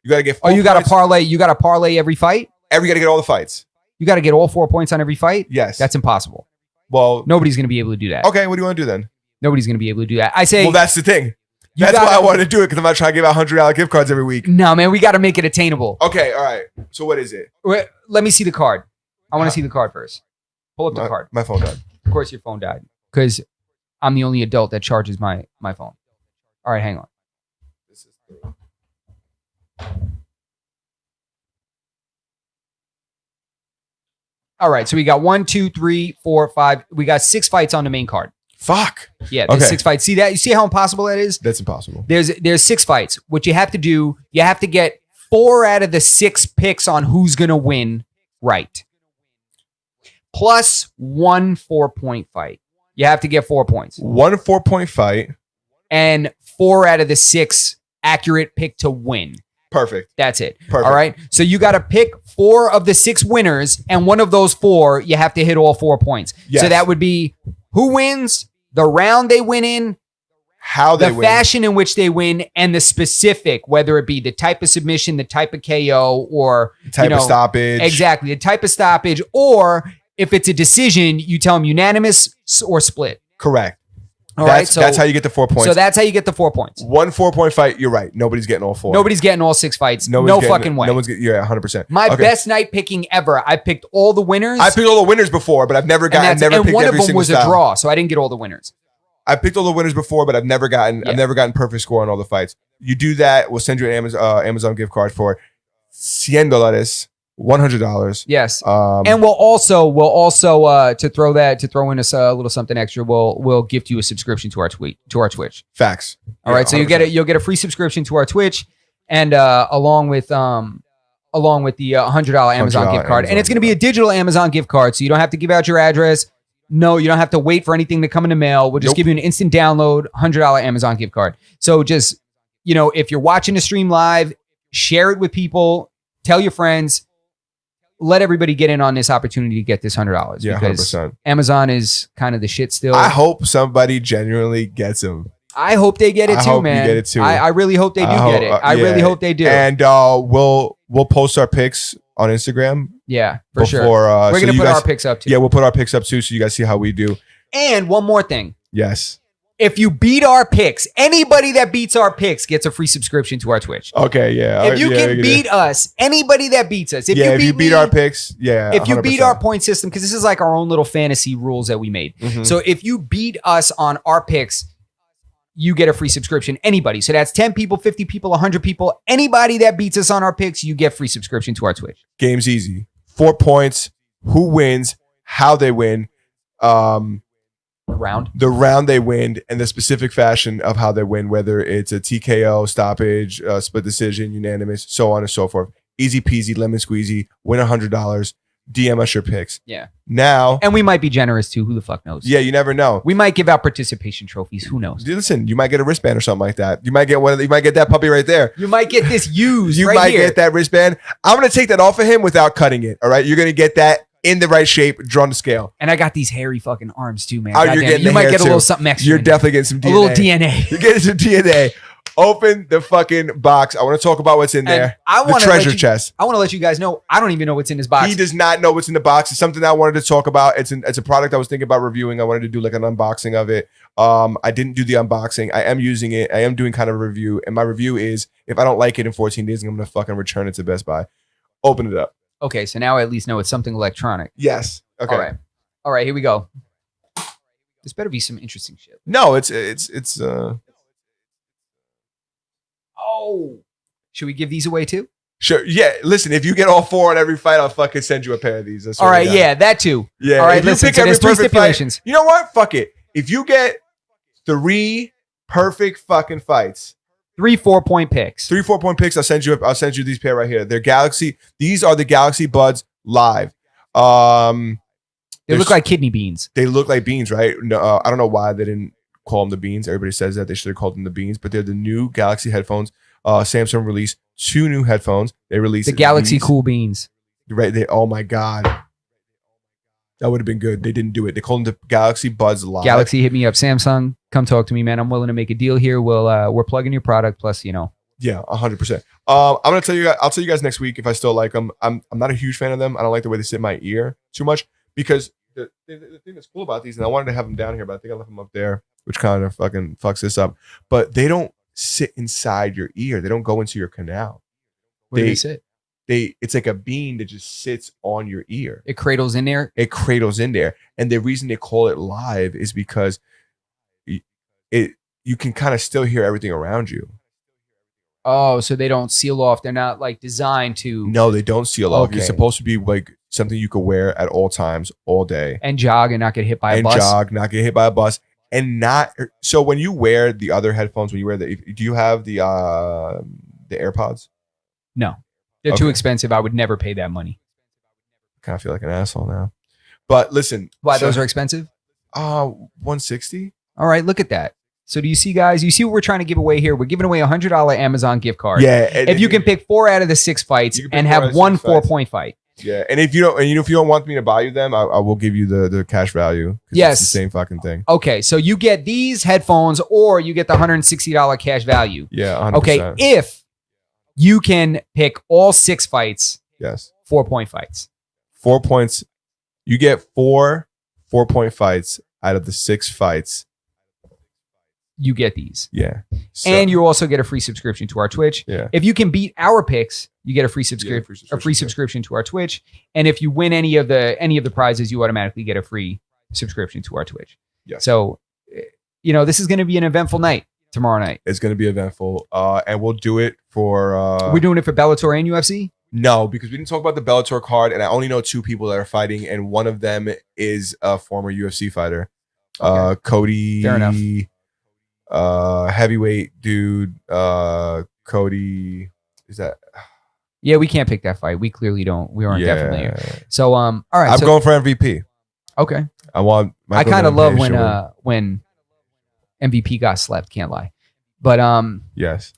You got to get. Oh, you got to points. parlay. You got to parlay every fight. You got to get all the fights. You got to get all 4 points on every fight. Yes. That's impossible. well. Nobody's going to be able to do that. Okay. What do you want to do then? Nobody's going to be able to do that. I say, Well, that's the thing. you That's why gotta- I wanted to do it because I'm not trying to give out $100 gift cards every week. no, man, we got to make it attainable. Okay. All right. So what is it? Wait, let me see the card. I want to see the card first. Pull up the card. My phone died. Of course, your phone died because I'm the only adult that charges my phone. All right, hang on. All right, so we got 1, 2, 3, 4, 5. We got 6 fights on the main card. Fuck. Yeah, there's Okay. 6 fights. See that? You see how impossible that is? That's impossible. There's 6 fights. What you have to do, you have to get 4 out of the 6 picks on who's gonna win right. Plus 1 4-point fight. You have to get 4 points. 1 4-point fight. And 4 out of the 6 accurate pick to win. Perfect. That's it. Perfect. All right. So you got to pick 4 of the 6 winners, and one of those 4, you have to hit all 4 points. Yes. So that would be who wins, the round they win in, How they the win. fashion in which they win, and the specific, whether it be the type of submission, the type of KO, or type of stoppage. exactly the type of stoppage, or if it's a decision, you tell them unanimous or split. Correct. All right. That's how you get the 4 points. So that's how you get the 4 points. 1 4-point fight. You're right. Nobody's getting all 4. Nobody's getting all 6 fights. Nobody's No getting- fucking way. No one's getting. Yeah, 100%. My Okay. best night picking ever. I picked all the winners. I picked all the winners before, but I've never and, gotten. that's- Never and picked one of every them single was a style. draw, so I didn't get all the winners. I picked all the winners before, but I've never gotten. Yeah. I've never gotten perfect score on all the fights. You do that, we'll send you an Amazon gift card for $100, $100. Yes. Um, And we'll also to throw in a little something extra. We'll gift you a subscription to our Twitch. facts. All right, so you'll get a free subscription to our Twitch, and along with the $100 Amazon gift card, and it's going to be a digital Amazon gift card, so you don't have to give out your address. No, you don't have to wait for anything to come in the mail. We'll just Nope. give you an instant download, $100 Amazon gift card. So just if you're watching the stream live, share it with people, tell your friends, let everybody get in on this opportunity to get this $100. Yeah, because 100%. Amazon is kind of the shit still. I hope somebody genuinely gets them. I hope they get it I too, hope you man. get it too. I really hope they do get it. I really hope they do. And we'll post our picks on Instagram Yeah, for before. sure. We're so gonna you put guys- our picks up too. Yeah, we'll put our picks up too, so you guys see how we do. And one more thing. Yes. If you beat our picks, anybody that beats our picks gets a free subscription to our Twitch. Okay. Yeah. If you can beat us, anybody that beats us, if you beat me, our picks, yeah. if you beat 100%. our point system, because this is like our own little fantasy rules that we made. Mhm. So if you beat us on our picks, you get a free subscription. Anybody. So that's 10 people, 50 people, 100 people. Anybody that beats us on our picks, you get free subscription to our Twitch. Game's easy. 4 points. Who wins? How they win? Round. The round they win, and the specific fashion of how they win, whether it's a TKO, stoppage, split decision, unanimous, so on and so forth. Easy peasy, lemon squeezy. Win $100. DM us your picks. Yeah. Now, And we might be generous too. Who the fuck knows? yeah, you never know. We might give out participation trophies. Who knows? Listen, you might get a wristband or something like that. You might get one. You might get that puppy right there. You might get this used. You right might here. get that wristband. I'm gonna take that off of him without cutting it. All right, you're gonna get that in the right shape, drawn to scale. And I got these hairy fucking arms too, man. Oh, you're Goddamn, getting you the might hair get a too. little something extra. You're in there. definitely getting some DNA. a little DNA. You're getting some DNA. Open the fucking box. I want to talk about what's in there. And I The want treasure chest. I want to let you guys know. I don't even know what's in this box. He does not know what's in the box. It's something that I wanted to talk about. It's a product I was thinking about reviewing. I wanted to do like an unboxing of it. I didn't do the unboxing. I am using it. I am doing kind of a review. And my review is if I don't like it in 14 days, I'm going to fucking return it to Best Buy. Open it up. Okay, so now I at least know it's something electronic. Yes. Okay. All right, here we go. This better be some interesting shit. No, it's Oh, should we give these away too? sure. Yeah. Listen, if you get all 4 on every fight, I'll fucking send you a pair of these. That's All what I right, got. yeah, that too. Yeah. All right, if you listen. pick So every there's 3 perfect fight, stipulations. you know what? Fuck it. If you get 3 perfect fucking fights, 3 4-point picks. 3 4-point picks, I'll send you these pair right here. They're Galaxy. These are the Galaxy Buds Live. They look like kidney beans. They look like beans, right? No, I don't know why they didn't call them the beans. Everybody says that they should have called them the beans, but they're the new Galaxy headphones. Samsung released 2 new headphones. They released The Galaxy these, Cool Beans. right? Oh my god, that would have been good. They didn't do it. They called them the Galaxy Buds Live. Galaxy, hit me up. Samsung, come talk to me, man. I'm willing to make a deal here. We're plugging your product. Plus, Yeah. 100%. I'm gonna tell you guys. I'll tell you guys next week if I still like them. I'm not a huge fan of them. I don't like the way they sit in my ear too much because the thing that's cool about these, and I wanted to have them down here, but I think I left them up there, which kind of fucking fucks this up. But they don't sit inside your ear. They don't go into your canal. Where do they sit? It's like a bean that just sits on your ear. It cradles in there. It cradles in there, and the reason they call it live is because you can kind of still hear everything around you. Oh, so they don't seal off. They're not like designed to No, they don't seal off. You're Okay. supposed to be like something you could wear at all times, all day, and jog and not get hit by a and bus. jog, not get hit by a bus, and not. So when you wear the other headphones, do you have the AirPods? No, they're too Okay. expensive. I would never pay that money. Kind of feel like an asshole now. But listen, Why? so- Those are expensive? 160. All right, look at that. So do you see, guys? You see what we're trying to give away here? We're giving away a $100 Amazon gift card. Yeah, and If you can pick 4 out of the 6 fights You can pick and 4 out have of the one 6 fights. 4-point fight. Yeah, and if you don't want me to buy you them, I will give you the cash value. 'Cause Yes. it's the same fucking thing. Okay, so you get these headphones or you get the $160 cash value. Yeah, 100%. Okay, if you can pick all 6 fights, Yes, 4-point fights. 4 points. You get 4 4-point fights out of the 6 fights. You get these. Yeah, so, And you also get a free subscription to our Twitch. yeah. If you can beat our picks, you get a free Yeah, subscription to our Twitch. And if you win any of the prizes, you automatically get a free subscription to our Twitch. Yes. So, this is going to be an eventful night tomorrow night. It's going to be eventful, and we'll do it for. We're doing it for Bellator and UFC. No, because we didn't talk about the Bellator card, and I only know 2 people that are fighting, and one of them is a former UFC fighter, Okay. Cody. Fair enough. Heavyweight dude. Cody. Is that? Yeah, we can't pick that fight. We clearly don't. We aren't definitely here. So, all right. I'm so, going for MVP. okay. I want. I kind of love Michael when MVP got slept. Can't lie. But Yes.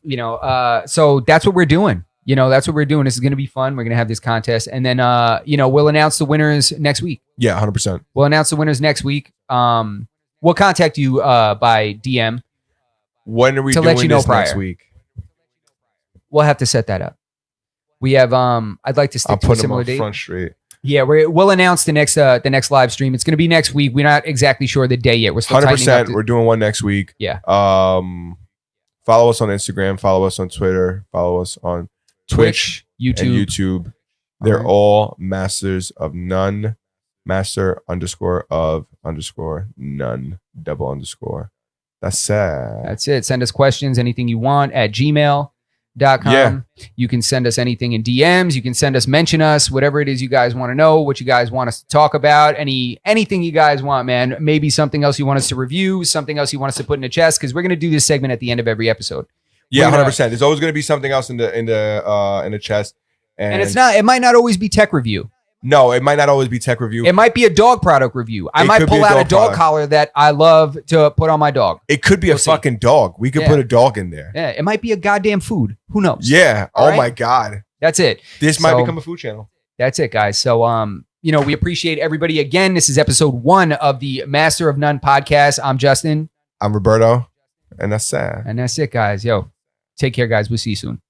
so that's what we're doing. That's what we're doing. This is going to be fun. We're going to have this contest, and then we'll announce the winners next week. Yeah. 100%. We'll announce the winners next week. We'll contact you by DM. When are we To doing let you know this next prior. week? We'll have to set that up. We have. I'd like to stick I'll to a put them similar on date. Front Street. Yeah, we'll announce the next live stream. It's going to be next week. We're not exactly sure the day yet. We're still tightening up 100%. We're doing one next week. Yeah. Follow us on Instagram. Follow us on Twitter. Follow us on Twitch YouTube. and YouTube. They're all Masters of None. Master _of_ none _. That's sad. That's it. Send us questions, anything you want at gmail.com. Yeah. You can send us anything in DMs. You can mention us, whatever it is you guys want to know, what you guys want us to talk about, anything you guys want, man. Maybe something else you want us to review, something else you want us to put in the chest, because we're going to do this segment at the end of every episode. Yeah, We're gonna- 100%. There's always going to be something else in the chest. And it might not always be tech review. No, it might not always be tech review. It might be a dog product review. I It might could be pull a out a dog dog product. collar that I love to put on my dog. It could be We'll a see. fucking dog. We could Yeah. put a dog in there. Yeah, it might be a goddamn food. Who knows? Yeah. All Oh right. my God. That's it. This might So- become a food channel. That's it, guys. So, we appreciate everybody again. This is episode 1 of the Master of None podcast. I'm Justin, I'm Roberto, and that's sad. and that's it, guys. Yo, take care, guys. We'll see you soon.